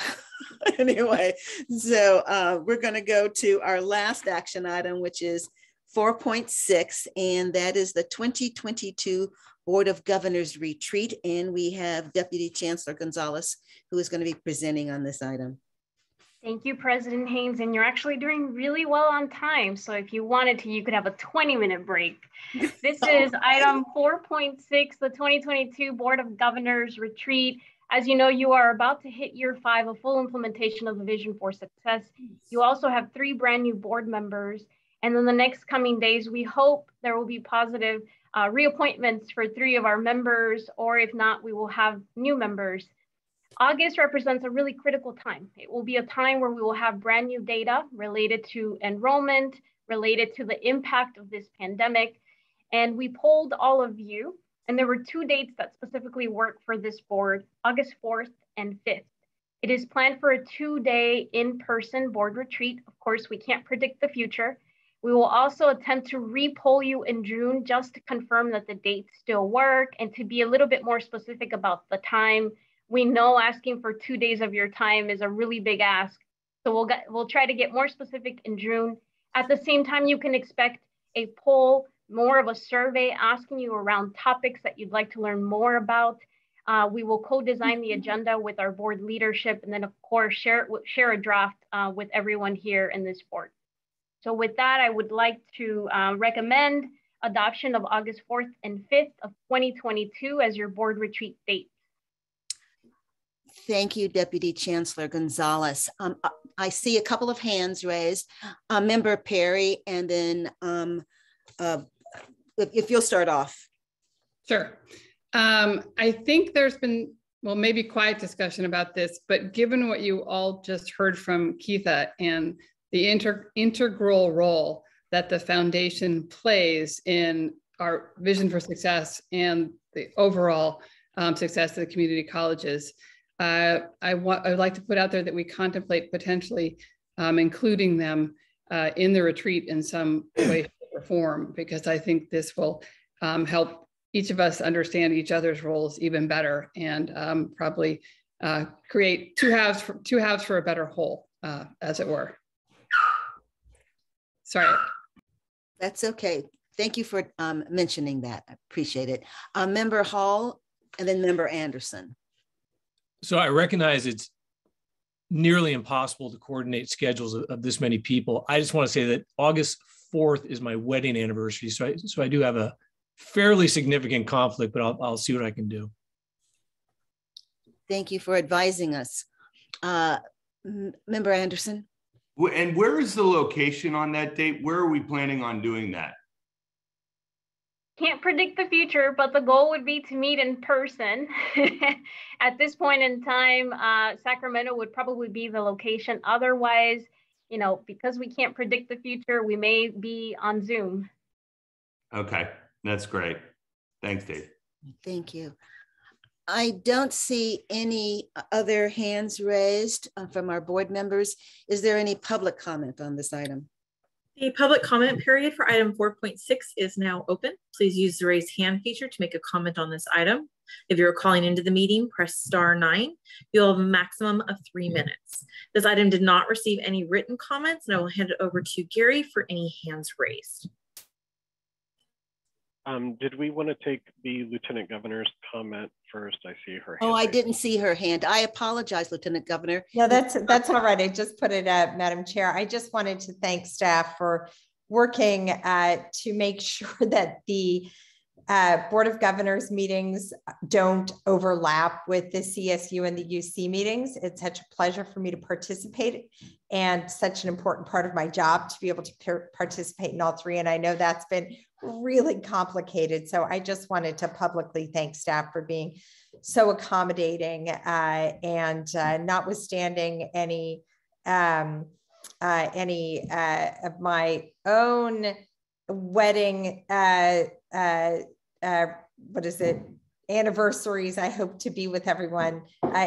Anyway, so we're going to go to our last action item, which is 4.6, and that is the 2022 Board of Governors Retreat. And we have Deputy Chancellor Gonzalez, who is going to be presenting on this item. Thank you, President Haynes, and you're actually doing really well on time. So if you wanted to, you could have a 20-minute break. This is item 4.6, the 2022 Board of Governors Retreat. As you know, you are about to hit year 5 of full implementation of the Vision for Success. You also have 3 brand new board members. And in the next coming days, we hope there will be positive reappointments for 3 of our members, or if not, we will have new members. August represents a really critical time. It will be a time where we will have brand new data related to enrollment, related to the impact of this pandemic. And we polled all of you, and there were 2 dates that specifically work for this board, August 4th and 5th. It is planned for a 2-day in-person board retreat. Of course, we can't predict the future. We will also attempt to re-poll you in June just to confirm that the dates still work and to be a little bit more specific about the time. We know asking for 2 days of your time is a really big ask. So we'll try to get more specific in June. At the same time, you can expect a poll, more of a survey asking you around topics that you'd like to learn more about. We will co-design the agenda with our board leadership, and then of course share a draft with everyone here in this board. So with that, I would like to recommend adoption of August 4th and 5th of 2022 as your board retreat date. Thank you, Deputy Chancellor Gonzalez. I see a couple of hands raised. Member Perry, and then if you'll start off. Sure. I think there's been, well, maybe quiet discussion about this, but given what you all just heard from Keitha and the integral role that the foundation plays in our Vision for Success and the overall success of the community colleges, I would like to put out there that we contemplate potentially including them in the retreat in some way, shape, or form, because I think this will help each of us understand each other's roles even better, and probably create two halves for a better whole, as it were. Sorry. That's okay. Thank you for mentioning that. I appreciate it. Member Hall, and then Member Anderson. So I recognize it's nearly impossible to coordinate schedules of this many people. I just want to say that August 4th is my wedding anniversary. So I do have a fairly significant conflict, but I'll see what I can do. Thank you for advising us. Member Anderson. And where is the location on that date? Where are we planning on doing that? Can't predict the future, but the goal would be to meet in person. At this point in time, Sacramento would probably be the location. Otherwise, you know, because we can't predict the future, we may be on Zoom. Okay, that's great. Thanks, Dave. Thank you. I don't see any other hands raised from our board members. Is there any public comment on this item? The public comment period for item 4.6 is now open. Please use the raise hand feature to make a comment on this item. If you're calling into the meeting, press *9. You'll have a maximum of 3 minutes. This item did not receive any written comments, and I will hand it over to Gary for any hands raised. Did we want to take the Lieutenant Governor's comment first? I see her hand. Oh, I didn't see her hand. I apologize, Lieutenant Governor. No, that's all right. I just put it up, Madam Chair. I just wanted to thank staff for working to make sure that the Board of Governors meetings don't overlap with the CSU and the UC meetings. It's such a pleasure for me to participate, and such an important part of my job to be able to participate in all 3. And I know that's been really complicated. So I just wanted to publicly thank staff for being so accommodating, and notwithstanding any of my own wedding, anniversaries. I hope to be with everyone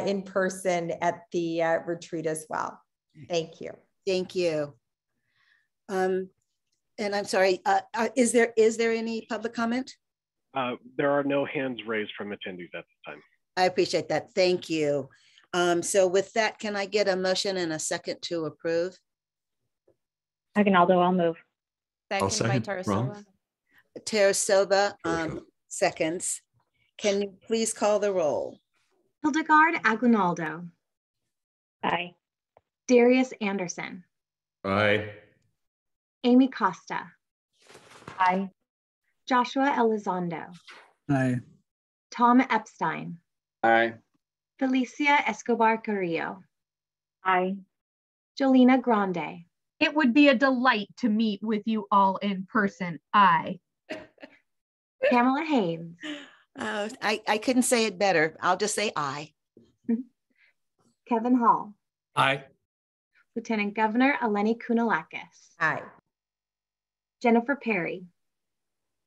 in person at the retreat as well. Thank you. Thank you. And I'm sorry, is there any public comment? There are no hands raised from attendees at this time. I appreciate that. Thank you. So with that, can I get a motion and a second to approve? Aguinaldo, I'll move. Second by Tarasova. Tarasova, seconds. Can you please call the roll? Hildegard Aguinaldo. Aye. Darius Anderson. Aye. Amy Costa. Aye. Joshua Elizondo. Aye. Tom Epstein. Aye. Felicia Escobar Carrillo. Aye. Jolena Grande. It would be a delight to meet with you all in person. Aye. Pamela Haynes. I couldn't say it better. I'll just say aye. Kevin Hall. Aye. Lieutenant Governor Eleni Kounalakis. Aye. Jennifer Perry.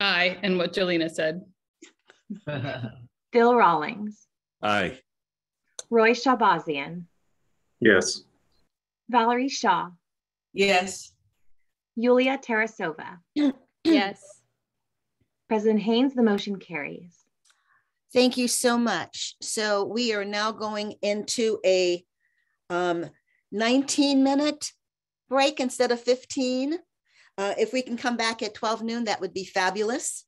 Aye, and what Jolena said. Phil Rawlings. Aye. Roy Shabazian. Yes. Valerie Shaw. Yes. Yulia Tarasova. Yes. President Haynes, the motion carries. Thank you so much. So we are now going into a 19-minute break instead of 15. If we can come back at 12 noon, that would be fabulous.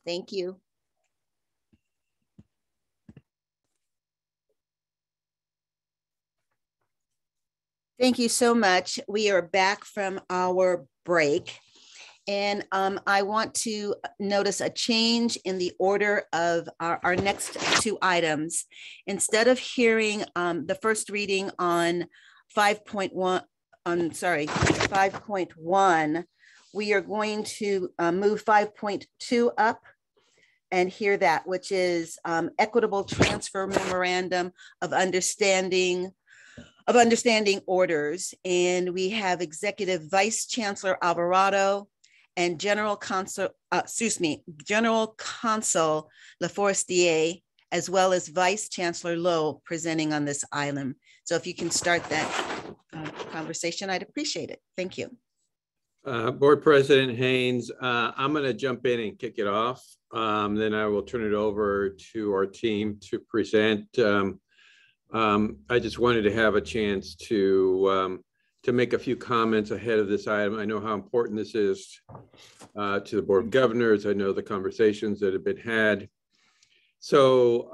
Thank you. Thank you so much. We are back from our break. And I want to notice a change in the order of our next two items. Instead of hearing the first reading on 5.1, we are going to move 5.2 up and hear that, which is equitable transfer memorandum of understanding orders. And we have Executive Vice Chancellor Alvarado and General Counsel Laforestier, as well as Vice Chancellor Lowe presenting on this item. So if you can start that conversation, I'd appreciate it. Thank you. Board President Haynes, I'm going to jump in and kick it off. Then I will turn it over to our team to present. I just wanted to have a chance to make a few comments ahead of this item. I know how important this is to the Board of Governors. I know the conversations that have been had. So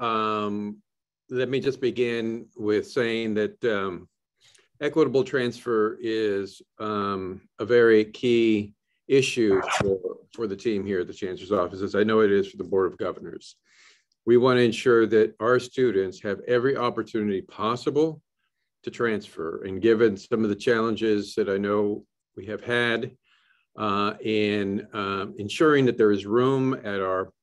let me just begin with saying that equitable transfer is a very key issue for the team here at the Chancellor's Office, as I know it is for the Board of Governors. We want to ensure that our students have every opportunity possible to transfer. And given some of the challenges that I know we have had in ensuring that there is room at our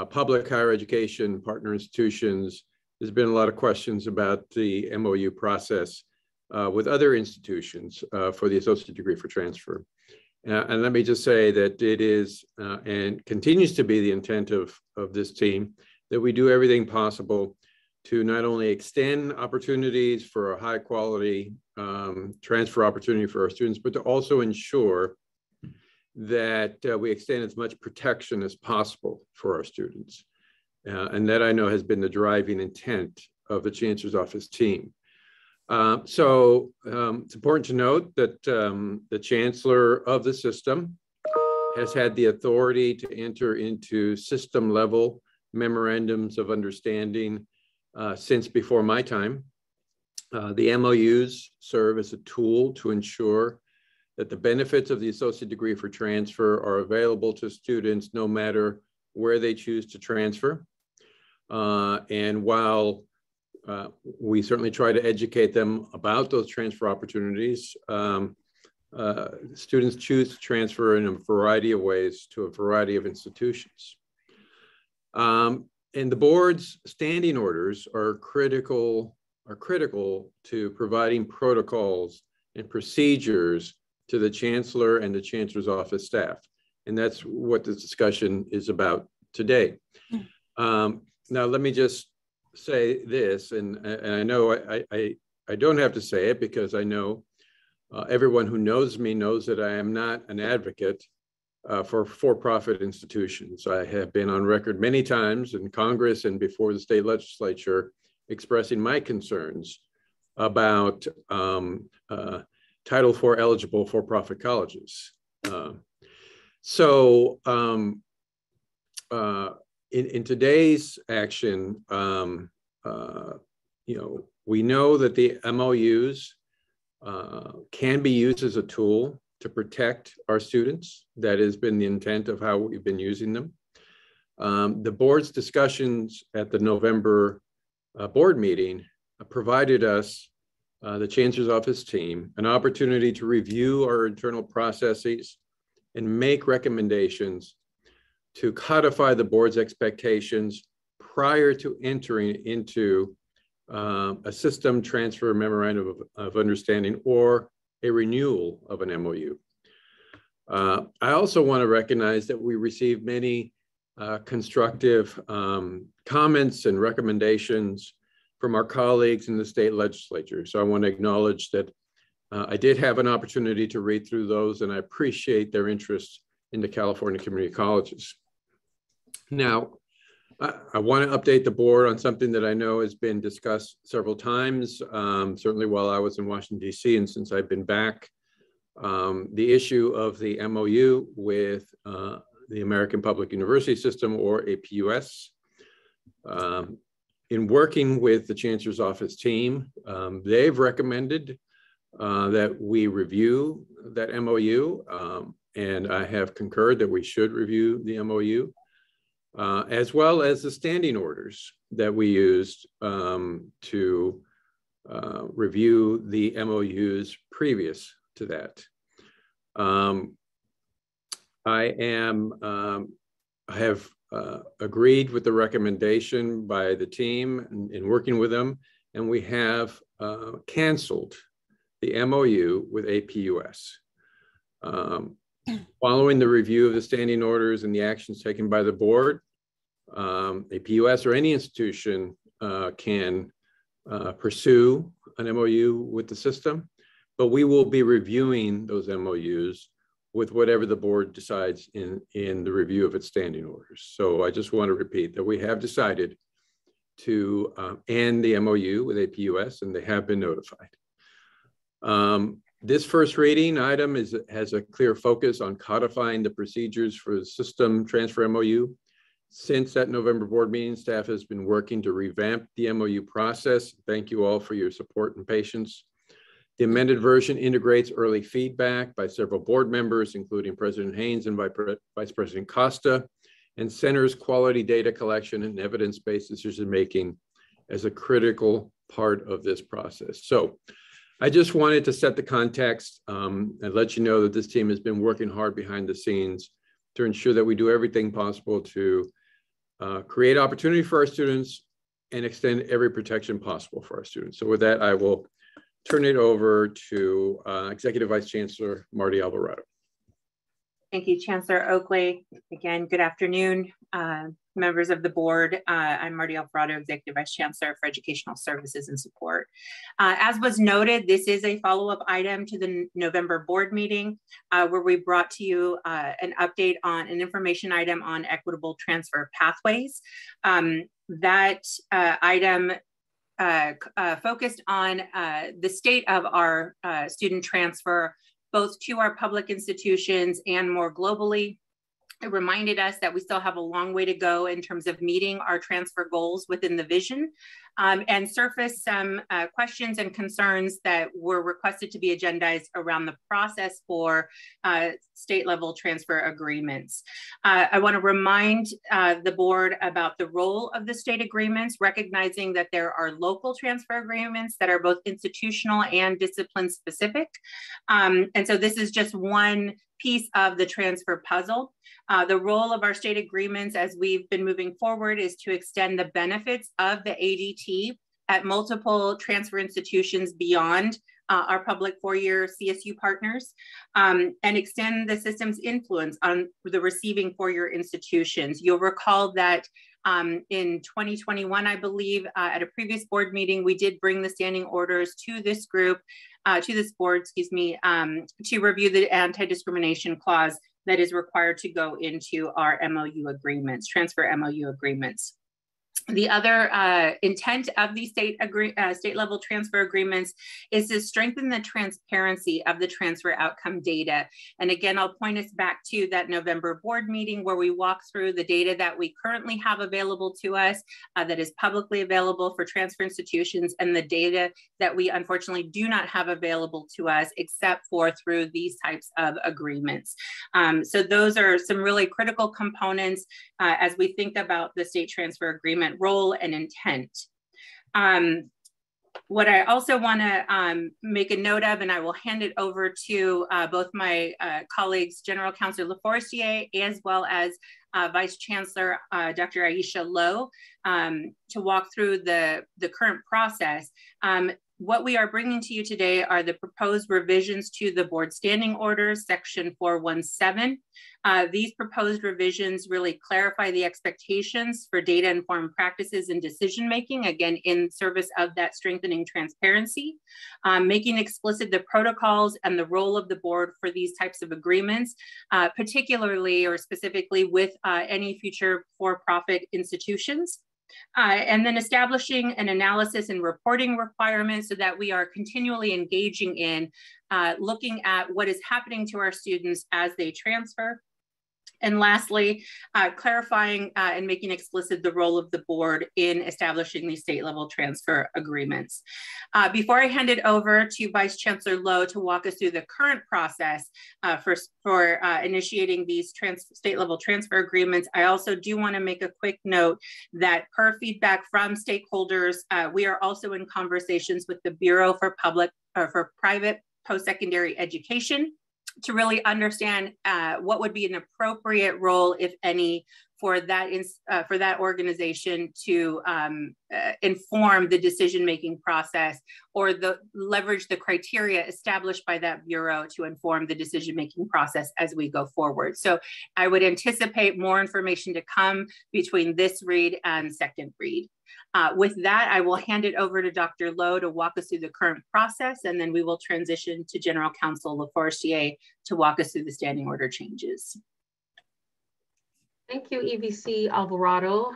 public higher education partner institutions, there's been a lot of questions about the MOU process with other institutions for the associate degree for transfer. And let me just say that it is and continues to be the intent of this team that we do everything possible to not only extend opportunities for a high quality transfer opportunity for our students, but to also ensure that we extend as much protection as possible for our students. And that I know has been the driving intent of the Chancellor's Office team. So it's important to note that the Chancellor of the system has had the authority to enter into system level memorandums of understanding since before my time. The MOUs serve as a tool to ensure that the benefits of the associate degree for transfer are available to students no matter where they choose to transfer. And while we certainly try to educate them about those transfer opportunities, students choose to transfer in a variety of ways to a variety of institutions. And the board's standing orders are critical to providing protocols and procedures to the Chancellor and the Chancellor's Office staff. And that's what this discussion is about today. Now, let me just say this, and I know I don't have to say it because I know everyone who knows me knows that I am not an advocate for-profit institutions. I have been on record many times in Congress and before the state legislature expressing my concerns about Title IV eligible for-profit colleges. In today's action, we know that the MOUs can be used as a tool to protect our students. That has been the intent of how we've been using them. The board's discussions at the November board meeting provided us, the Chancellor's Office team, an opportunity to review our internal processes and make recommendations to codify the board's expectations prior to entering into a system transfer memorandum of understanding or a renewal of an MOU. I also want to recognize that we received many constructive comments and recommendations from our colleagues in the state legislature. So I want to acknowledge that I did have an opportunity to read through those, and I appreciate their interest in the California community colleges. Now, I want to update the board on something that I know has been discussed several times, certainly while I was in Washington, D.C., and since I've been back, the issue of the MOU with the American Public University System, or APUS. In working with the Chancellor's Office team, they've recommended that we review that MOU, and I have concurred that we should review the MOU. As well as the standing orders that we used to review the MOUs previous to that. I have agreed with the recommendation by the team in working with them, and we have canceled the MOU with APUS. Following the review of the standing orders and the actions taken by the board, APUS or any institution can pursue an MOU with the system, but we will be reviewing those MOUs with whatever the board decides in the review of its standing orders. So I just want to repeat that we have decided to end the MOU with APUS, and they have been notified. This first reading item has a clear focus on codifying the procedures for the system transfer MOU. Since that November board meeting, staff has been working to revamp the MOU process. Thank you all for your support and patience. The amended version integrates early feedback by several board members, including President Haynes and Vice President Costa, and centers quality data collection and evidence-based decision-making as a critical part of this process. So I just wanted to set the context and let you know that this team has been working hard behind the scenes to ensure that we do everything possible to create opportunity for our students and extend every protection possible for our students. So with that, I will turn it over to Executive Vice Chancellor Marty Alvarado. Thank you, Chancellor Oakley. Again, good afternoon, members of the board. I'm Marty Alvarado, Executive Vice Chancellor for Educational Services and Support. As was noted, this is a follow-up item to the November board meeting where we brought to you an update on an information item on equitable transfer pathways. That item focused on the state of our student transfer, both to our public institutions and more globally. It reminded us that we still have a long way to go in terms of meeting our transfer goals within the vision, and surfaced some questions and concerns that were requested to be agendized around the process for state level transfer agreements. I want to remind the board about the role of the state agreements, recognizing that there are local transfer agreements that are both institutional and discipline specific. And so this is just one piece of the transfer puzzle. The role of our state agreements as we've been moving forward is to extend the benefits of the ADT at multiple transfer institutions beyond our public four-year CSU partners, and extend the system's influence on the receiving four-year institutions. You'll recall that in 2021, I believe, at a previous board meeting, we did bring the standing orders to this group, to this board, excuse me, to review the anti-discrimination clause that is required to go into our MOU agreements, transfer MOU agreements. The other intent of these state level transfer agreements is to strengthen the transparency of the transfer outcome data. And again, I'll point us back to that November board meeting where we walk through the data that we currently have available to us that is publicly available for transfer institutions, and the data that we unfortunately do not have available to us except for through these types of agreements. So those are some really critical components as we think about the state transfer agreement role and intent. What I also want to make a note of, and I will hand it over to both my colleagues, General Counsel LaForestier, as well as Vice Chancellor Dr. Aisha Lowe, to walk through the current process. What we are bringing to you today are the proposed revisions to the board standing orders, section 417. These proposed revisions really clarify the expectations for data-informed practices and decision-making, again, in service of that strengthening transparency, making explicit the protocols and the role of the board for these types of agreements, particularly or specifically with any future for-profit institutions. And then establishing an analysis and reporting requirements so that we are continually engaging in looking at what is happening to our students as they transfer. And lastly, clarifying and making explicit the role of the board in establishing these state level transfer agreements. Before I hand it over to Vice Chancellor Lowe to walk us through the current process for initiating these state level transfer agreements, I also do want to make a quick note that per feedback from stakeholders, we are also in conversations with the Bureau for Private Post-Secondary Education to really understand what would be an appropriate role, if any, for that organization to inform the decision-making process, or leverage the criteria established by that bureau to inform the decision-making process as we go forward. So I would anticipate more information to come between this read and second read. With that, I will hand it over to Dr. Lowe to walk us through the current process, and then we will transition to General Counsel LaForestier to walk us through the standing order changes. Thank you, EVC Alvarado.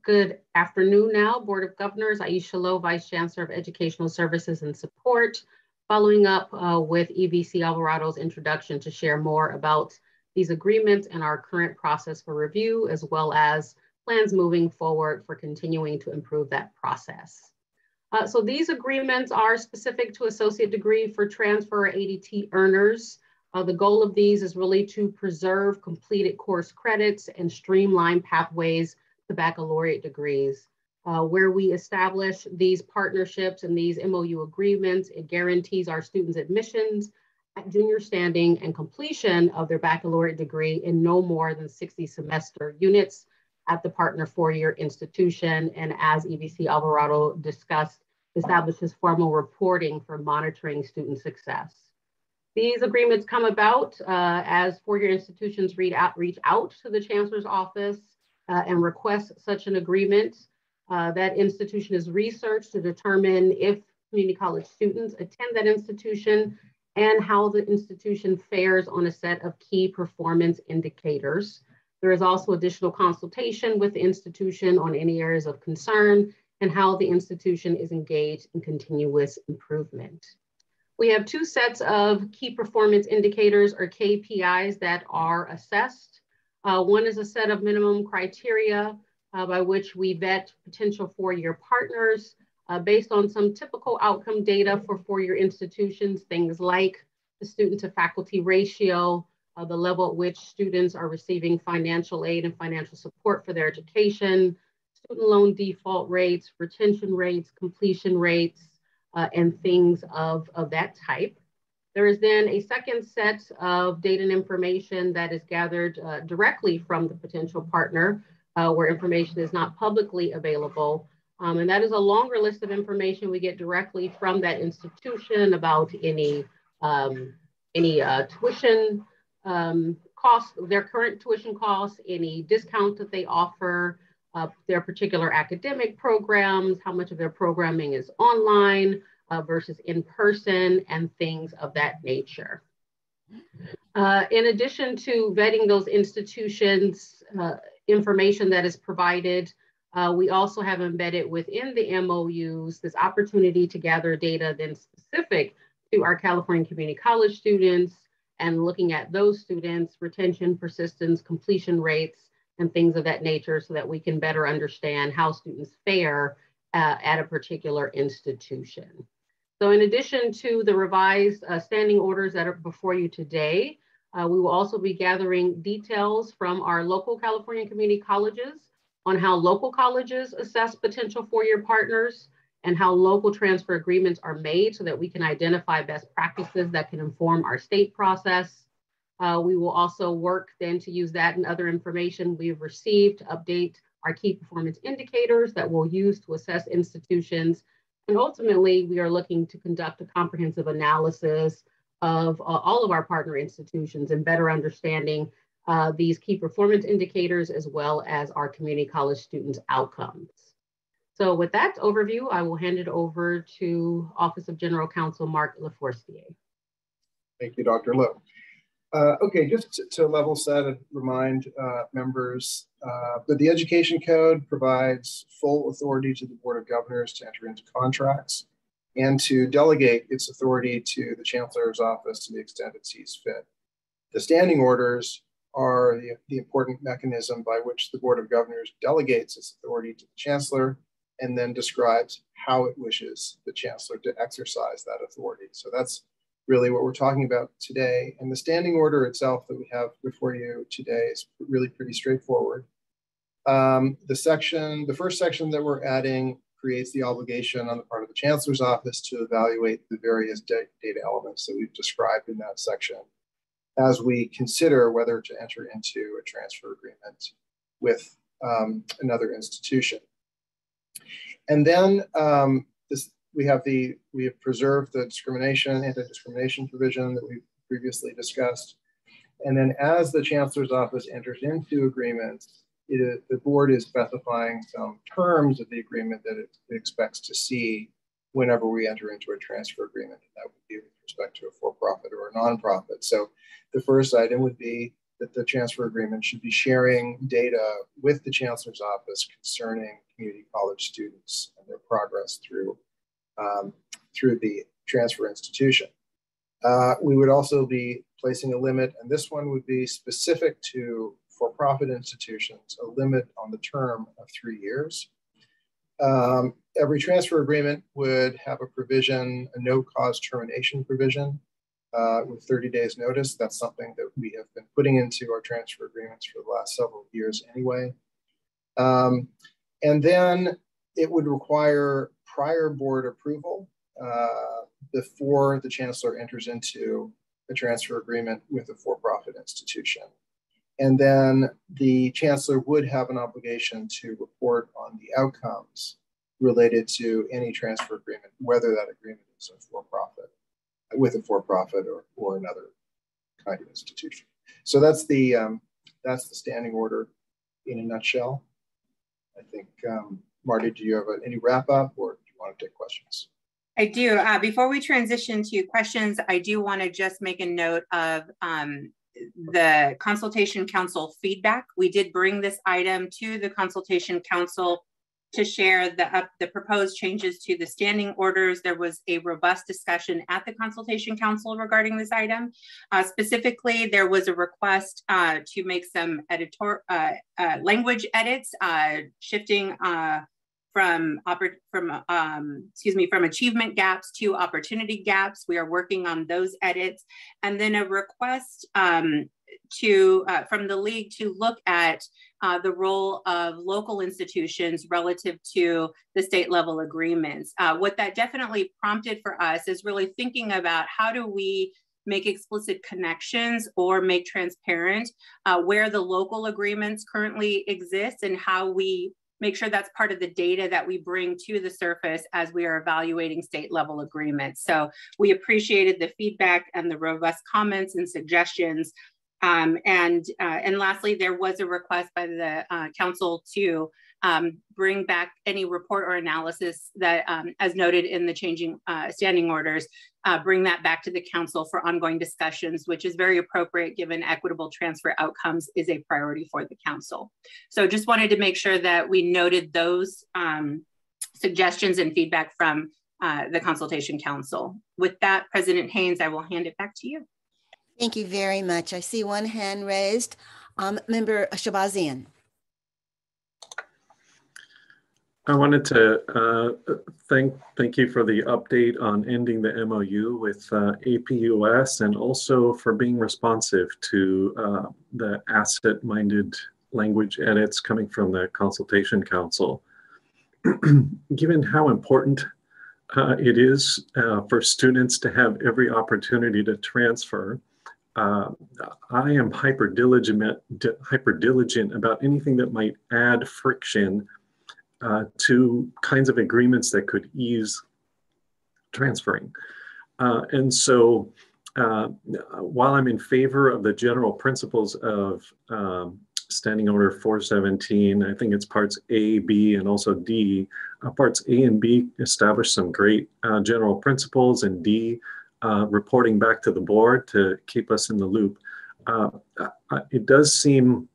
Good afternoon now, Board of Governors. Aisha Lowe, Vice Chancellor of Educational Services and Support, following up with EVC Alvarado's introduction to share more about these agreements and our current process for review, as well as plans moving forward for continuing to improve that process. So these agreements are specific to associate degree for transfer ADT earners. The goal of these is really to preserve completed course credits and streamline pathways to baccalaureate degrees. Where we establish these partnerships and these MOU agreements, it guarantees our students admissions at junior standing and completion of their baccalaureate degree in no more than 60 semester units at the partner four-year institution, and as EVC Alvarado discussed, establishes formal reporting for monitoring student success. These agreements come about as four-year institutions reach out to the Chancellor's office and request such an agreement. That institution is researched to determine if community college students attend that institution and how the institution fares on a set of key performance indicators. There is also additional consultation with the institution on any areas of concern and how the institution is engaged in continuous improvement. We have two sets of key performance indicators, or KPIs, that are assessed. One is a set of minimum criteria by which we vet potential four-year partners based on some typical outcome data for four-year institutions, things like the student to faculty ratio, the level at which students are receiving financial aid and financial support for their education, student loan default rates, retention rates, completion rates, and things of that type. There is then a second set of data and information that is gathered directly from the potential partner, where information is not publicly available. And that is a longer list of information we get directly from that institution about any tuition costs, their current tuition costs, any discounts that they offer, their particular academic programs, how much of their programming is online versus in person, and things of that nature. In addition to vetting those institutions, information that is provided, we also have embedded within the MOUs this opportunity to gather data then specific to our California Community College students and looking at those students' retention, persistence, completion rates, and things of that nature so that we can better understand how students fare at a particular institution. So in addition to the revised standing orders that are before you today, we will also be gathering details from our local California community colleges on how local colleges assess potential four-year partners and how local transfer agreements are made so that we can identify best practices that can inform our state process. We will also work then to use that and other information we've received to update our key performance indicators that we'll use to assess institutions. And ultimately, we are looking to conduct a comprehensive analysis of all of our partner institutions and better understanding these key performance indicators as well as our community college students' outcomes. So with that overview, I will hand it over to Office of General Counsel Mark LaForestier. Thank you, Dr. Lowe. Okay, just to level set and remind members that the Education Code provides full authority to the Board of Governors to enter into contracts and to delegate its authority to the Chancellor's office to the extent it sees fit. The standing orders are the important mechanism by which the Board of Governors delegates its authority to the Chancellor and then describes how it wishes the Chancellor to exercise that authority. So that's really what we're talking about today. And the standing order itself that we have before you today is really pretty straightforward. The first section that we're adding creates the obligation on the part of the Chancellor's office to evaluate the various data elements that we've described in that section as we consider whether to enter into a transfer agreement with another institution. And then we have preserved the anti-discrimination provision that we previously discussed. And then as the Chancellor's office enters into agreements, the board is specifying some terms of the agreement that it expects to see whenever we enter into a transfer agreement. And that would be with respect to a for-profit or a nonprofit. So the first item would be that the transfer agreement should be sharing data with the Chancellor's office concerning community college students and their progress through the transfer institution. We would also be placing a limit, and this one would be specific to for-profit institutions, a limit on the term of 3 years. Every transfer agreement would have a provision, a no-cause termination provision with 30 days notice. That's something that we have been putting into our transfer agreements for the last several years anyway. And then it would require prior board approval before the Chancellor enters into a transfer agreement with a for-profit institution. And then the Chancellor would have an obligation to report on the outcomes related to any transfer agreement, whether that agreement is a for-profit, with a for-profit or another kind of institution. So that's the standing order in a nutshell. I think, Marty, do you have any wrap up or do you want to take questions? I do. Before we transition to questions, I do want to just make a note of the Consultation Council feedback. We did bring this item to the Consultation Council to share the proposed changes to the standing orders. There was a robust discussion at the Consultation Council regarding this item. Specifically, there was a request to make some language edits, shifting from achievement gaps to opportunity gaps. We are working on those edits. And then a request from the league to look at the role of local institutions relative to the state level agreements. What that definitely prompted for us is really thinking about how do we make explicit connections or make transparent where the local agreements currently exist and how we make sure that's part of the data that we bring to the surface as we are evaluating state level agreements. So we appreciated the feedback and the robust comments and suggestions. And lastly, there was a request by the council to bring back any report or analysis that, as noted in the changing standing orders, bring that back to the council for ongoing discussions, which is very appropriate given equitable transfer outcomes is a priority for the council. So just wanted to make sure that we noted those suggestions and feedback from the consultation council. With that, President Haynes, I will hand it back to you. Thank you very much. I see one hand raised. Member Shabazian. I wanted to thank you for the update on ending the MOU with APUS, and also for being responsive to the asset-minded language edits coming from the Consultation Council. Given how important it is for students to have every opportunity to transfer, I am hyper diligent about anything that might add friction to kinds of agreements that could ease transferring. And so while I'm in favor of the general principles of Standing Order 417, I think it's parts A, B, and also D. Parts A and B establish some great general principles, and D, reporting back to the board to keep us in the loop. It does seem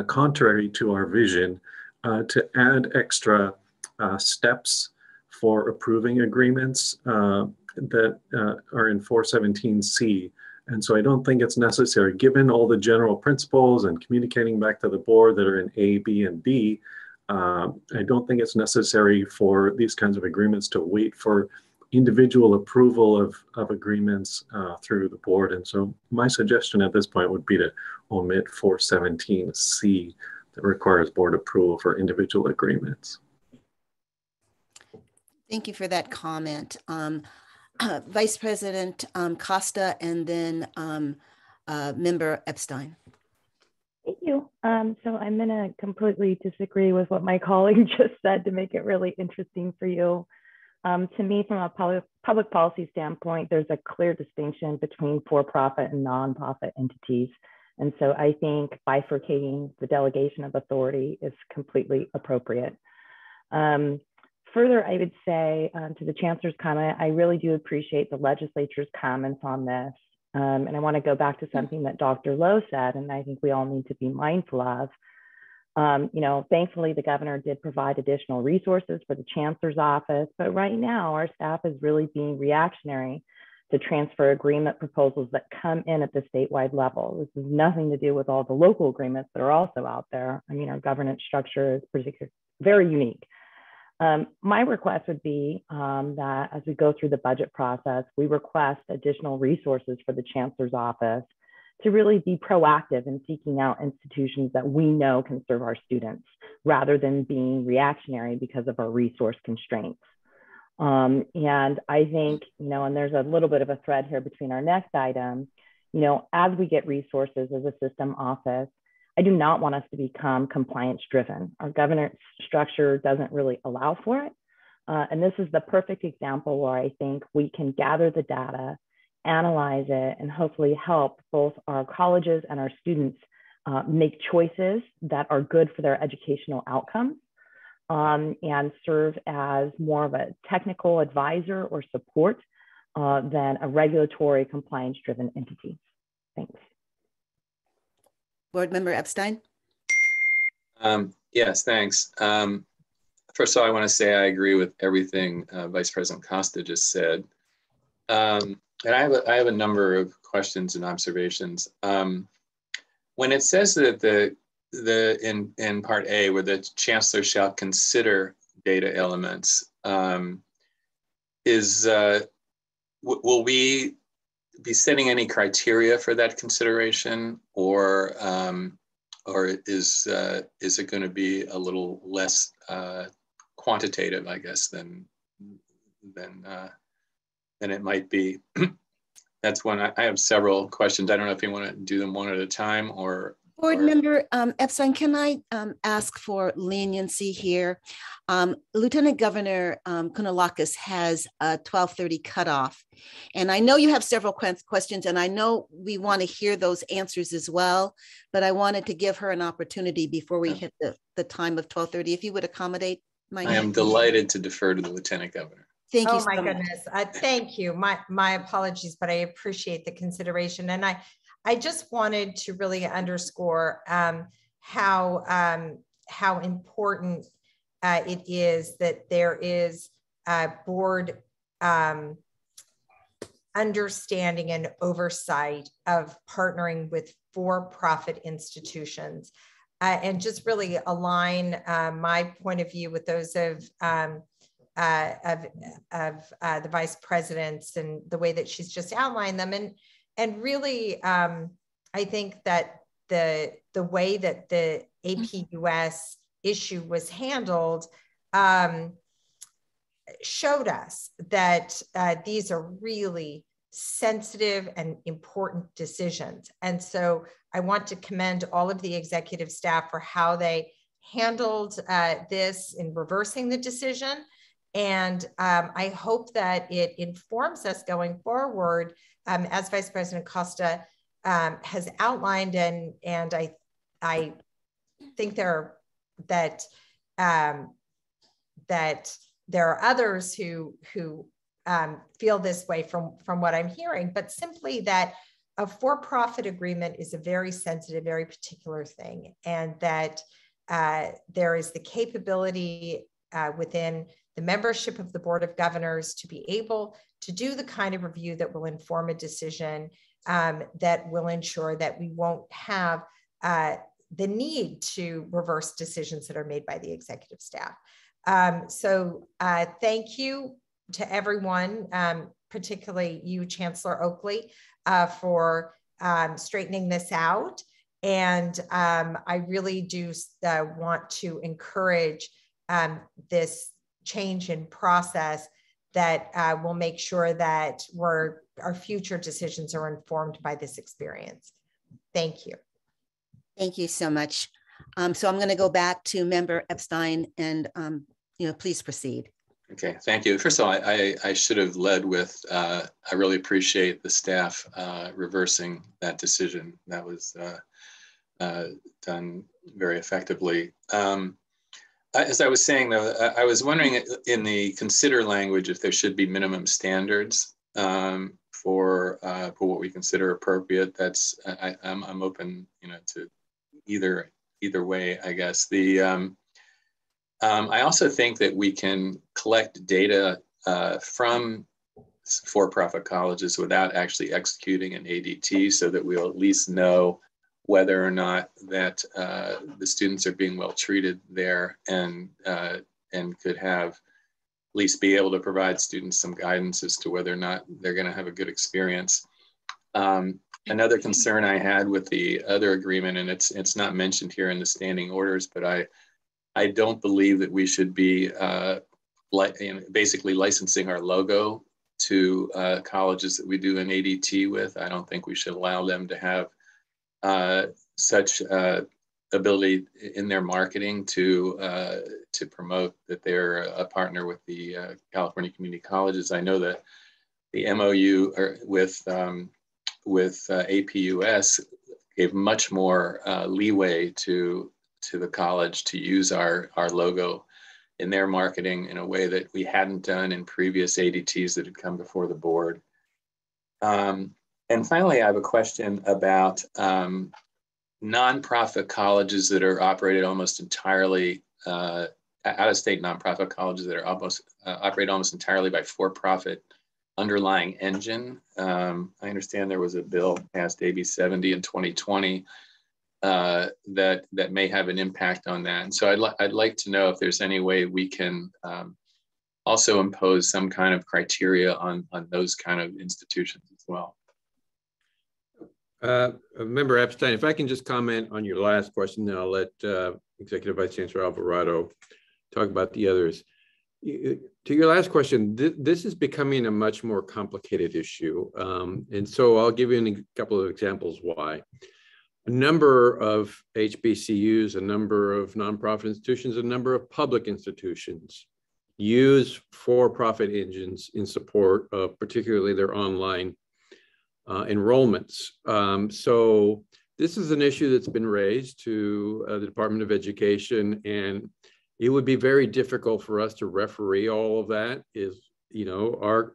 contrary to our vision to add extra steps for approving agreements that are in 417C. And so I don't think it's necessary, given all the general principles and communicating back to the board that are in A, B, and D. I don't think it's necessary for these kinds of agreements to wait for individual approval of agreements through the board. And so my suggestion at this point would be to omit 417C that requires board approval for individual agreements. Thank you for that comment. Vice President Costa, and then Member Epstein. Thank you. So I'm going to completely disagree with what my colleague just said to make it really interesting for you. To me, from a public policy standpoint, there's a clear distinction between for-profit and non-profit entities. And so I think bifurcating the delegation of authority is completely appropriate. Further, I would say to the Chancellor's comment, I really do appreciate the legislature's comments on this. And I want to go back to something that Dr. Lowe said, and I think we all need to be mindful of. You know, thankfully, the governor did provide additional resources for the Chancellor's office, but right now our staff is really being reactionary to transfer agreement proposals that come in at the statewide level. This has nothing to do with all the local agreements that are also out there. I mean, our governance structure is very unique. My request would be that as we go through the budget process, we request additional resources for the Chancellor's office to really be proactive in seeking out institutions that we know can serve our students, rather than being reactionary because of our resource constraints. And I think, you know, and there's a little bit of a thread here between our next item, you know, as we get resources as a system office, I do not want us to become compliance driven. Our governance structure doesn't really allow for it. And this is the perfect example where I think we can gather the data, analyze it, and hopefully help both our colleges and our students make choices that are good for their educational outcomes, and serve as more of a technical advisor or support than a regulatory compliance driven entity. Thanks. Board Member Epstein. Yes, thanks. First of all, I want to say I agree with everything Vice President Costa just said. And I have a number of questions and observations. When it says that in Part A, where the Chancellor shall consider data elements, will we be setting any criteria for that consideration, or is it going to be a little less quantitative, I guess, than it might be? That's one. I have several questions. I don't know if you want to do them one at a time, or Board Member Epstein, can I ask for leniency here? Lieutenant Governor Kounalakis has a 12:30 cutoff. And I know you have several questions, and I know we want to hear those answers as well, but I wanted to give her an opportunity before we hit the time of 12:30. If you would accommodate my— I am delighted to defer to the Lieutenant Governor. Thank you. Oh my goodness. Thank you. My apologies, but I appreciate the consideration. And I just wanted to really underscore how important it is that there is board understanding and oversight of partnering with for-profit institutions, and just really align my point of view with those of the vice presidents and the way that she's just outlined them. And really, I think that the way that the APUS issue was handled showed us that these are really sensitive and important decisions. And so I want to commend all of the executive staff for how they handled this in reversing the decision. And I hope that it informs us going forward, as Vice President Costa has outlined, and I think that there are others who feel this way from what I'm hearing, but simply that a for-profit agreement is a very sensitive, very particular thing, and that there is the capability within the membership of the Board of Governors to be able to do the kind of review that will inform a decision that will ensure that we won't have the need to reverse decisions that are made by the executive staff. So thank you to everyone, particularly you, Chancellor Oakley, for straightening this out. And I really do want to encourage this change in process that will make sure that our future decisions are informed by this experience. Thank you. Thank you so much. So I'm going to go back to Member Epstein, and please proceed. Okay, thank you. First of all, I should have led with, I really appreciate the staff reversing that decision. That was done very effectively. As I was saying, though, I was wondering in the consider language if there should be minimum standards for what we consider appropriate. That's I'm open, to either way, I guess. I also think that we can collect data from for-profit colleges without actually executing an ADT, so that we'll at least know whether or not that the students are being well treated there, and could have at least be able to provide students some guidance as to whether or not they're going to have a good experience. Another concern I had with the other agreement, and it's not mentioned here in the standing orders, but I don't believe that we should be basically licensing our logo to colleges that we do an ADT with. I don't think we should allow them to have such ability in their marketing to promote that they're a partner with the California Community Colleges. I know that the MOU with APUS gave much more leeway to the college to use our logo in their marketing in a way that we hadn't done in previous ADTs that had come before the board. And finally, I have a question about nonprofit colleges that are operated almost entirely, out-of-state nonprofit colleges that are operate almost entirely by for-profit underlying engine. I understand there was a bill passed, AB 70 in 2020, that may have an impact on that. And so I'd like to know if there's any way we can also impose some kind of criteria on those kind of institutions as well. Member Epstein, if I can just comment on your last question, then I'll let Executive Vice Chancellor Alvarado talk about the others. To your last question, this is becoming a much more complicated issue. And so I'll give you a couple of examples why. a number of HBCUs, a number of nonprofit institutions, a number of public institutions use for-profit engines in support of particularly their online enrollments. So this is an issue that's been raised to the Department of Education, and it would be very difficult for us to referee all of that.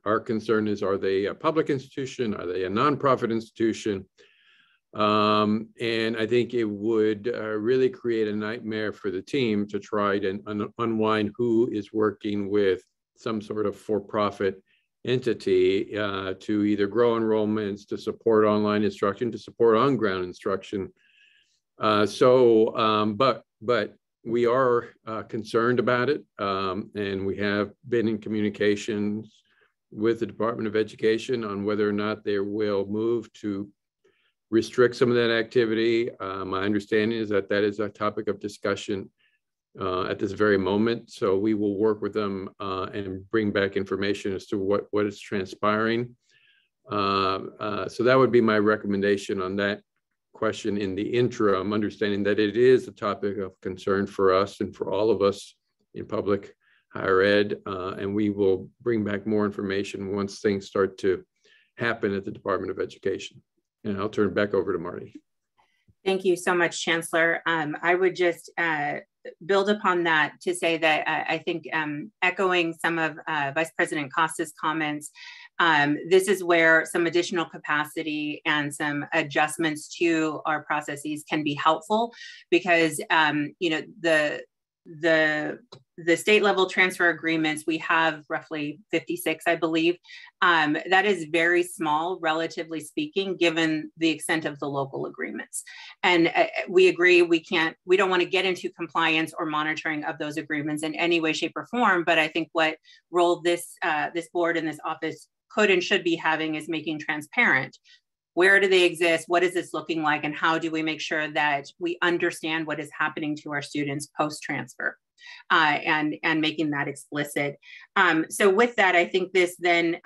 Our concern is, are they a public institution? Are they a nonprofit institution? And I think it would really create a nightmare for the team to try to unwind who is working with some sort of for-profit entity to either grow enrollments, to support online instruction, to support on-ground instruction. But we are concerned about it, and we have been in communications with the Department of Education on whether or not they will move to restrict some of that activity. My understanding is that that is a topic of discussion at this very moment. So we will work with them and bring back information as to what is transpiring. So that would be my recommendation on that question in the interim, understanding that it is a topic of concern for us and for all of us in public higher ed. And we will bring back more information once things start to happen at the Department of Education. And I'll turn it back over to Marty. Thank you so much, Chancellor. I would just build upon that to say that I think echoing some of Vice President Costa's comments, this is where some additional capacity and some adjustments to our processes can be helpful, because the state level transfer agreements, we have roughly 56, I believe. That is very small, relatively speaking, given the extent of the local agreements. And we agree we don't want to get into compliance or monitoring of those agreements in any way, shape, or form. But I think what role this board and this office could and should be having is making transparent. Where do they exist? What is this looking like? And how do we make sure that we understand what is happening to our students post-transfer? And making that explicit. So with that, I think this then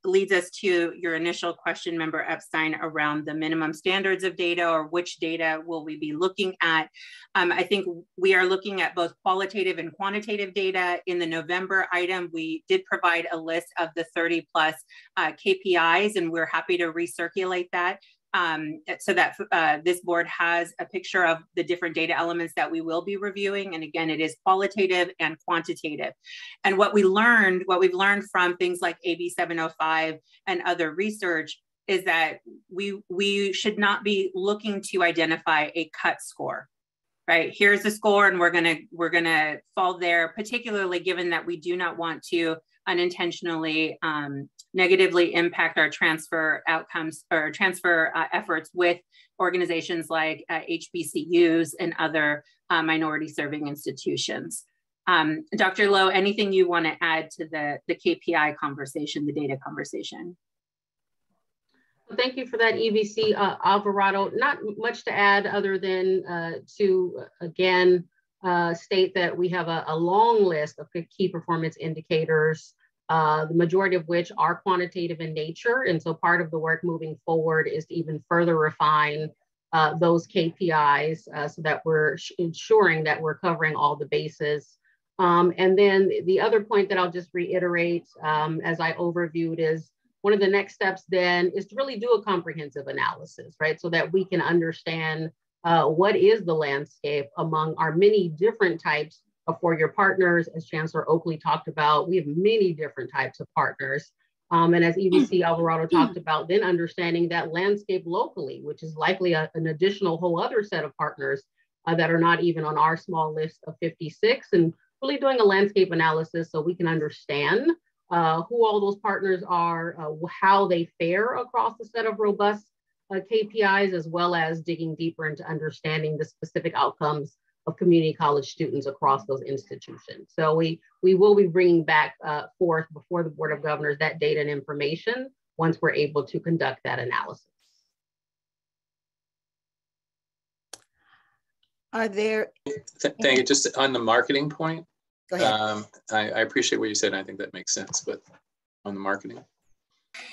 leads us to your initial question, Member Epstein, around the minimum standards of data, or which data will we be looking at. I think we are looking at both qualitative and quantitative data. In the November item, we did provide a list of the 30+ KPIs, and we're happy to recirculate that. So that this board has a picture of the different data elements that we will be reviewing. And again, it is qualitative and quantitative. And what we've learned from things like AB 705 and other research is that we should not be looking to identify a cut score, right? Here's the score, and we're gonna fall there, particularly given that we do not want to unintentionally negatively impact our transfer outcomes or transfer efforts with organizations like HBCUs and other minority serving institutions. Dr. Lowe, anything you want to add to the KPI conversation, the data conversation? Thank you for that, EVC Alvarado. Not much to add other than to, again, state that we have a long list of key performance indicators, the majority of which are quantitative in nature. And so part of the work moving forward is to even further refine those KPIs so that we're ensuring that we're covering all the bases. And then the other point that I'll just reiterate as I overviewed is one of the next steps then is to really do a comprehensive analysis, right? So that we can understand what is the landscape among our many different types of four-year partners. As Chancellor Oakley talked about, we have many different types of partners. And as EVC Alvarado talked about, then understanding that landscape locally, which is likely an additional whole other set of partners that are not even on our small list of 56, and really doing a landscape analysis so we can understand who all those partners are, how they fare across a set of robust KPIs, as well as digging deeper into understanding the specific outcomes of community college students across those institutions. So we will be bringing back forth before the Board of Governors that data and information once we're able to conduct that analysis. Are there? Thank you. Just on the marketing point, go ahead. I appreciate what you said. I think that makes sense, but on the marketing.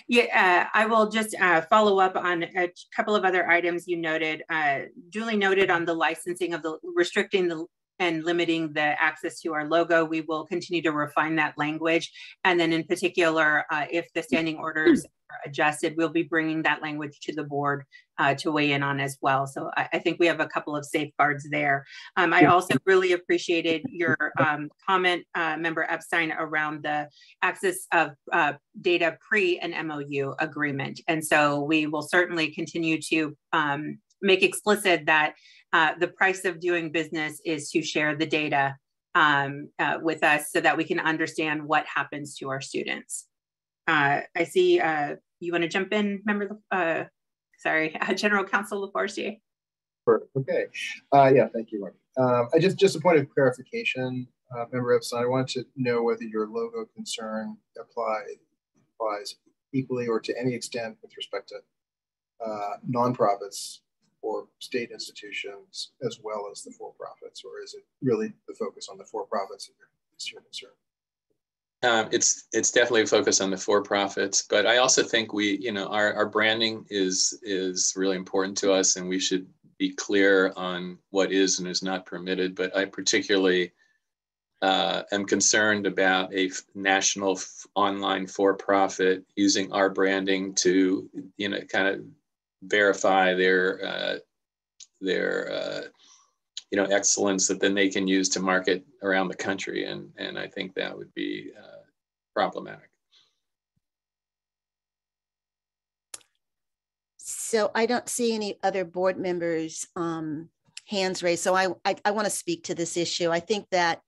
Yeah, I will just follow up on a couple of other items you noted. Duly noted on the licensing of the restricting the and limiting the access to our logo. We will continue to refine that language. And then in particular, if the standing orders are adjusted, we'll be bringing that language to the board to weigh in on as well. So I think we have a couple of safeguards there. I also really appreciated your comment, Member Epstein, around the access of data pre an MOU agreement. And so we will certainly continue to make explicit that the price of doing business is to share the data with us so that we can understand what happens to our students. I see you want to jump in, General Counsel Lafortier. Okay. Yeah, thank you, Marty. I just a point of clarification, Member Epstein, I wanted to know whether your logo concern applies equally or to any extent with respect to nonprofits or state institutions as well as the for-profits, or is it really the focus on the for-profits is your concern? It's definitely a focus on the for-profits, but I also think our branding is really important to us, and we should be clear on what is and is not permitted. But I particularly am concerned about a national online for-profit using our branding to kind of verify their excellence that then they can use to market around the country, and I think that would be problematic. So I don't see any other board members hands raised. So I want to speak to this issue. I think that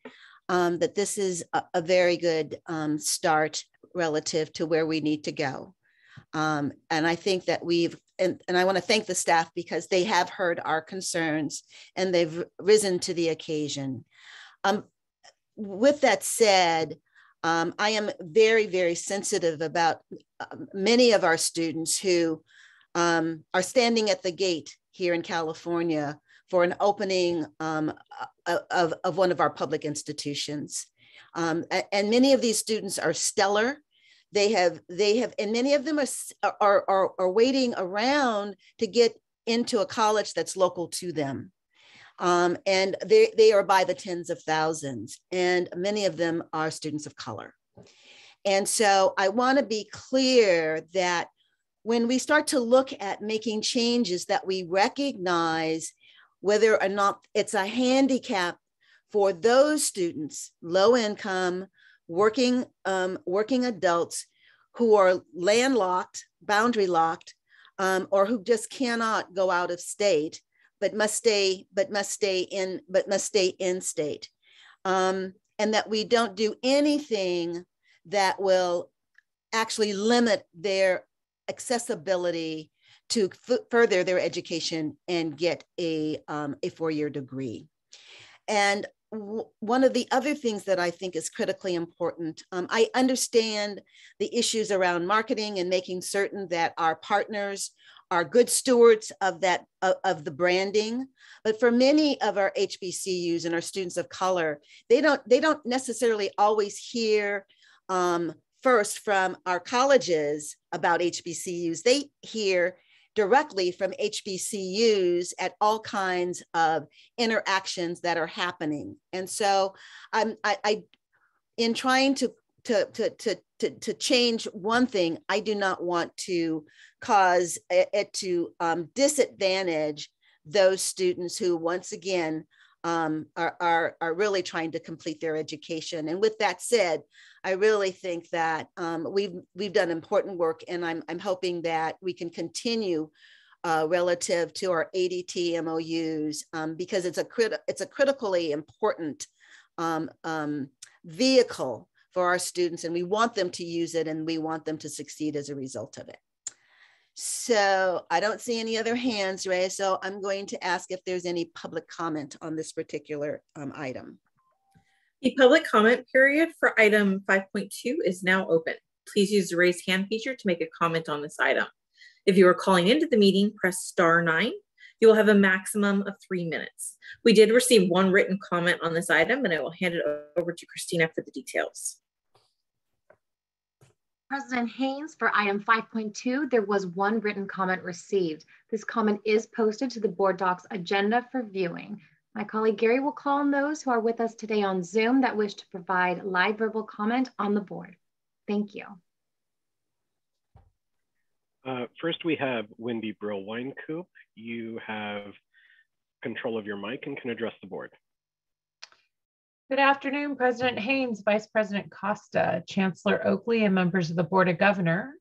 that this is a very good start relative to where we need to go. And I think that and I want to thank the staff because they have heard our concerns and they've risen to the occasion. With that said, I am very, very sensitive about many of our students who are standing at the gate here in California for an opening of one of our public institutions. And many of these students are stellar. They have, and many of them are waiting around to get into a college that's local to them. And they are by the tens of thousands, and many of them are students of color. And so I want to be clear that when we start to look at making changes, that we recognize whether or not it's a handicap for those students, low income, working adults who are landlocked, boundary locked, or who just cannot go out of state, but must stay in state, and that we don't do anything that will actually limit their accessibility to further their education and get a 4-year degree. And one of the other things that I think is critically important, I understand the issues around marketing and making certain that our partners are good stewards of that, of the branding. But for many of our HBCUs and our students of color, they don't necessarily always hear first from our colleges about HBCUs. They hear directly from HBCUs at all kinds of interactions that are happening. And so in trying to change one thing, I do not want to cause it to disadvantage those students who, once again, are really trying to complete their education. And with that said, I really think that we've done important work, and I'm hoping that we can continue relative to our ADT MOUs because it's a critically important vehicle for our students, and we want them to use it and we want them to succeed as a result of it. So I don't see any other hands raised, so I'm going to ask if there's any public comment on this particular item. The public comment period for item 5.2 is now open. Please use the raise hand feature to make a comment on this item. If you are calling into the meeting, press *9. You will have a maximum of 3 minutes. We did receive one written comment on this item, and I will hand it over to Christina for the details. President Haynes, for item 5.2, there was one written comment received. This comment is posted to the board docs agenda for viewing. My colleague Gary will call on those who are with us today on Zoom that wish to provide live verbal comment on the board. Thank you. First, we have Wendy Brill Winecoop. You have control of your mic and can address the board. Good afternoon, President Haynes, Vice President Costa, Chancellor Oakley, and members of the Board of Governors.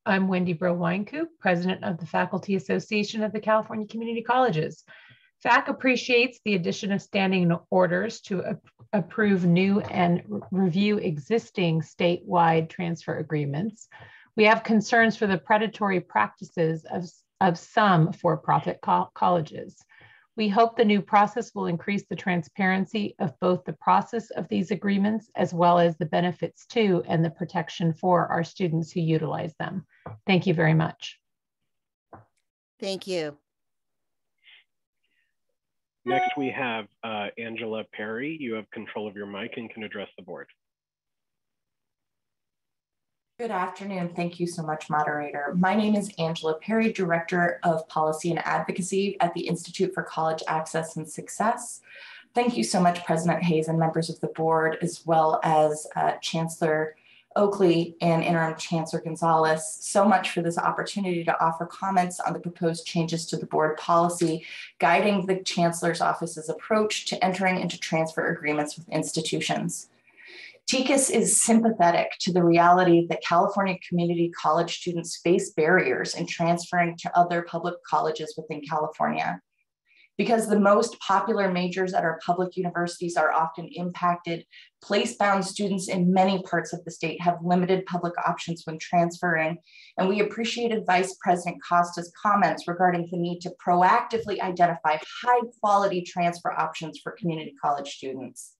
I'm Wendy Brill Winecoop, President of the Faculty Association of the California Community Colleges. FAC appreciates the addition of standing orders to approve new and review existing statewide transfer agreements. We have concerns for the predatory practices of some for-profit colleges. We hope the new process will increase the transparency of both the process of these agreements as well as the benefits to and the protection for our students who utilize them. Thank you very much. Thank you. Next, we have Angela Perry. You have control of your mic and can address the board. Good afternoon. Thank you so much, moderator. My name is Angela Perry, Director of Policy and Advocacy at the Institute for College Access and Success. Thank you so much, President Hayes and members of the board, as well as Chancellor Oakley and Interim Chancellor Gonzalez, so much for this opportunity to offer comments on the proposed changes to the board policy guiding the Chancellor's Office's approach to entering into transfer agreements with institutions. TCAS is sympathetic to the reality that California community college students face barriers in transferring to other public colleges within California. Because the most popular majors at our public universities are often impacted, place-bound students in many parts of the state have limited public options when transferring, and we appreciated Vice President Costa's comments regarding the need to proactively identify high-quality transfer options for community college students.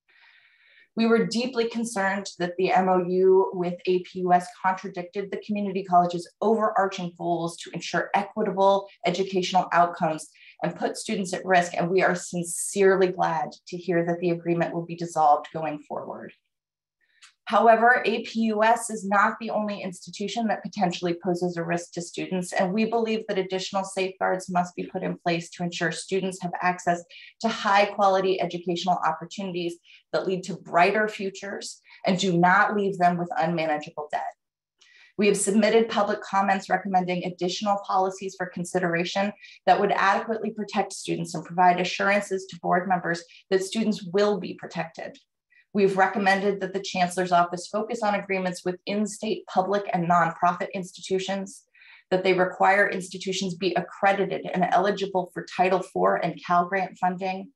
We were deeply concerned that the MOU with APUS contradicted the community college's overarching goals to ensure equitable educational outcomes and put students at risk, and we are sincerely glad to hear that the agreement will be dissolved going forward. However, APUS is not the only institution that potentially poses a risk to students, and we believe that additional safeguards must be put in place to ensure students have access to high-quality educational opportunities that lead to brighter futures and do not leave them with unmanageable debt. We have submitted public comments recommending additional policies for consideration that would adequately protect students and provide assurances to board members that students will be protected. We've recommended that the Chancellor's Office focus on agreements with in-state public and nonprofit institutions, that they require institutions be accredited and eligible for Title IV and Cal Grant funding,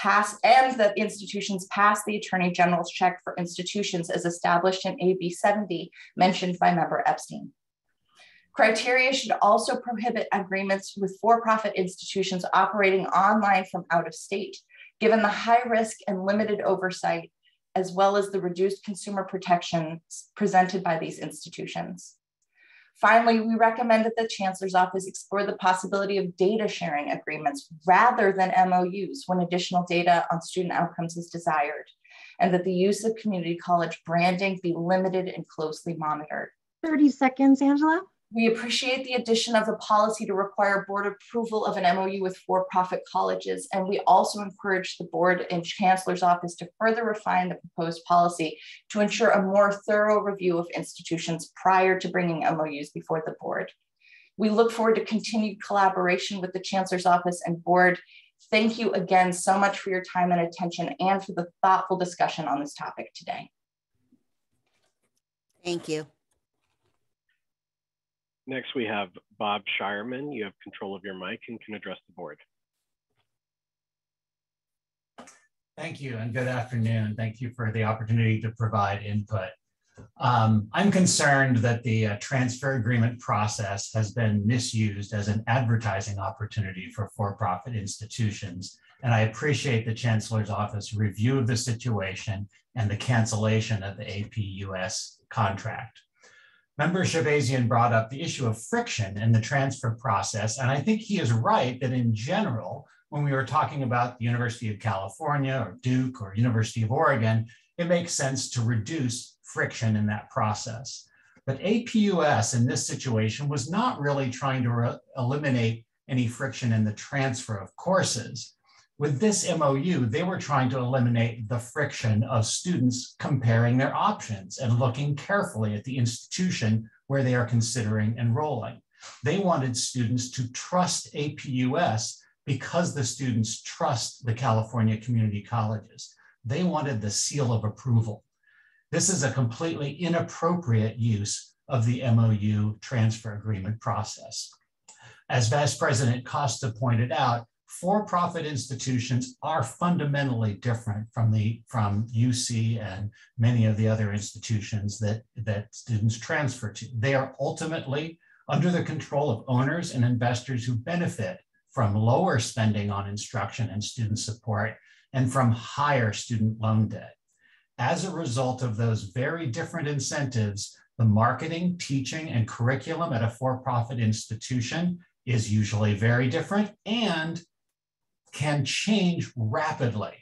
and that institutions pass the Attorney General's check for institutions as established in AB 70 mentioned by Member Epstein. Criteria should also prohibit agreements with for-profit institutions operating online from out of state, given the high risk and limited oversight, as well as the reduced consumer protections presented by these institutions. Finally, we recommend that the Chancellor's Office explore the possibility of data sharing agreements rather than MOUs when additional data on student outcomes is desired, and that the use of community college branding be limited and closely monitored. 30 seconds, Angela. We appreciate the addition of the policy to require board approval of an MOU with for-profit colleges, and we also encourage the board and Chancellor's Office to further refine the proposed policy to ensure a more thorough review of institutions prior to bringing MOUs before the board. We look forward to continued collaboration with the Chancellor's Office and board. Thank you again so much for your time and attention and for the thoughtful discussion on this topic today. Thank you. Next, we have Bob Shireman. You have control of your mic and can address the board. Thank you and good afternoon. Thank you for the opportunity to provide input. I'm concerned that the transfer agreement process has been misused as an advertising opportunity for for-profit institutions, and I appreciate the Chancellor's Office review of the situation and the cancellation of the APUS contract. Member Shabazian brought up the issue of friction in the transfer process, and I think he is right that in general, when we were talking about the University of California or Duke or University of Oregon, it makes sense to reduce friction in that process. But APUS in this situation was not really trying to eliminate any friction in the transfer of courses. With this MOU, they were trying to eliminate the friction of students comparing their options and looking carefully at the institution where they are considering enrolling. They wanted students to trust APUS because the students trust the California community colleges. They wanted the seal of approval. This is a completely inappropriate use of the MOU transfer agreement process. As Vice President Costa pointed out, for-profit institutions are fundamentally different from UC and many of the other institutions that students transfer to. They are ultimately under the control of owners and investors who benefit from lower spending on instruction and student support and from higher student loan debt. As a result of those very different incentives, the marketing, teaching, and curriculum at a for-profit institution is usually very different and can change rapidly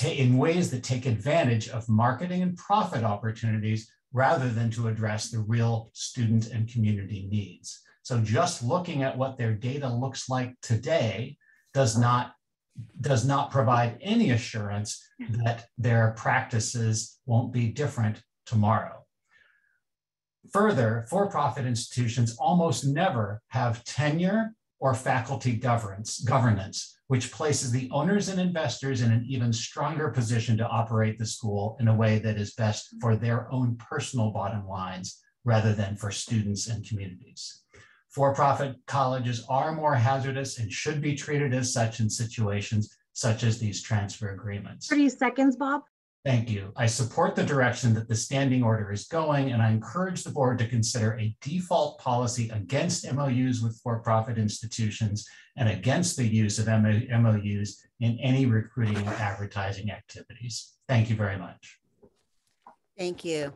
in ways that take advantage of marketing and profit opportunities rather than to address the real student and community needs. So just looking at what their data looks like today does not provide any assurance that their practices won't be different tomorrow. Further, for-profit institutions almost never have tenure or faculty governance, which places the owners and investors in an even stronger position to operate the school in a way that is best for their own personal bottom lines rather than for students and communities. For-profit colleges are more hazardous and should be treated as such in situations such as these transfer agreements. 30 seconds, Bob. Thank you. I support the direction that the standing order is going, and I encourage the board to consider a default policy against MOUs with for-profit institutions and against the use of MOUs in any recruiting or advertising activities. Thank you very much. Thank you.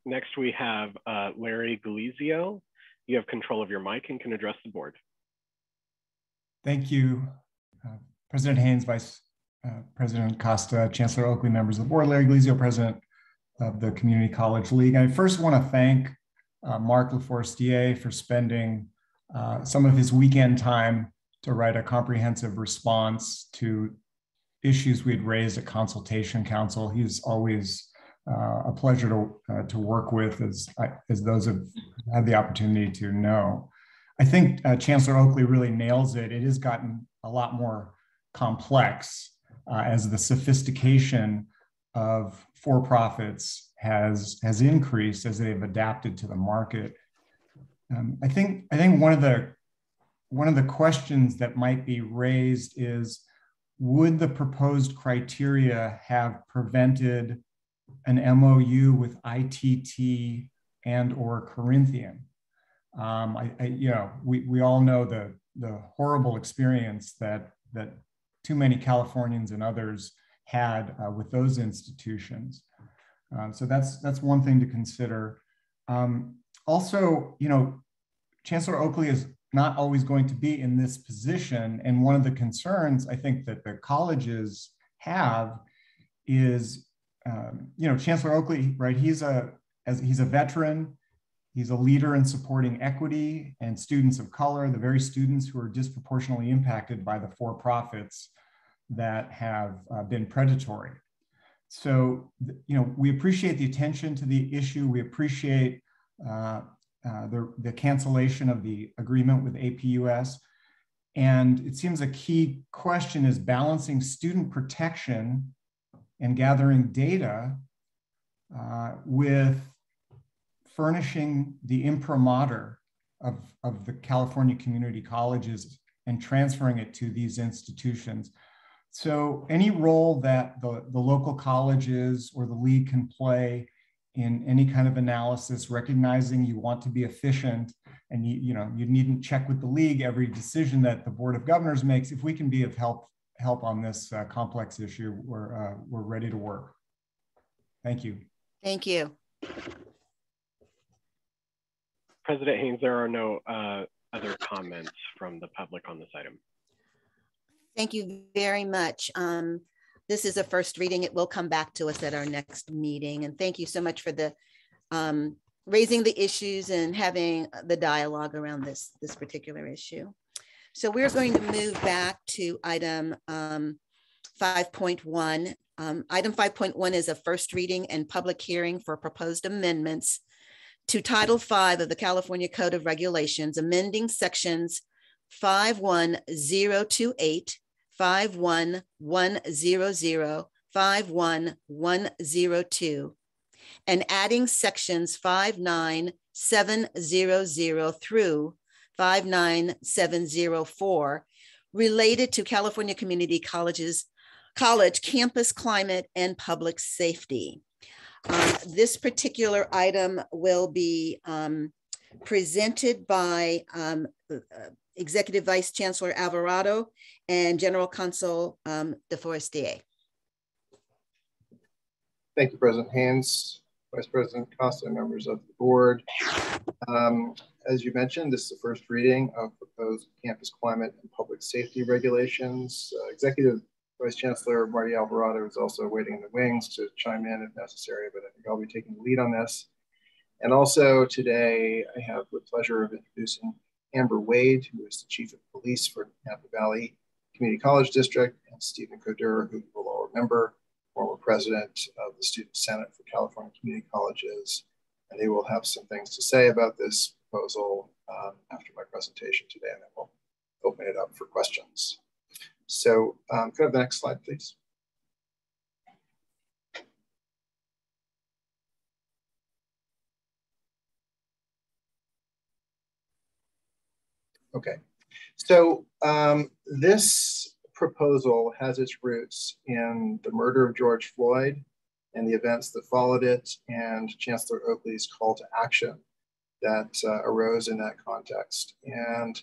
Next, we have Larry Galizio. You have control of your mic and can address the board. Thank you, President Haynes, Vice President Costa, Chancellor Oakley, members of the board. Larry Galizio, President of the Community College League. I first want to thank Mark LaForestier for spending some of his weekend time to write a comprehensive response to issues we had raised at Consultation Council. He's always a pleasure to work with, as those have had the opportunity to know. I think Chancellor Oakley really nails it. It has gotten a lot more complex as the sophistication of for-profits has increased as they've adapted to the market. I think one of the questions that might be raised is, would the proposed criteria have prevented an MOU with ITT and or Corinthian? We all know the horrible experience that too many Californians and others had with those institutions. So that's one thing to consider. Also, Chancellor Oakley is not always going to be in this position. And one of the concerns I think that the colleges have is, Chancellor Oakley, right? He's a veteran. He's a leader in supporting equity and students of color, the very students who are disproportionately impacted by the for-profits that have been predatory. So, we appreciate the attention to the issue. We appreciate the cancellation of the agreement with APUS. And it seems a key question is balancing student protection and gathering data with furnishing the imprimatur of the California community colleges and transferring it to these institutions. So any role that the local colleges or the league can play in any kind of analysis, recognizing you want to be efficient and you needn't check with the league every decision that the Board of Governors makes. If we can be of help on this complex issue, we're ready to work. Thank you. Thank you. President Haynes, there are no other comments from the public on this item. Thank you very much. this is a first reading. It will come back to us at our next meeting. And thank you so much for the raising the issues and having the dialogue around this particular issue. So we're going to move back to item 5.1. Item 5.1 is a first reading and public hearing for proposed amendments to Title V of the California Code of Regulations, amending sections 51028, 51100, 51102, and adding sections 59700 through 59704 related to California Community College campus climate and public safety. This particular item will be presented by Executive Vice Chancellor Alvarado and General Counsel DeForestier. Thank you, President Haynes, Vice President Costa, and members of the board. As you mentioned, this is the first reading of proposed campus climate and public safety regulations. Executive Vice Chancellor Marty Alvarado is also waiting in the wings to chime in if necessary, but I think I'll be taking the lead on this. And also today, I have the pleasure of introducing Amber Wade, who is the Chief of Police for Napa Valley Community College District, and Stephen Coder, who you will all remember, former president of the Student Senate for California Community Colleges. And they will have some things to say about this proposal after my presentation today, and then we'll open it up for questions. So could I have the next slide, please? Okay, so this proposal has its roots in the murder of George Floyd and the events that followed it, and Chancellor Oakley's call to action that arose in that context. And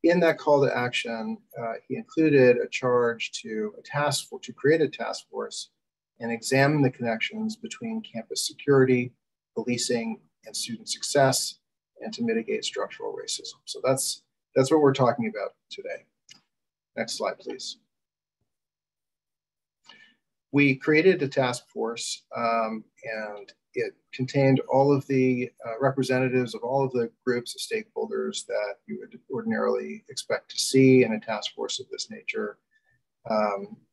in that call to action, he included a charge to create a task force and examine the connections between campus security, policing, and student success, and to mitigate structural racism. So that's what we're talking about today. Next slide, please. We created a task force and it contained all of the representatives of all of the groups of stakeholders that you would ordinarily expect to see in a task force of this nature.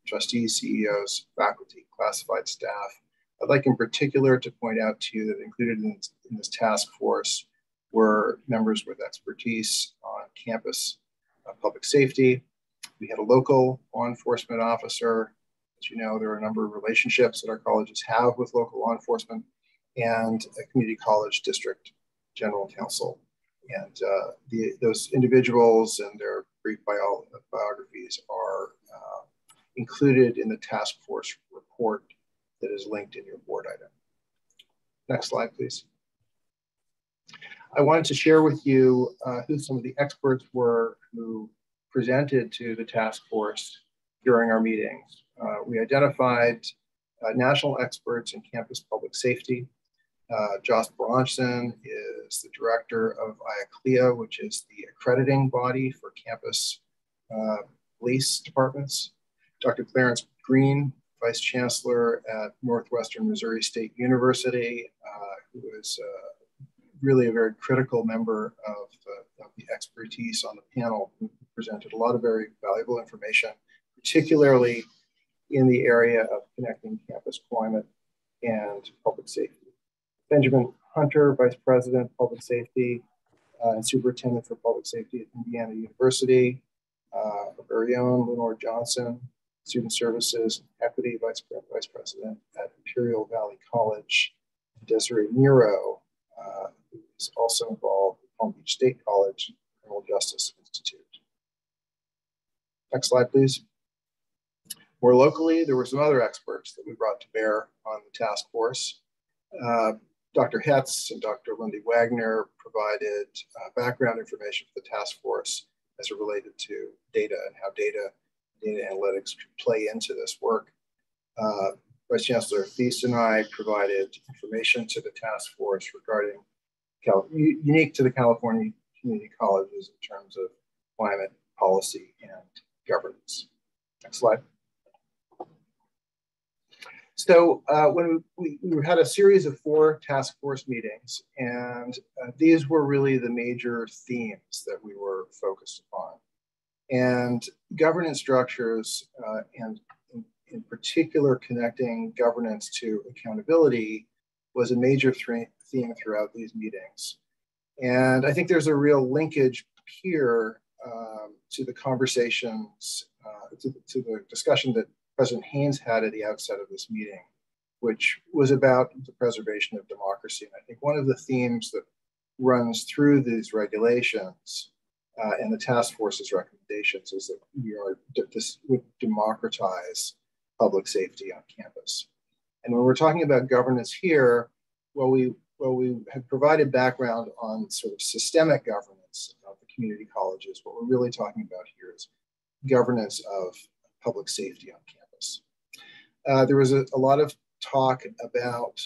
Trustees, CEOs, faculty, classified staff. I'd like in particular to point out to you that included in this task force were members with expertise on campus public safety. We had a local law enforcement officer. As you know, there are a number of relationships that our colleges have with local law enforcement, and a community college district general counsel. And those individuals and their brief biographies are included in the task force report that is linked in your board item. Next slide, please. I wanted to share with you who some of the experts were who presented to the task force during our meetings. We identified national experts in campus public safety. Joss Bronson is the director of IACLEA, which is the accrediting body for campus police departments. Dr. Clarence Green, Vice Chancellor at Northwestern Missouri State University, who is really a very critical member of the expertise on the panel, who presented a lot of very valuable information, particularly in the area of connecting campus climate and public safety. Benjamin Hunter, Vice President, Public Safety and Superintendent for Public Safety at Indiana University. Our very own Lenore Johnson, Student Services and Equity Vice President at Imperial Valley College. Desiree Nero, who is also involved with Palm Beach State College Criminal Justice Institute. Next slide, please. More locally, there were some other experts that we brought to bear on the task force. Dr. Hetz and Dr. Lindy Wagner provided background information for the task force as it related to data and how data analytics could play into this work. Vice Chancellor Feast and I provided information to the task force regarding unique to the California community colleges in terms of climate policy and governance. Next slide. So when we had a series of 4 task force meetings, and these were really the major themes that we were focused upon. And governance structures, and in particular connecting governance to accountability, was a major theme throughout these meetings. And I think there's a real linkage here to the conversations, to the discussion that President Haynes had at the outset of this meeting, which was about the preservation of democracy. And I think one of the themes that runs through these regulations and the task force's recommendations is that this would democratize public safety on campus. And when we're talking about governance here, well, we have provided background on sort of systemic governance of the community colleges. What we're really talking about here is governance of public safety on campus. There was a lot of talk about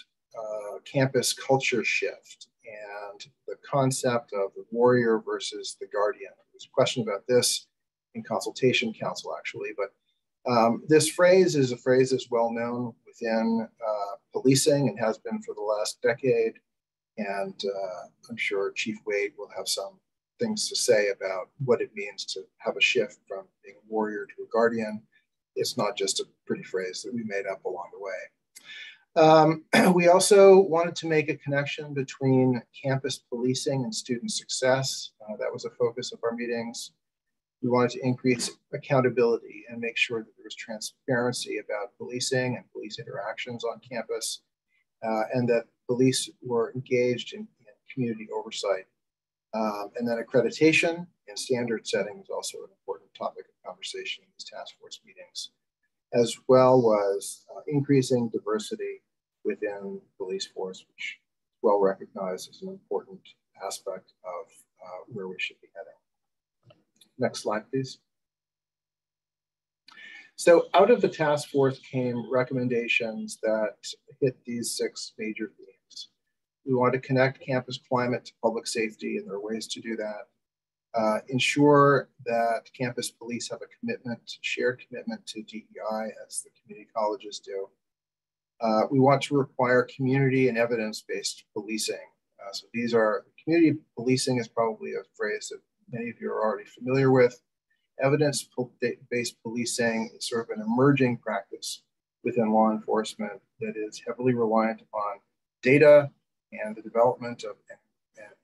campus culture shift and the concept of the warrior versus the guardian. There's a question about this in consultation council, actually, but this phrase is a phrase that's well known within policing and has been for the last decade. And I'm sure Chief Wade will have some things to say about what it means to have a shift from being a warrior to a guardian. It's not just a pretty phrase that we made up along the way. We also wanted to make a connection between campus policing and student success. That was a focus of our meetings. We wanted to increase accountability and make sure that there was transparency about policing and police interactions on campus, and that police were engaged in community oversight. And then accreditation and standard setting was also an important topic of conversation in these task force meetings, as well was increasing diversity within the police force, which is well recognized as an important aspect of where we should be heading. Next slide, please. So out of the task force came recommendations that hit these 6 major themes. We want to connect campus climate to public safety, and there are ways to do that. Ensure that campus police have a commitment, shared commitment to DEI, as the community colleges do. We want to require community and evidence-based policing. So these are, community policing is probably a phrase that many of you are already familiar with. Evidence-based policing is sort of an emerging practice within law enforcement that is heavily reliant upon data and the development of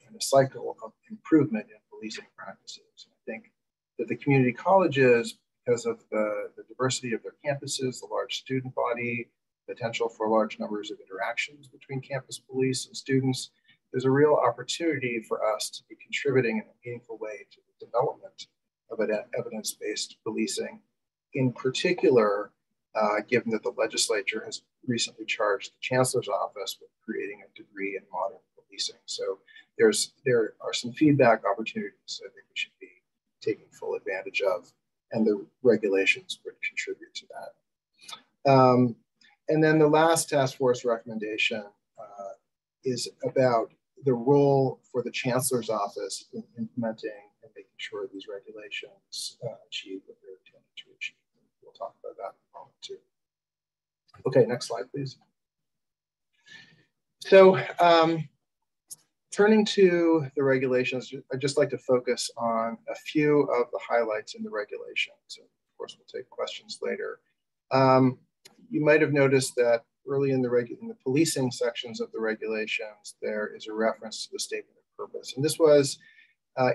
and a cycle of improvement in policing practices. I think that the community colleges, because of the diversity of their campuses, the large student body, potential for large numbers of interactions between campus police and students, there's a real opportunity for us to be contributing in a meaningful way to the development of an evidence-based policing. In particular, given that the legislature has recently charged the Chancellor's Office with creating a degree in modern policing. So there are some feedback opportunities I think we should be taking full advantage of, and the regulations would contribute to that. And then the last task force recommendation is about the role for the Chancellor's Office in implementing and making sure these regulations achieve what they're intended to achieve. We'll talk about that in a moment too. Okay, next slide, please. So turning to the regulations, I'd just like to focus on a few of the highlights in the regulations. And of course, we'll take questions later. You might have noticed that early in the policing sections of the regulations, there is a reference to the statement of purpose. And this was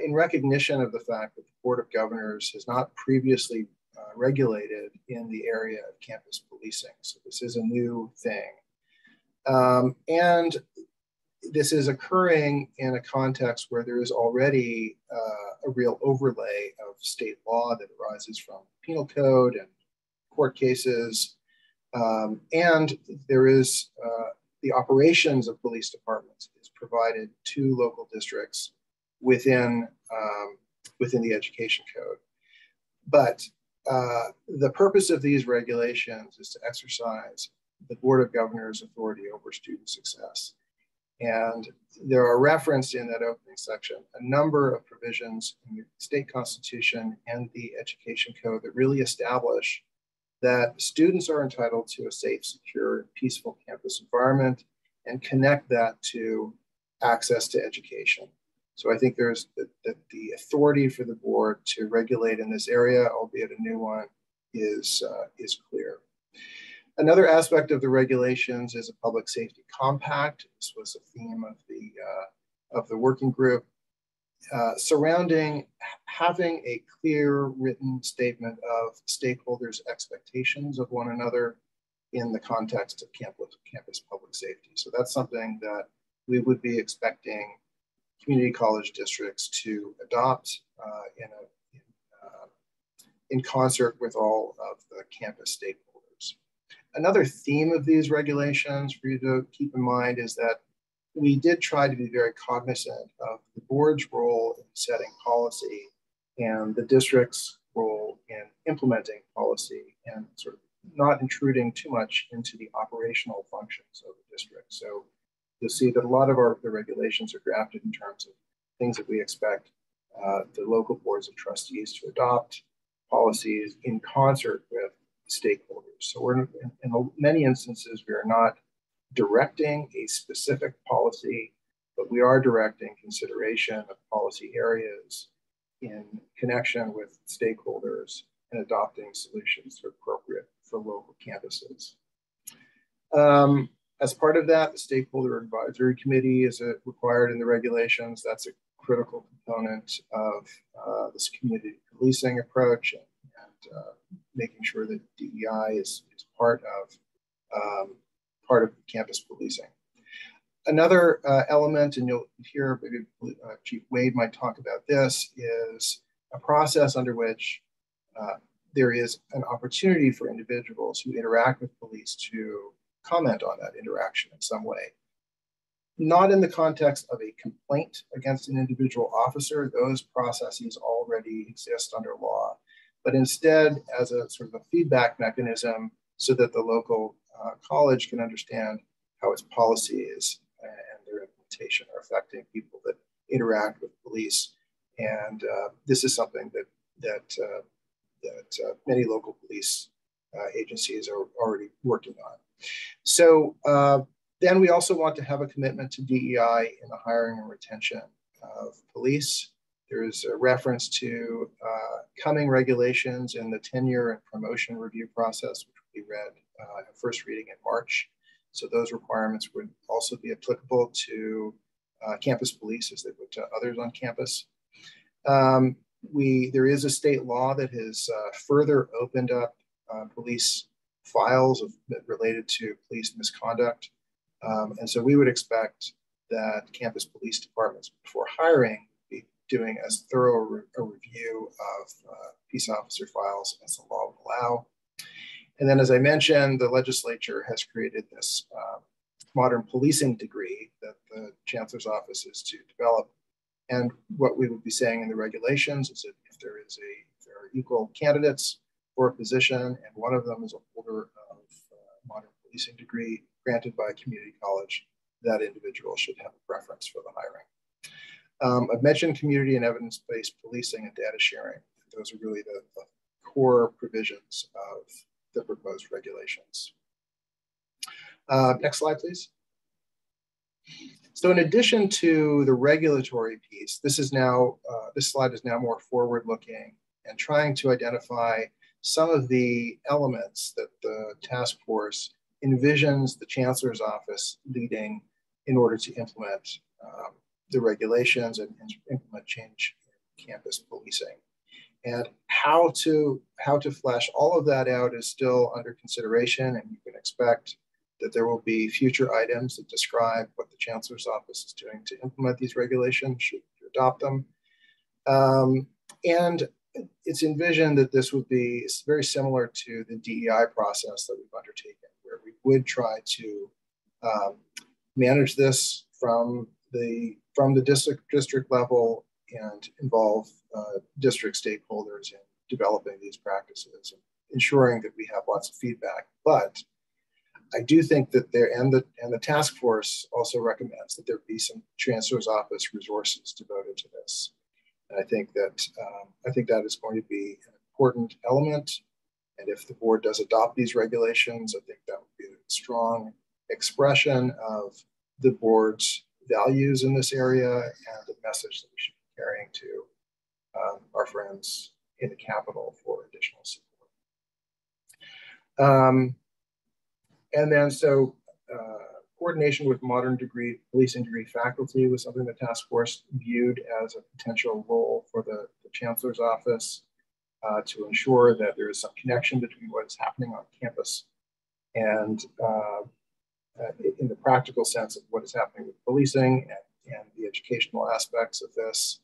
in recognition of the fact that the Board of Governors has not previously regulated in the area of campus policing. So this is a new thing. And this is occurring in a context where there is already a real overlay of state law that arises from penal code and court cases. And there is the operations of police departments is provided to local districts within the education code. But the purpose of these regulations is to exercise the Board of Governors' authority over student success. And there are referenced in that opening section a number of provisions in the state constitution and the education code that really establish that students are entitled to a safe, secure, peaceful campus environment, and connect that to access to education. So I think there's the authority for the board to regulate in this area, albeit a new one, is clear. Another aspect of the regulations is a public safety compact. This was a theme of the working group, surrounding having a clear written statement of stakeholders' expectations of one another in the context of campus public safety. So that's something that we would be expecting community college districts to adopt in concert with all of the campus stakeholders. Another theme of these regulations for you to keep in mind is that we did try to be very cognizant of the board's role in setting policy and the district's role in implementing policy, and sort of not intruding too much into the operational functions of the district. So you'll see that a lot of the regulations are drafted in terms of things that we expect the local boards of trustees to adopt policies in concert with stakeholders. So we're in many instances, we are not directing a specific policy, but we are directing consideration of policy areas in connection with stakeholders and adopting solutions that are appropriate for local campuses. As part of that, the Stakeholder Advisory Committee is required in the regulations. That's a critical component of this community policing approach, and making sure that DEI is part of campus policing. Another element, and you'll hear maybe Chief Wade might talk about this, is a process under which there is an opportunity for individuals who interact with police to comment on that interaction in some way. Not in the context of a complaint against an individual officer, those processes already exist under law, but instead as a sort of a feedback mechanism so that the local college can understand how its policies and their implementation are affecting people that interact with police. And this is something that many local police agencies are already working on. So then we also want to have a commitment to DEI in the hiring and retention of police. There's a reference to coming regulations in the tenure and promotion review process, which we read at first reading in March. So those requirements would also be applicable to campus police as they would to others on campus. There is a state law that has further opened up police files related to police misconduct. And so we would expect that campus police departments, before hiring, be doing as thorough a review of peace officer files as the law would allow. And then, as I mentioned, the legislature has created this modern policing degree that the chancellor's office is to develop. And what we would be saying in the regulations is that if there are equal candidates for a position and one of them is a holder of modern policing degree granted by a community college, that individual should have a preference for the hiring. I've mentioned community and evidence-based policing and data sharing. Those are really the core provisions of the proposed regulations. Next slide, please. So in addition to the regulatory piece, this slide is now more forward-looking and trying to identify some of the elements that the task force envisions the chancellor's office leading in order to implement the regulations and implement change in campus policing. And how to flesh all of that out is still under consideration, and you can expect that there will be future items that describe what the chancellor's office is doing to implement these regulations should you adopt them. And it's envisioned that this would be very similar to the DEI process that we've undertaken, where we would try to manage this from the district level and involve district stakeholders in developing these practices and ensuring that we have lots of feedback. But I do think that the task force also recommends that there be some chancellor's office resources devoted to this. And I think that is going to be an important element And if the board does adopt these regulations, I think that would be a strong expression of the board's values in this area and the message that we should be carrying to our friends in the Capitol for additional support. And then coordination with modern policing degree faculty was something the task force viewed as a potential role for the chancellor's office to ensure that there is some connection between what is happening on campus and in the practical sense of what is happening with policing and the educational aspects of this.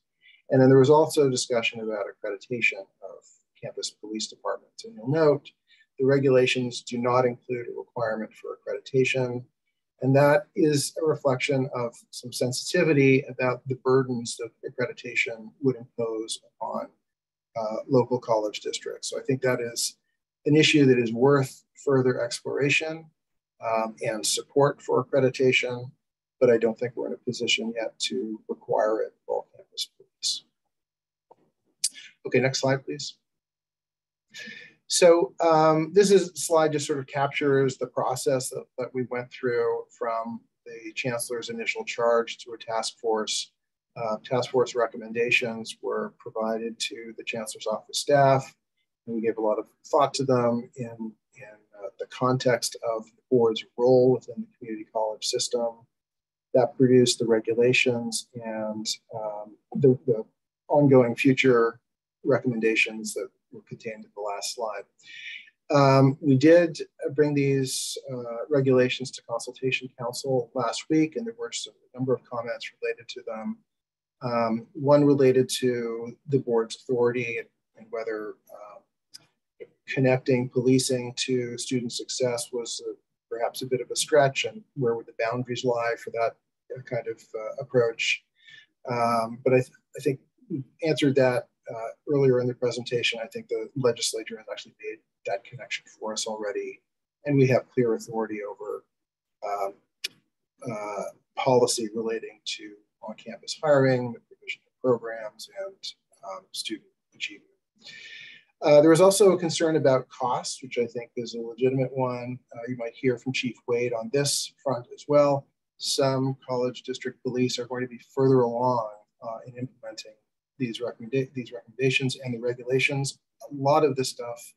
And then there was also discussion about accreditation of campus police departments. And you'll note the regulations do not include a requirement for accreditation. And that is a reflection of some sensitivity about the burdens that accreditation would impose upon local college districts. So I think that is an issue that is worth further exploration and support for accreditation, but I don't think we're in a position yet to require it for all campus police. Okay, next slide, please. So this slide just sort of captures the process that we went through from the chancellor's initial charge to a task force. Task force recommendations were provided to the chancellor's office staff, and we gave a lot of thought to them in the context of the board's role within the community college system. That produced the regulations and the ongoing future recommendations that were contained in the last slide. We did bring these regulations to Consultation Council last week, and there were a number of comments related to them. One related to the board's authority and whether connecting policing to student success was perhaps a bit of a stretch, and where would the boundaries lie for that kind of approach. But I think we answered that earlier in the presentation. I think the legislature has actually made that connection for us already, and we have clear authority over policy relating to on-campus hiring, the provision of programs, and student achievement. There was also a concern about costs, which I think is a legitimate one. You might hear from Chief Wade on this front as well. Some college district police are going to be further along in implementing these recommendations and the regulations. A lot of this stuff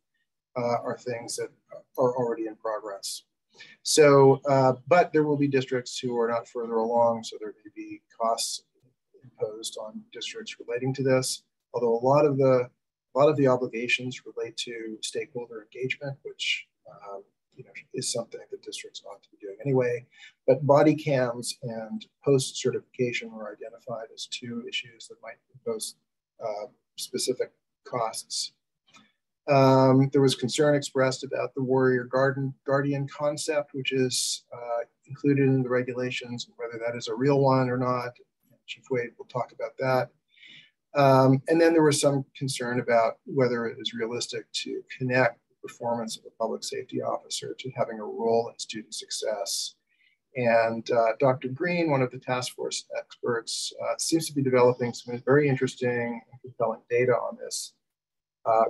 are things that are already in progress. So, but there will be districts who are not further along, so there may be costs imposed on districts relating to this. Although a lot of the obligations relate to stakeholder engagement, which is something that districts ought to be doing anyway. But body cams and post-certification were identified as two issues that might impose specific costs. There was concern expressed about the warrior guardian concept, which is included in the regulations, and whether that is a real one or not. Chief Wade will talk about that. And then there was some concern about whether it is realistic to connect the performance of a public safety officer to having a role in student success. And Dr. Green, one of the task force experts, seems to be developing some very interesting and compelling data on this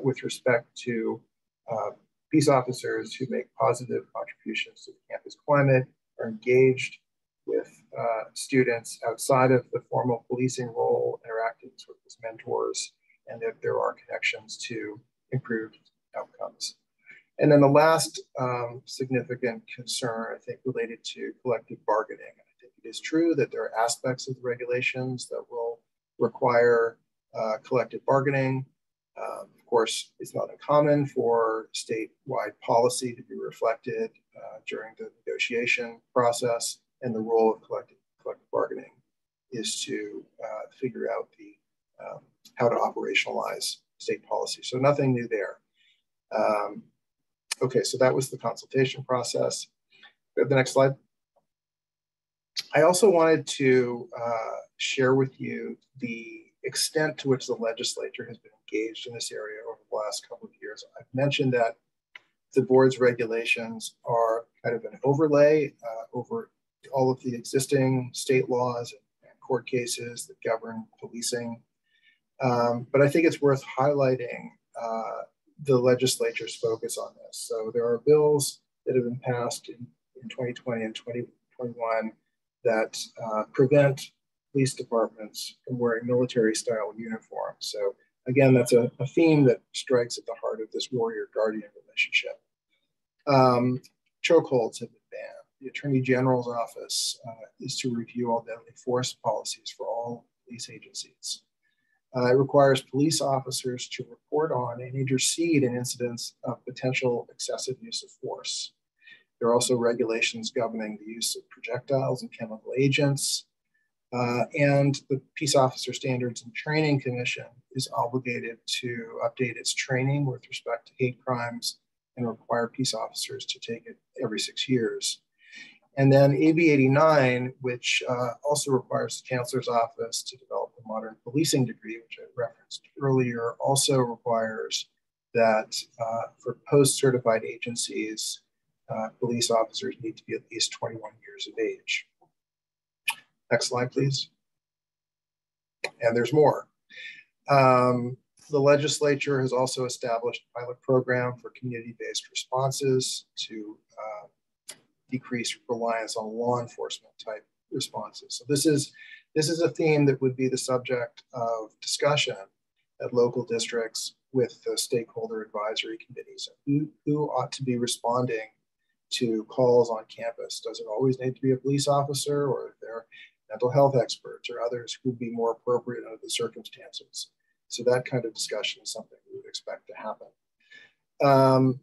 with respect to peace officers who make positive contributions to the campus climate, are engaged with students outside of the formal policing role, interacting with as mentors, and that there are connections to improved outcomes. And then the last significant concern, I think, related to collective bargaining. I think it is true that there are aspects of the regulations that will require collective bargaining. Of course, it's not uncommon for statewide policy to be reflected during the negotiation process, and the role of collective bargaining is to figure out how to operationalize state policy. So nothing new there. Okay, so that was the consultation process. Go to the next slide. I also wanted to share with you the extent to which the legislature has been engaged in this area over the last couple of years. I've mentioned that the board's regulations are kind of an overlay over all of the existing state laws and court cases that govern policing. But I think it's worth highlighting the legislature's focus on this. So there are bills that have been passed in 2020 and 2021 that prevent police departments from wearing military-style uniforms. So again, that's a theme that strikes at the heart of this warrior-guardian relationship. Chokeholds have been banned. The Attorney General's office is to review all deadly force policies for all police agencies. It requires police officers to report on and intercede in incidents of potential excessive use of force. There are also regulations governing the use of projectiles and chemical agents. And the Peace Officer Standards and Training Commission is obligated to update its training with respect to hate crimes and require peace officers to take it every 6 years. And then AB 89, which also requires the Chancellor's Office to develop a modern policing degree, which I referenced earlier, also requires that for post-certified agencies, police officers need to be at least 21 years of age. Next slide, please. And there's more. The legislature has also established a pilot program for community-based responses to decrease reliance on law enforcement type responses. So this is a theme that would be the subject of discussion at local districts with the stakeholder advisory committees. Who ought to be responding to calls on campus? Does it always need to be a police officer, or are there mental health experts or others who would be more appropriate under the circumstances? So that kind of discussion is something we would expect to happen.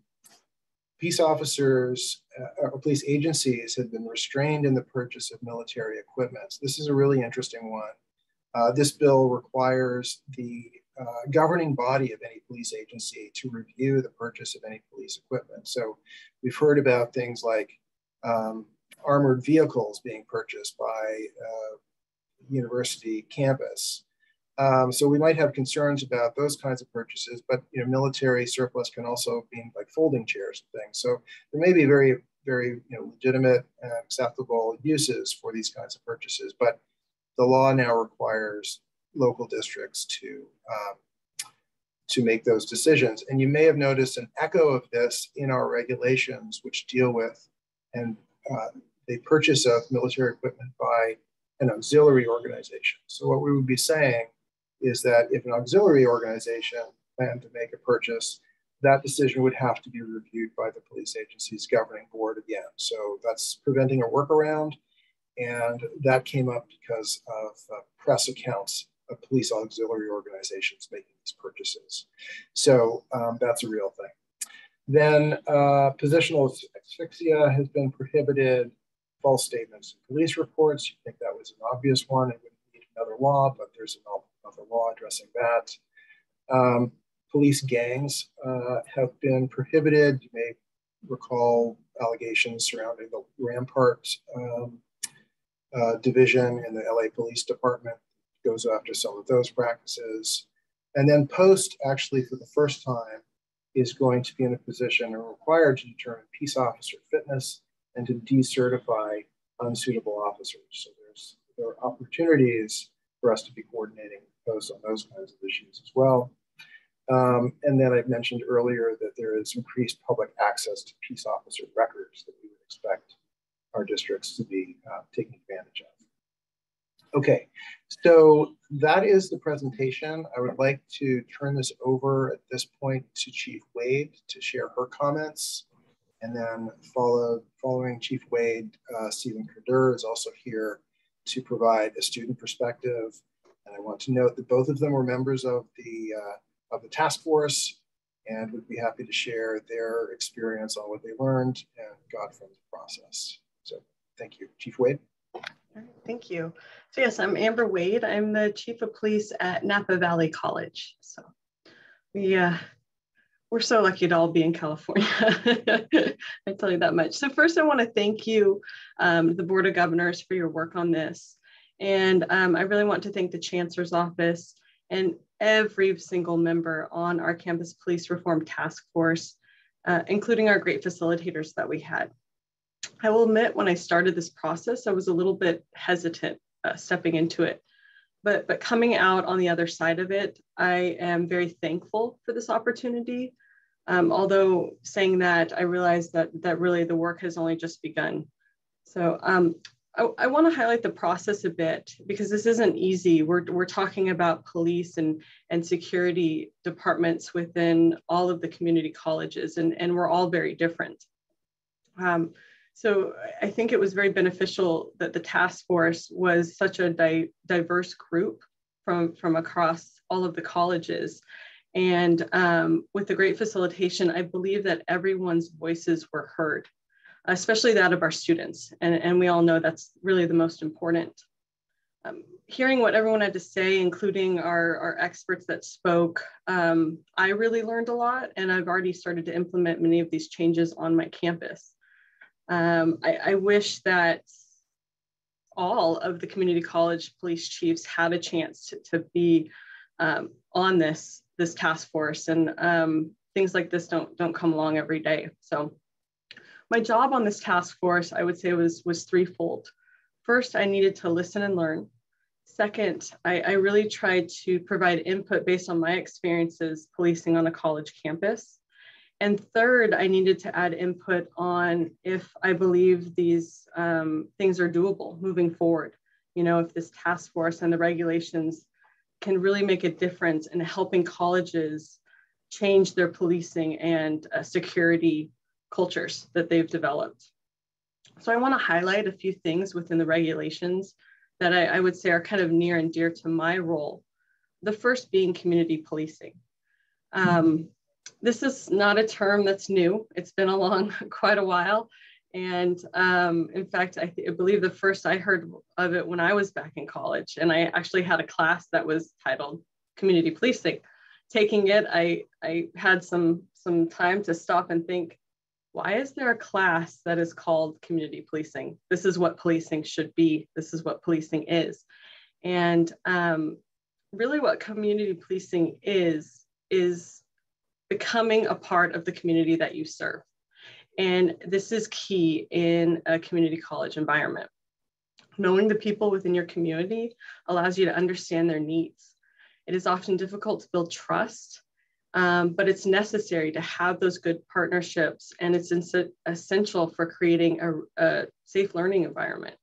Peace officers or police agencies have been restrained in the purchase of military equipment. This is a really interesting one. This bill requires the governing body of any police agency to review the purchase of any police equipment. So we've heard about things like armored vehicles being purchased by university campus. So we might have concerns about those kinds of purchases, but military surplus can also mean like folding chairs and things. So there may be very, very legitimate and acceptable uses for these kinds of purchases, but the law now requires local districts to make those decisions. And you may have noticed an echo of this in our regulations, which deal with and the purchase of military equipment by an auxiliary organization. So what we would be saying is that if an auxiliary organization planned to make a purchase, that decision would have to be reviewed by the police agency's governing board again. So that's preventing a workaround. And that came up because of press accounts of police auxiliary organizations making these purchases. So that's a real thing. Then positional asphyxia has been prohibited. False statements in police reports. You think that was an obvious one. It wouldn't need another law, but there's another law addressing that. Police gangs have been prohibited. You may recall allegations surrounding the Rampart division in the LA Police Department. Goes after some of those practices. And then Post, actually for the first time, is going to be in a position or required to determine peace officer fitness and to decertify unsuitable officers. So there are opportunities for us to be coordinating Post on those kinds of issues as well. And then I've mentioned earlier that there is increased public access to peace officer records that we would expect our districts to be taking advantage of. Okay, so that is the presentation. I would like to turn this over at this point to Chief Wade to share her comments. And then following Chief Wade, Stephen Kerder is also here to provide a student perspective. And I want to note that both of them were members of the task force and would be happy to share their experience on what they learned and got from the process. So thank you. Chief Wade. Thank you. So yes, I'm Amber Wade. I'm the Chief of Police at Napa Valley College. So we're so lucky to all be in California. I tell you that much. So first I want to thank you, the Board of Governors, for your work on this. And I really want to thank the Chancellor's Office and every single member on our Campus Police Reform Task Force, including our great facilitators that we had. I will admit, when I started this process, I was a little bit hesitant stepping into it, but coming out on the other side of it, I am very thankful for this opportunity. Although saying that, I realized that really the work has only just begun. So I want to highlight the process a bit, because this isn't easy. We're talking about police and security departments within all of the community colleges, and we're all very different. So I think it was very beneficial that the task force was such a diverse group from across all of the colleges. And with the great facilitation, I believe that everyone's voices were heard, especially that of our students. And we all know that's really the most important. Hearing what everyone had to say, including our experts that spoke, I really learned a lot, and I've already started to implement many of these changes on my campus. I wish that all of the community college police chiefs had a chance to be on this task force, and things like this don't come along every day. So my job on this task force, I would say, was threefold. First, I needed to listen and learn. Second, I really tried to provide input based on my experiences policing on a college campus. And third, I needed to add input on if I believe these things are doable moving forward. You know, if this task force and the regulations can really make a difference in helping colleges change their policing and security cultures that they've developed. So I want to highlight a few things within the regulations that I would say are kind of near and dear to my role. The first being community policing. This is not a term that's new. It's been along quite a while. And in fact, I believe the first I heard of it when I was back in college, and I actually had a class that was titled Community Policing. Taking it, I had some time to stop and think, why is there a class that is called community policing? This is what policing should be. This is what policing is. And really what community policing is becoming a part of the community that you serve. And this is key in a community college environment. Knowing the people within your community allows you to understand their needs. It is often difficult to build trust, but it's necessary to have those good partnerships, and it's essential for creating a safe learning environment.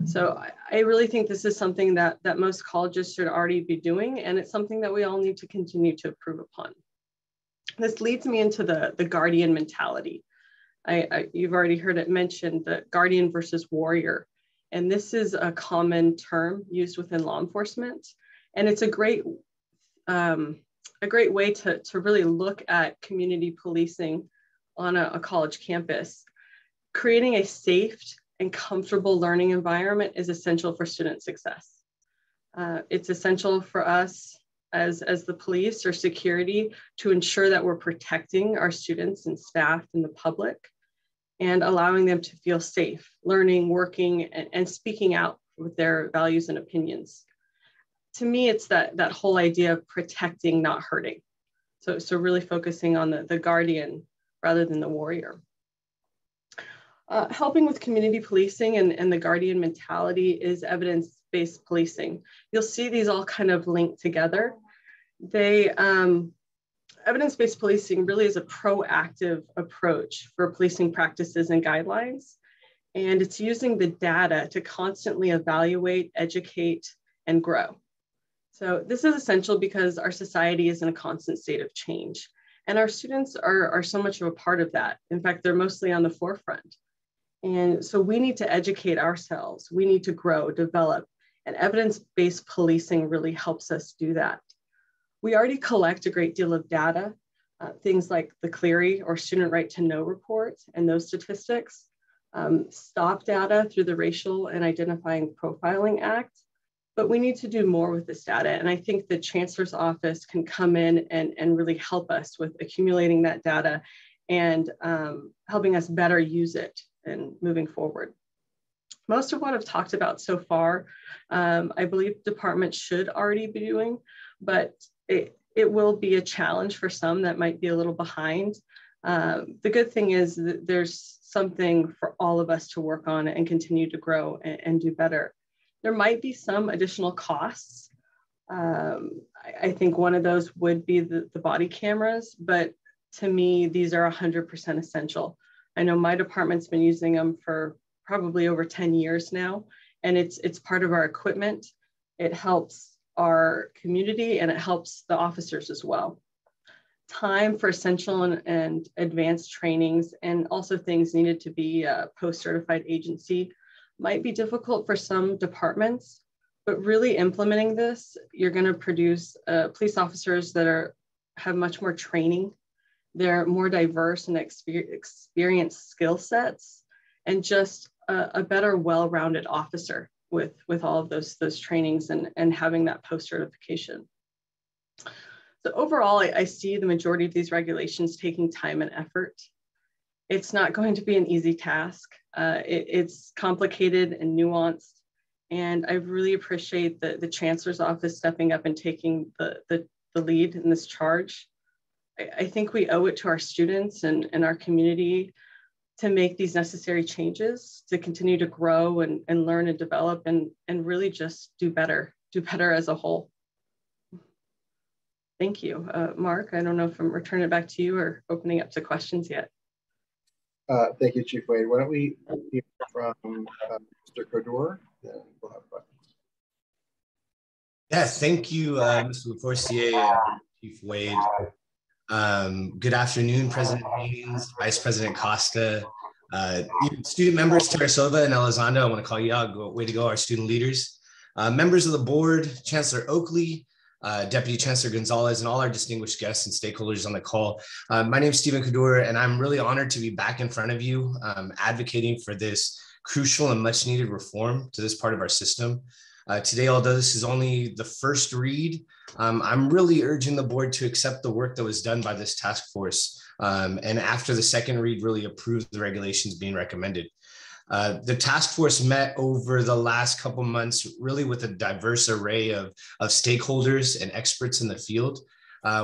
So I really think this is something that most colleges should already be doing, and it's something that we all need to continue to improve upon. This leads me into the guardian mentality. You've already heard it mentioned, the guardian versus warrior. And this is a common term used within law enforcement. And it's a great way to really look at community policing on a college campus. Creating a safe and comfortable learning environment is essential for student success. It's essential for us as the police or security to ensure that we're protecting our students and staff and the public, and allowing them to feel safe, learning, working, and speaking out with their values and opinions. To me, it's that whole idea of protecting, not hurting. So really focusing on the guardian rather than the warrior. Helping with community policing and the guardian mentality is evidence-based policing. You'll see these all kind of linked together. Evidence-based policing really is a proactive approach for policing practices and guidelines. And it's using the data to constantly evaluate, educate, and grow. So this is essential because our society is in a constant state of change. And our students are so much of a part of that. In fact, they're mostly on the forefront. And so we need to educate ourselves. We need to grow, develop, and evidence-based policing really helps us do that. We already collect a great deal of data, things like the Clery or Student Right to Know report and those statistics, STOP data through the Racial and Identifying Profiling Act, but we need to do more with this data. And I think the Chancellor's Office can come in and really help us with accumulating that data and helping us better use it and moving forward. Most of what I've talked about so far, I believe departments should already be doing, but it will be a challenge for some that might be a little behind. The good thing is that there's something for all of us to work on and continue to grow and do better. There might be some additional costs. I think one of those would be the body cameras, but to me, these are 100% essential. I know my department's been using them for probably over 10 years now, and it's part of our equipment. It helps our community and it helps the officers as well. Time for essential and advanced trainings, and also things needed to be a post-certified agency, might be difficult for some departments, but really implementing this, you're going to produce police officers that have much more training. They're more diverse and experienced skill sets, and just a better, well-rounded officer with all of those trainings and having that post-certification. So overall, I see the majority of these regulations taking time and effort. It's not going to be an easy task. It's complicated and nuanced. And I really appreciate the Chancellor's Office stepping up and taking the lead in this charge. I think we owe it to our students and our community to make these necessary changes, to continue to grow and learn and develop and really just do better as a whole. Thank you. Mark, I don't know if I'm returning it back to you or opening up to questions yet. Thank you, Chief Wade. Why don't we hear from Mr. Couture, then we'll have questions. Yes, thank you, Mr. LaForcier and Chief Wade. Good afternoon, President Haynes, Vice President Costa, student members Tarasova and Elizondo. I want to call you out. Way to go, our student leaders. Members of the board, Chancellor Oakley, Deputy Chancellor Gonzalez, and all our distinguished guests and stakeholders on the call. My name is Stephen Couture, and I'm really honored to be back in front of you, advocating for this crucial and much needed reform to this part of our system. Today, although this is only the first read, I'm really urging the board to accept the work that was done by this task force. And after the second read, really approve the regulations being recommended. The task force met over the last couple months, really with a diverse array of stakeholders and experts in the field.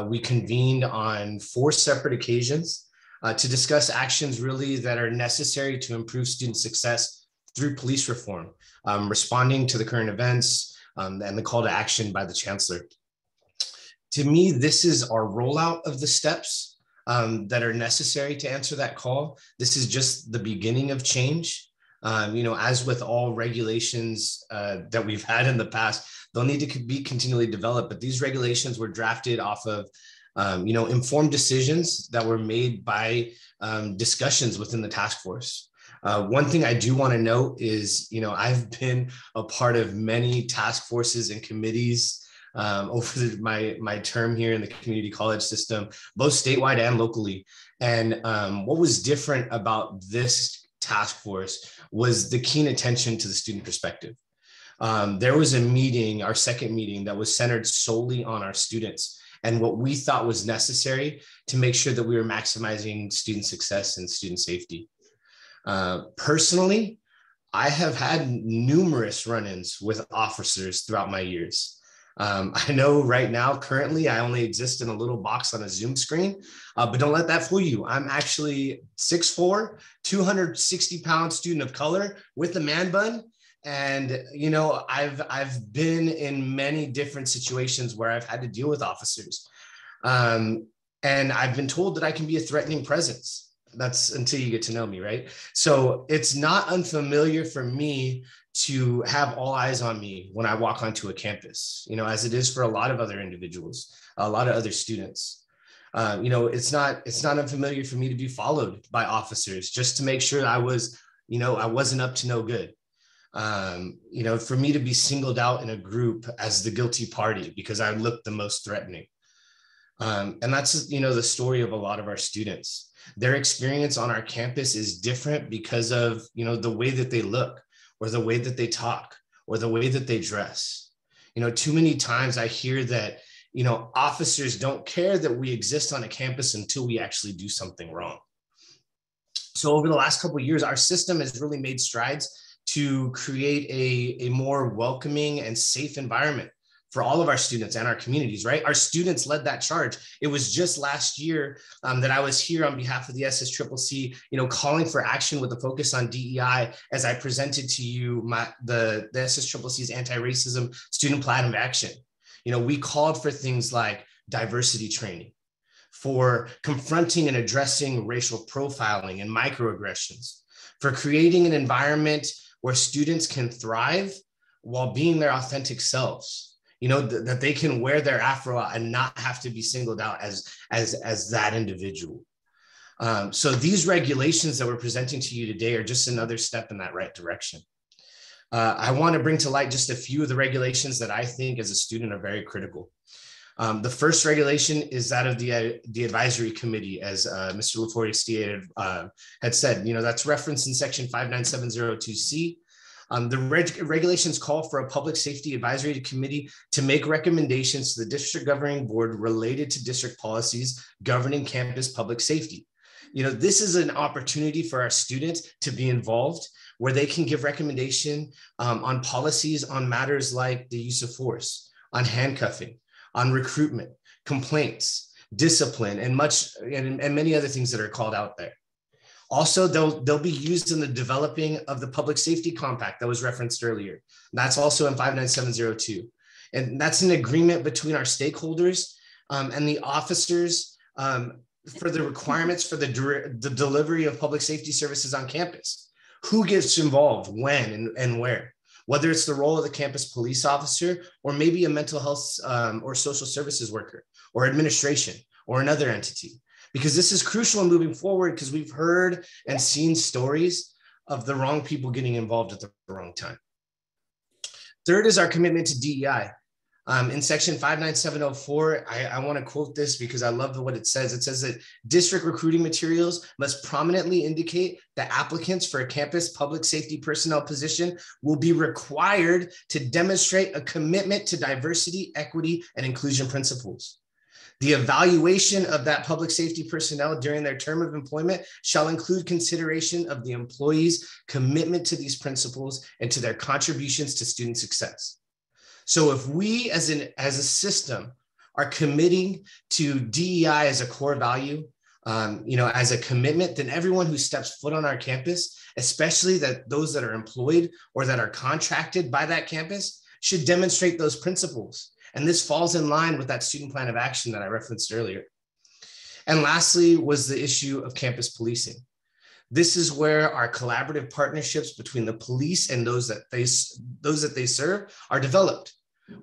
We convened on 4 separate occasions to discuss actions really that are necessary to improve student success through police reform, responding to the current events and the call to action by the Chancellor. To me, this is our rollout of the steps that are necessary to answer that call. This is just the beginning of change. As with all regulations that we've had in the past, they'll need to be continually developed, but these regulations were drafted off of, informed decisions that were made by discussions within the task force. One thing I do want to note is, I've been a part of many task forces and committees over my term here in the community college system, both statewide and locally. And what was different about this task force was the keen attention to the student perspective. There was a meeting, our second meeting, that was centered solely on our students and what we thought was necessary to make sure that we were maximizing student success and student safety. Personally, I have had numerous run-ins with officers throughout my years. I know right now, currently, I only exist in a little box on a Zoom screen, but don't let that fool you. I'm actually 6'4", 260-pound student of color with a man bun. And, I've been in many different situations where I've had to deal with officers. And I've been told that I can be a threatening presence. That's until you get to know me, right? So it's not unfamiliar for me to have all eyes on me when I walk onto a campus, as it is for a lot of other individuals, a lot of other students. It's not unfamiliar for me to be followed by officers just to make sure I wasn't up to no good. For me to be singled out in a group as the guilty party because I look the most threatening. And that's, the story of a lot of our students. Their experience on our campus is different because of, the way that they look or the way that they talk or the way that they dress. Too many times I hear that, officers don't care that we exist on a campus until we actually do something wrong. So over the last couple of years, our system has really made strides to create a more welcoming and safe environment for all of our students and our communities, right? Our students led that charge. It was just last year that I was here on behalf of the SSCCC, calling for action with a focus on DEI as I presented to you the SSCCC's anti-racism student plan of action. We called for things like diversity training, for confronting and addressing racial profiling and microaggressions, for creating an environment where students can thrive while being their authentic selves, you know, that they can wear their Afro and not have to be singled out as that individual. So these regulations that we're presenting to you today are just another step in that right direction. I want to bring to light just a few of the regulations that I think as a student are very critical. The first regulation is that of the advisory committee, as Mr. LaForestier had said. You know, that's referenced in section 59702C. The regulations call for a public safety advisory committee to make recommendations to the district governing board related to district policies governing campus public safety. You know, this is an opportunity for our students to be involved, where they can give recommendation on policies on matters like the use of force, on handcuffing, on recruitment, complaints, discipline, and many other things that are called out there. Also, they'll be used in the developing of the public safety compact that was referenced earlier. That's also in 59702. And that's an agreement between our stakeholders and the officers for the requirements for the delivery of public safety services on campus. Who gets involved, when, and where? Whether it's the role of the campus police officer, or maybe a mental health or social services worker, or administration, or another entity. Because this is crucial in moving forward, because we've heard and seen stories of the wrong people getting involved at the wrong time. Third is our commitment to DEI. In section 59704, I want to quote this because I love what it says. It says that district recruiting materials must prominently indicate that applicants for a campus public safety personnel position will be required to demonstrate a commitment to diversity, equity, and inclusion principles. The evaluation of that public safety personnel during their term of employment shall include consideration of the employee's commitment to these principles and to their contributions to student success. So if we as a system are committing to DEI as a core value, you know, as a commitment, then everyone who steps foot on our campus, especially those that are employed or that are contracted by that campus, should demonstrate those principles. And this falls in line with that student plan of action that I referenced earlier. And lastly was the issue of campus policing. This is where our collaborative partnerships between the police and those that they serve are developed,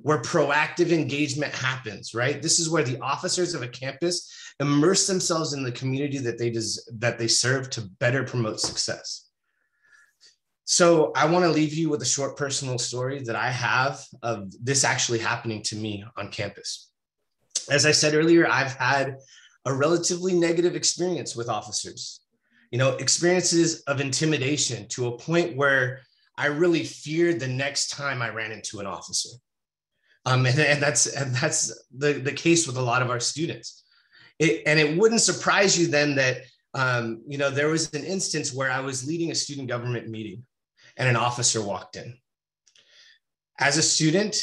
where proactive engagement happens, right? This is where the officers of a campus immerse themselves in the community that they serve to better promote success. So I want to leave you with a short personal story that I have of this actually happening to me on campus. As I said earlier, I've had a relatively negative experience with officers. You know, experiences of intimidation to a point where I really feared the next time I ran into an officer. And that's the case with a lot of our students. And it wouldn't surprise you then that, you know, there was an instance where I was leading a student government meeting and an officer walked in. As a student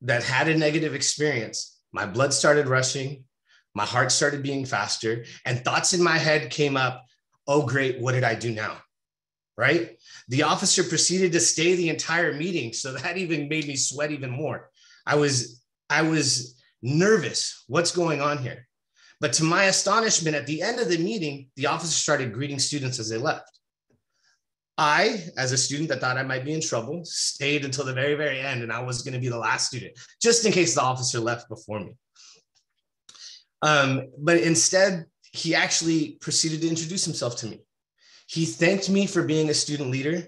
that had a negative experience, my blood started rushing, my heart started beating faster, and thoughts in my head came up, oh, great, what did I do now? Right? The officer proceeded to stay the entire meeting. So that even made me sweat even more. I was nervous. What's going on here? But to my astonishment, at the end of the meeting, the officer started greeting students as they left. I, as a student that thought I might be in trouble, stayed until the very, very end, and I was going to be the last student, just in case the officer left before me. But instead, he actually proceeded to introduce himself to me. He thanked me for being a student leader,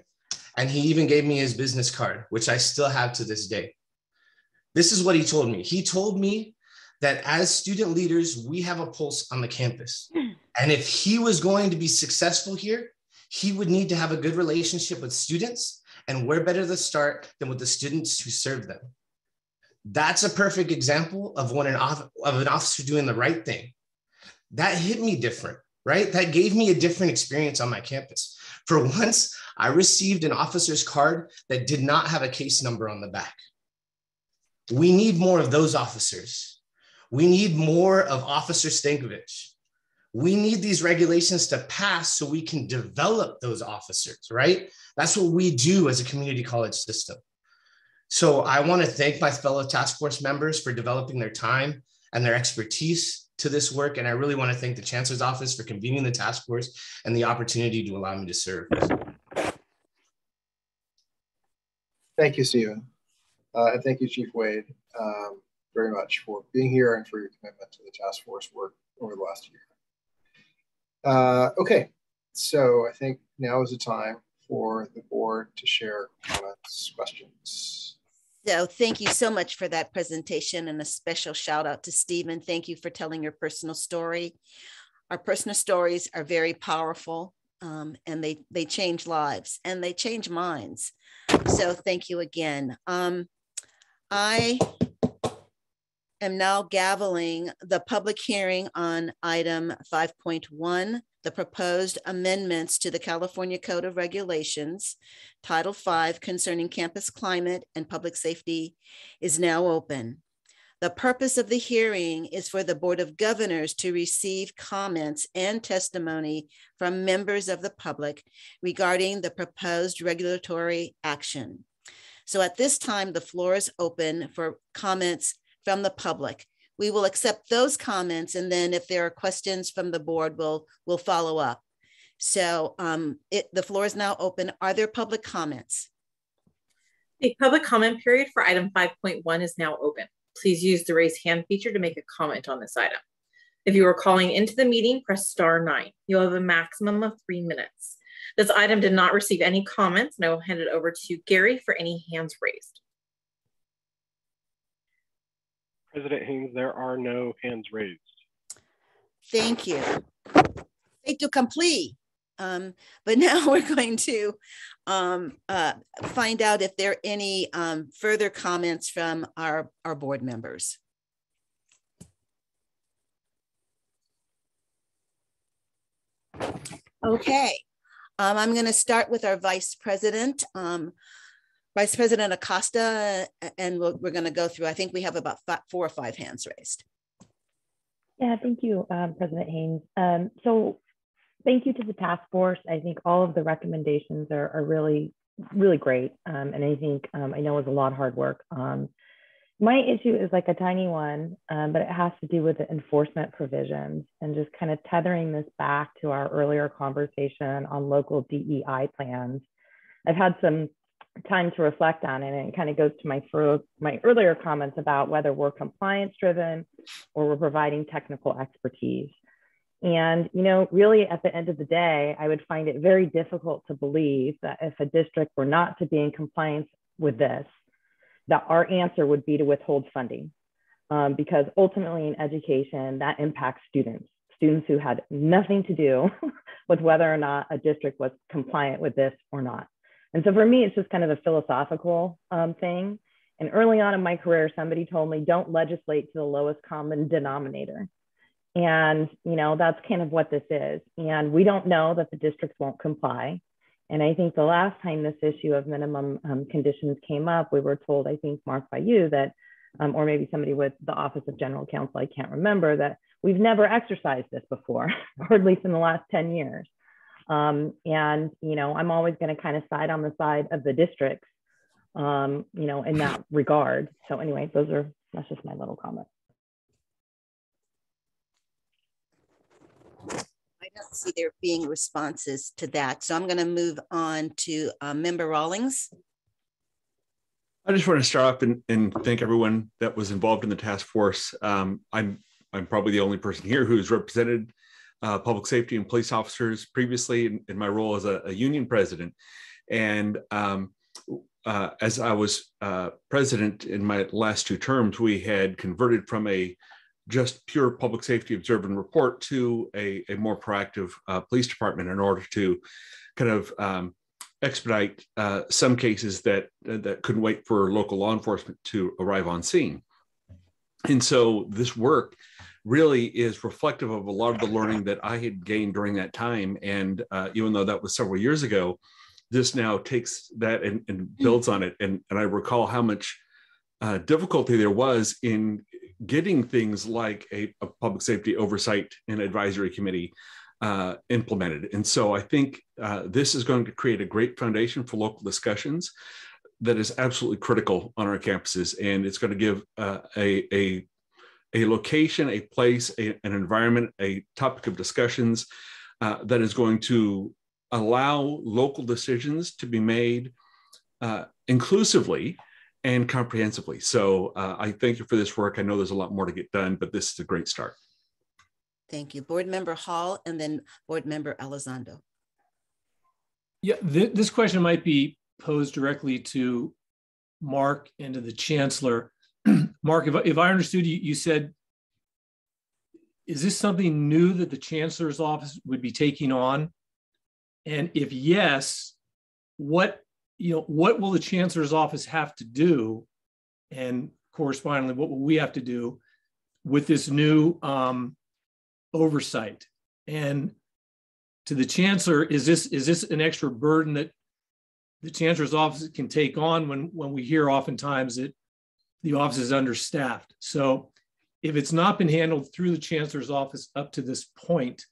and he even gave me his business card, which I still have to this day. This is what he told me. He told me that as student leaders, we have a pulse on the campus. And if he was going to be successful here, he would need to have a good relationship with students, and where better to start than with the students who serve them. That's a perfect example of an officer doing the right thing. That hit me different, right? That gave me a different experience on my campus. For once, I received an officer's card that did not have a case number on the back. We need more of those officers. We need more of Officer Stankovich. We need these regulations to pass so we can develop those officers, right? That's what we do as a community college system. So I want to thank my fellow task force members for developing their time and their expertise to this work. And I really want to thank the Chancellor's Office for convening the task force and the opportunity to allow me to serve. Thank you, Stephen. And thank you, Chief Wade, very much for being here and for your commitment to the task force work over the last year. Okay, so I think now is the time for the board to share comments, questions. So thank you so much for that presentation, and a special shout out to Stephen. Thank you for telling your personal story. Our personal stories are very powerful, and they change lives and they change minds. So thank you again. I am now gaveling the public hearing on item 5.1, the proposed amendments to the California Code of Regulations, Title V, concerning campus climate and public safety, is now open. The purpose of the hearing is for the Board of Governors to receive comments and testimony from members of the public regarding the proposed regulatory action. So at this time, the floor is open for comments from the public. We will accept those comments, and then if there are questions from the board, we'll follow up. So the floor is now open. Are there public comments? The public comment period for item 5.1 is now open. Please use the raise hand feature to make a comment on this item. If you are calling into the meeting, press *9. You'll have a maximum of 3 minutes. This item did not receive any comments, and I will hand it over to Gary for any hands raised. President Haynes, there are no hands raised. Thank you. Fait accompli. But now we're going to find out if there are any further comments from our board members. Okay, I'm going to start with our Vice President. Vice President Acosta, and we're going to go through, I think we have about 4 or 5 hands raised. Yeah, thank you, President Haynes. So thank you to the task force. I think all of the recommendations are really, really great. And I think, I know it was a lot of hard work. My issue is like a tiny one, but it has to do with the enforcement provisions and just kind of tethering this back to our earlier conversation on local DEI plans. I've had some time to reflect on it, and it kind of goes to my earlier comments about whether we're compliance driven or we're providing technical expertise. And, you know, really at the end of the day, I would find it very difficult to believe that if a district were not to be in compliance with this, that our answer would be to withhold funding, because ultimately in education, that impacts students who had nothing to do with whether or not a district was compliant with this or not. And so for me, it's just kind of a philosophical thing. And early on in my career, somebody told me, don't legislate to the lowest common denominator. And, you know, that's kind of what this is. And we don't know that the districts won't comply. And I think the last time this issue of minimum conditions came up, we were told, I think, Mark, by you that, or maybe somebody with the Office of General Counsel, I can't remember, that we've never exercised this before, or at least in the last 10 years. And, you know, I'm always going to kind of side on the side of the districts, you know, in that regard. So anyway, that's just my little comment. I don't see there being responses to that. So I'm going to move on to Member Rawlings. I just want to start off and thank everyone that was involved in the task force. I'm probably the only person here who's represented public safety and police officers previously in my role as a union president. And as I was president in my last 2 terms, we had converted from a just pure public safety observe and report to a more proactive police department in order to kind of expedite some cases that couldn't wait for local law enforcement to arrive on scene. And so this work really is reflective of a lot of the learning that I had gained during that time. And even though that was several years ago, this now takes that and builds on it. And I recall how much difficulty there was in getting things like a public safety oversight and advisory committee implemented. And so I think this is going to create a great foundation for local discussions that is absolutely critical on our campuses. And it's going to give a a location, a place, an environment, a topic of discussions that is going to allow local decisions to be made inclusively and comprehensively. So I thank you for this work. I know there's a lot more to get done, but this is a great start. Thank you. Board Member Hall and then Board Member Elizondo. Yeah, this question might be posed directly to Mark and to the Chancellor. Mark, if I understood you, you said, is this something new that the Chancellor's office would be taking on? And if yes, what will the Chancellor's office have to do? And correspondingly, what will we have to do with this new oversight? And to the Chancellor, is this an extra burden that the Chancellor's office can take on when we hear oftentimes that the office is understaffed? So if it's not been handled through the Chancellor's office up to this point,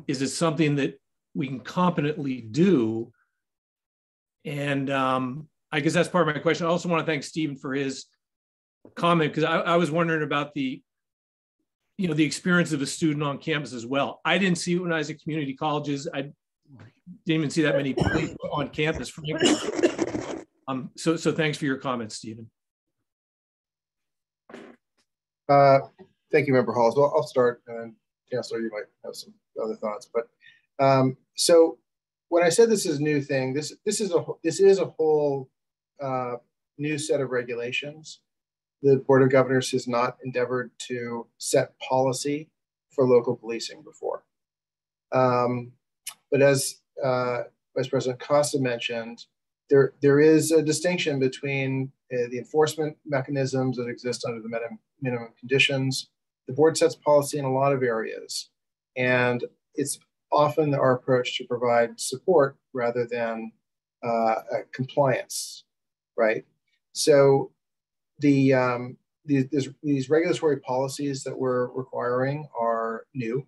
is it something that we can competently do? And I guess that's part of my question. I also want to thank Stephen for his comment, because I was wondering about the experience of a student on campus as well. I didn't see it when I was at community colleges. I didn't even see that many people on campus. So thanks for your comments, Stephen. Thank you, Member Hall. So I'll start, and Chancellor, you might have some other thoughts. But so when I said this is a new thing, this is a whole new set of regulations. The Board of Governors has not endeavored to set policy for local policing before. But as Vice President Costa mentioned, there is a distinction between the enforcement mechanisms that exist under the minimum conditions. The board sets policy in a lot of areas, and it's often our approach to provide support rather than compliance, right? So these regulatory policies that we're requiring are new.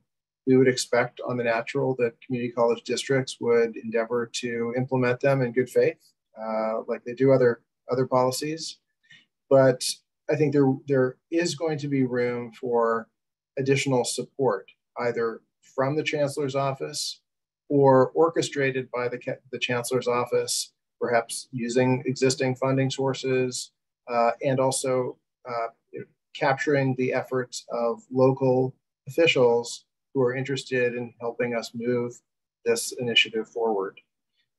We would expect on the natural that community college districts would endeavor to implement them in good faith, like they do other policies. But I think there is going to be room for additional support, either from the Chancellor's office or orchestrated by the Chancellor's office, perhaps using existing funding sources, and also capturing the efforts of local officials who are interested in helping us move this initiative forward.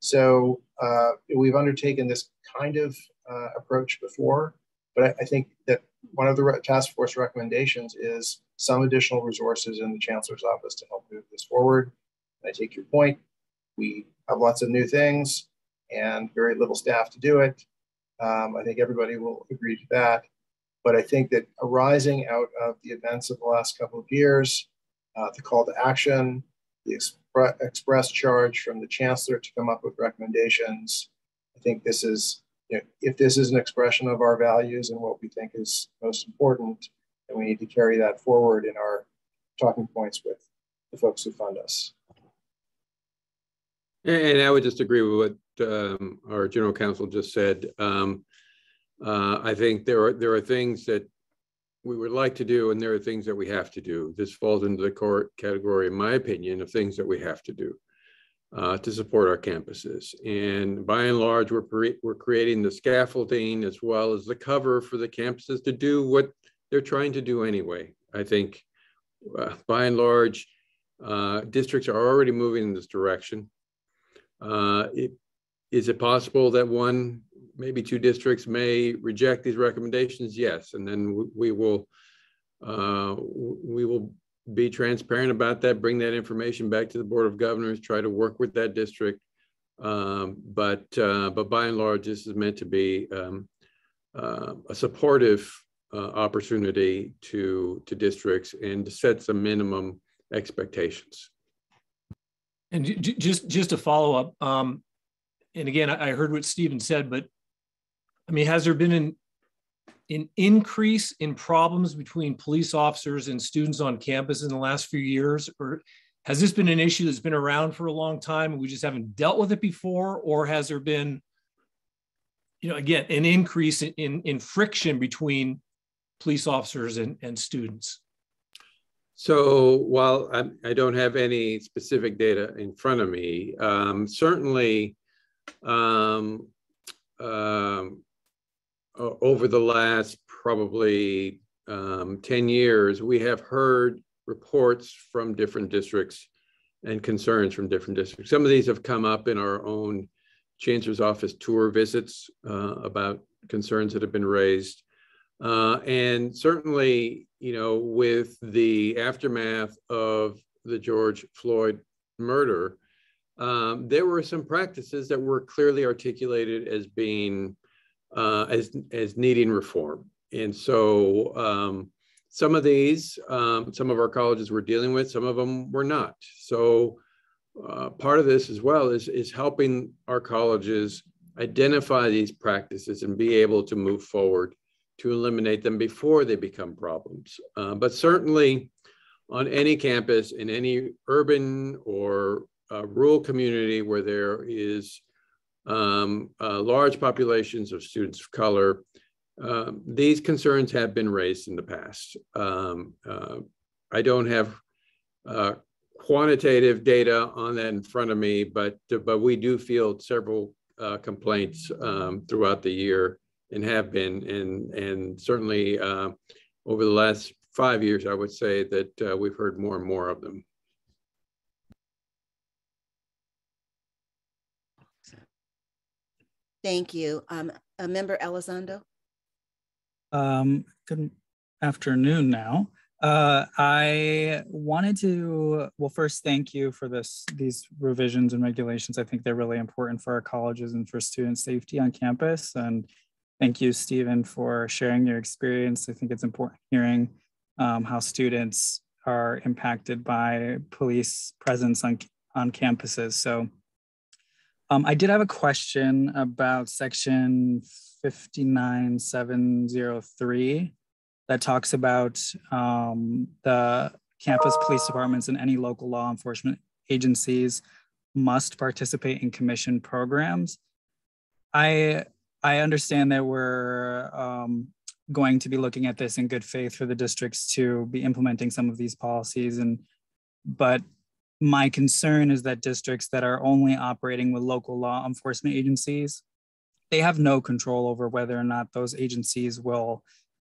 So we've undertaken this kind of approach before, but I think that one of the task force recommendations is some additional resources in the Chancellor's office to help move this forward. And I take your point. We have lots of new things and very little staff to do it. I think everybody will agree to that. But I think that arising out of the events of the last couple of years, the call to action, the express charge from the Chancellor to come up with recommendations, I think this is, if this is an expression of our values and what we think is most important, then we need to carry that forward in our talking points with the folks who fund us. And I would just agree with what our General Counsel just said. I think there are things that we would like to do, and there are things that we have to do. This falls into the core category, in my opinion, of things that we have to do to support our campuses. And by and large, we're creating the scaffolding as well as the cover for the campuses to do what they're trying to do anyway. I think by and large, districts are already moving in this direction. Is it possible that one, maybe two districts may reject these recommendations? Yes, and then we will be transparent about that, bring that information back to the Board of Governors, try to work with that district. But by and large, this is meant to be a supportive opportunity to districts and to set some minimum expectations. And just to follow up, and again, I heard what Stephen said, but I mean, has there been an increase in problems between police officers and students on campus in the last few years? Or has this been an issue that's been around for a long time and we just haven't dealt with it before? Or has there been, again, an increase in friction between police officers and students? So while I don't have any specific data in front of me, certainly over the last probably 10 years, we have heard reports from different districts and concerns from different districts. Some of these have come up in our own Chancellor's Office tour visits about concerns that have been raised. And certainly, you know, with the aftermath of the George Floyd murder, there were some practices that were clearly articulated as being, as needing reform. And so some of these, some of our colleges were dealing with, some of them were not. So part of this as well is helping our colleges identify these practices and be able to move forward to eliminate them before they become problems. But certainly on any campus, in any urban or rural community where there is large populations of students of color, these concerns have been raised in the past. I don't have quantitative data on that in front of me, but we do field several complaints throughout the year and have been, and certainly over the last 5 years, I would say that we've heard more and more of them. Thank you. Member Elizondo. Good afternoon now. I wanted to, well, first thank you for these revisions and regulations. I think they're really important for our colleges and for student safety on campus. And thank you, Stephen, for sharing your experience. I think it's important hearing how students are impacted by police presence on campuses. So I did have a question about section 59703 that talks about the campus police departments and any local law enforcement agencies must participate in commission programs. I understand that we're going to be looking at this in good faith for the districts to be implementing some of these policies, but my concern is that districts that are only operating with local law enforcement agencies, they have no control over whether or not those agencies will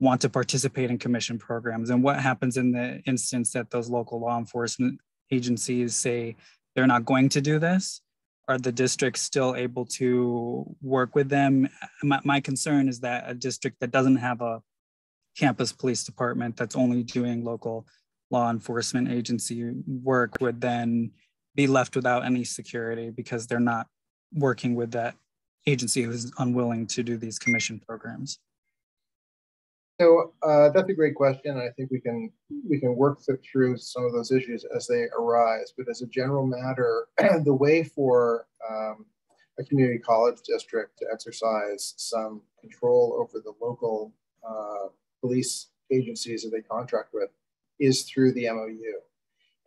want to participate in commission programs. And what happens in the instance that those local law enforcement agencies say they're not going to do this? Are the districts still able to work with them? My concern is that a district that doesn't have a campus police department that's only doing local law enforcement agency work would then be left without any security because they're not working with that agency who's unwilling to do these commission programs. So that's a great question. I think we can work through some of those issues as they arise. But as a general matter, the way for a community college district to exercise some control over the local police agencies that they contract with is through the MOU.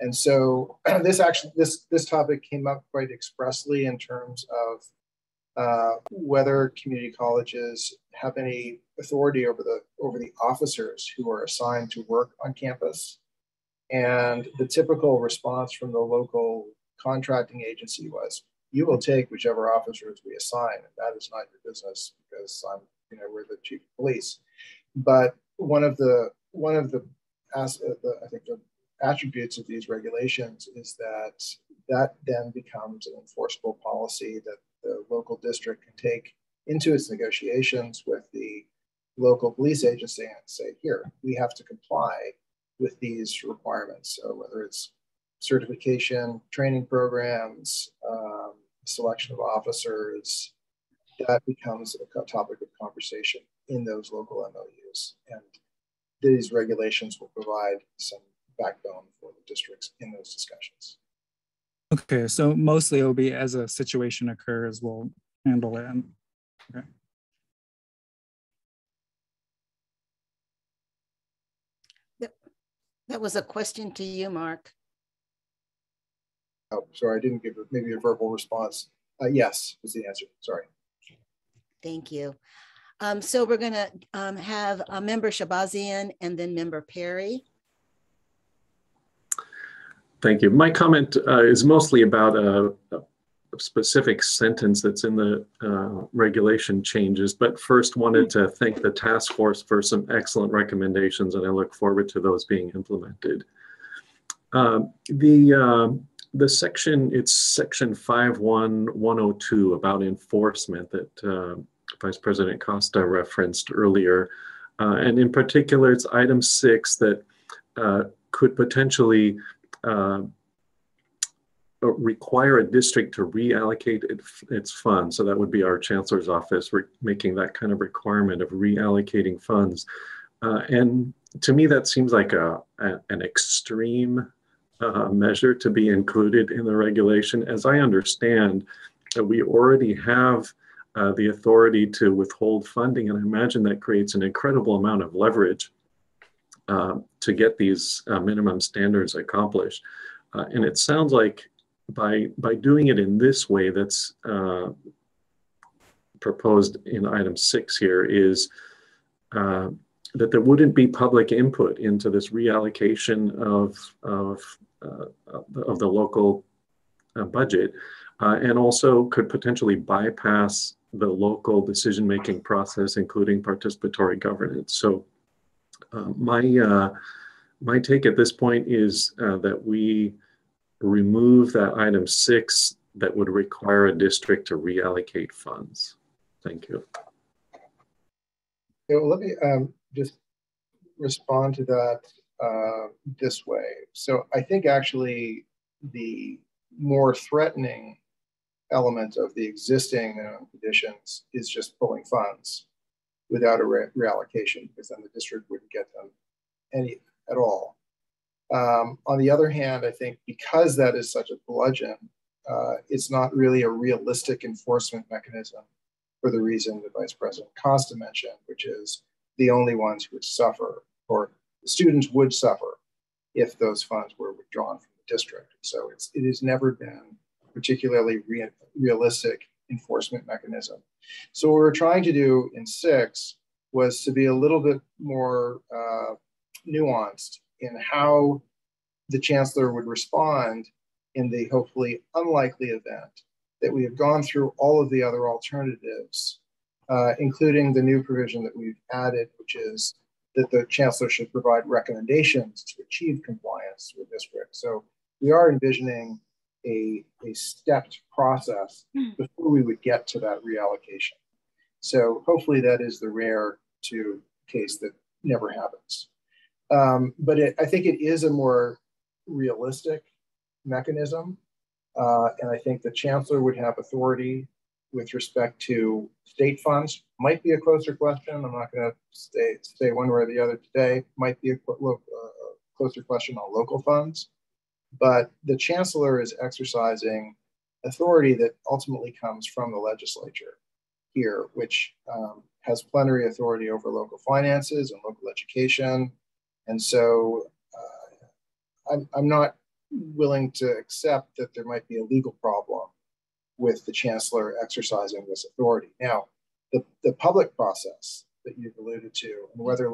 And so this topic came up quite expressly in terms of whether community colleges have any authority over the officers who are assigned to work on campus. And the typical response from the local contracting agency was, you will take whichever officers we assign, and that is not your business because we're the chief of police. But one of the I think the attributes of these regulations is that then becomes an enforceable policy that the local district can take into its negotiations with the local police agency and say, here, we have to comply with these requirements. So whether it's certification, training programs, selection of officers, that becomes a topic of conversation in those local MOUs. And these regulations will provide some backbone for the districts in those discussions. Okay, so mostly it'll be as a situation occurs, we'll handle it. Okay. That was a question to you, Mark. Oh, sorry, I didn't give maybe a verbal response. Yes, was the answer, sorry. Thank you. So we're going to have Member Shabazian and then Member Perry. Thank you. My comment is mostly about a specific sentence that's in the regulation changes, but first wanted to thank the task force for some excellent recommendations, and I look forward to those being implemented. The section, it's section 51102 about enforcement that Vice President Costa referenced earlier. And in particular, it's item 6 that could potentially require a district to reallocate its funds. So that would be our chancellor's office. We're making that kind of requirement of reallocating funds. And to me, that seems like an extreme measure to be included in the regulation. As I understand, we already have the authority to withhold funding, and I imagine that creates an incredible amount of leverage to get these minimum standards accomplished. And it sounds like by doing it in this way that's proposed in item 6 here is that there wouldn't be public input into this reallocation of the local budget, and also could potentially bypass the local decision-making process, including participatory governance. So my take at this point is that we remove that item 6 that would require a district to reallocate funds. Thank you. Yeah, well, let me just respond to that this way. So I think actually the more threatening element of the existing minimum conditions is just pulling funds without a reallocation, because then the district wouldn't get them any at all. On the other hand, I think because that is such a bludgeon, it's not really a realistic enforcement mechanism for the reason that Vice President Costa mentioned, which is the only ones who would suffer, or the students would suffer, if those funds were withdrawn from the district. So it has never been a particularly realistic enforcement mechanism. So what we're trying to do in 6 was to be a little bit more nuanced in how the chancellor would respond in the hopefully unlikely event that we have gone through all of the other alternatives, including the new provision that we've added, which is that the chancellor should provide recommendations to achieve compliance with district. So we are envisioning a stepped process before we would get to that reallocation. So hopefully that is the rare case that never happens. But I think it is a more realistic mechanism. And I think the chancellor would have authority with respect to state funds. Might be a closer question. I'm not going to say one way or the other today. Might be a closer question on local funds. But the chancellor is exercising authority that ultimately comes from the legislature here, which has plenary authority over local finances and local education. And so I'm not willing to accept that there might be a legal problem with the chancellor exercising this authority. Now, the public process that you've alluded to, and whether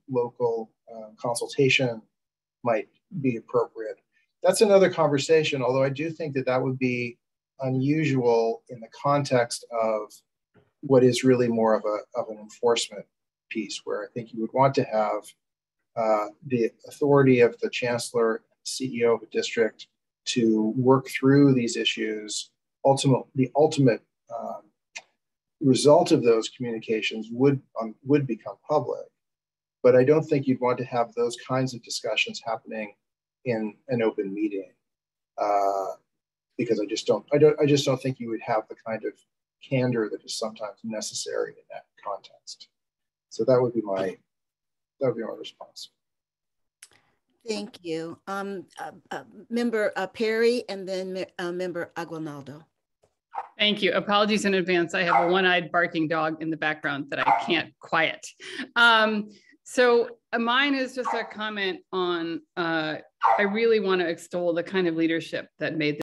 local consultation might be appropriate, that's another conversation, although I do think that would be unusual in the context of what is really more of an enforcement piece, where I think you would want to have the authority of the chancellor, CEO of a district, to work through these issues. The ultimate result of those communications would become public, but I don't think you'd want to have those kinds of discussions happening in an open meeting, because I just don't think you would have the kind of candor that is sometimes necessary in that context. So that would be my response. Thank you. Member Perry, and then Member Aguinaldo. Thank you. Apologies in advance. I have a one-eyed barking dog in the background that I can't quiet. So mine is just a comment on, I really want to extol the kind of leadership that made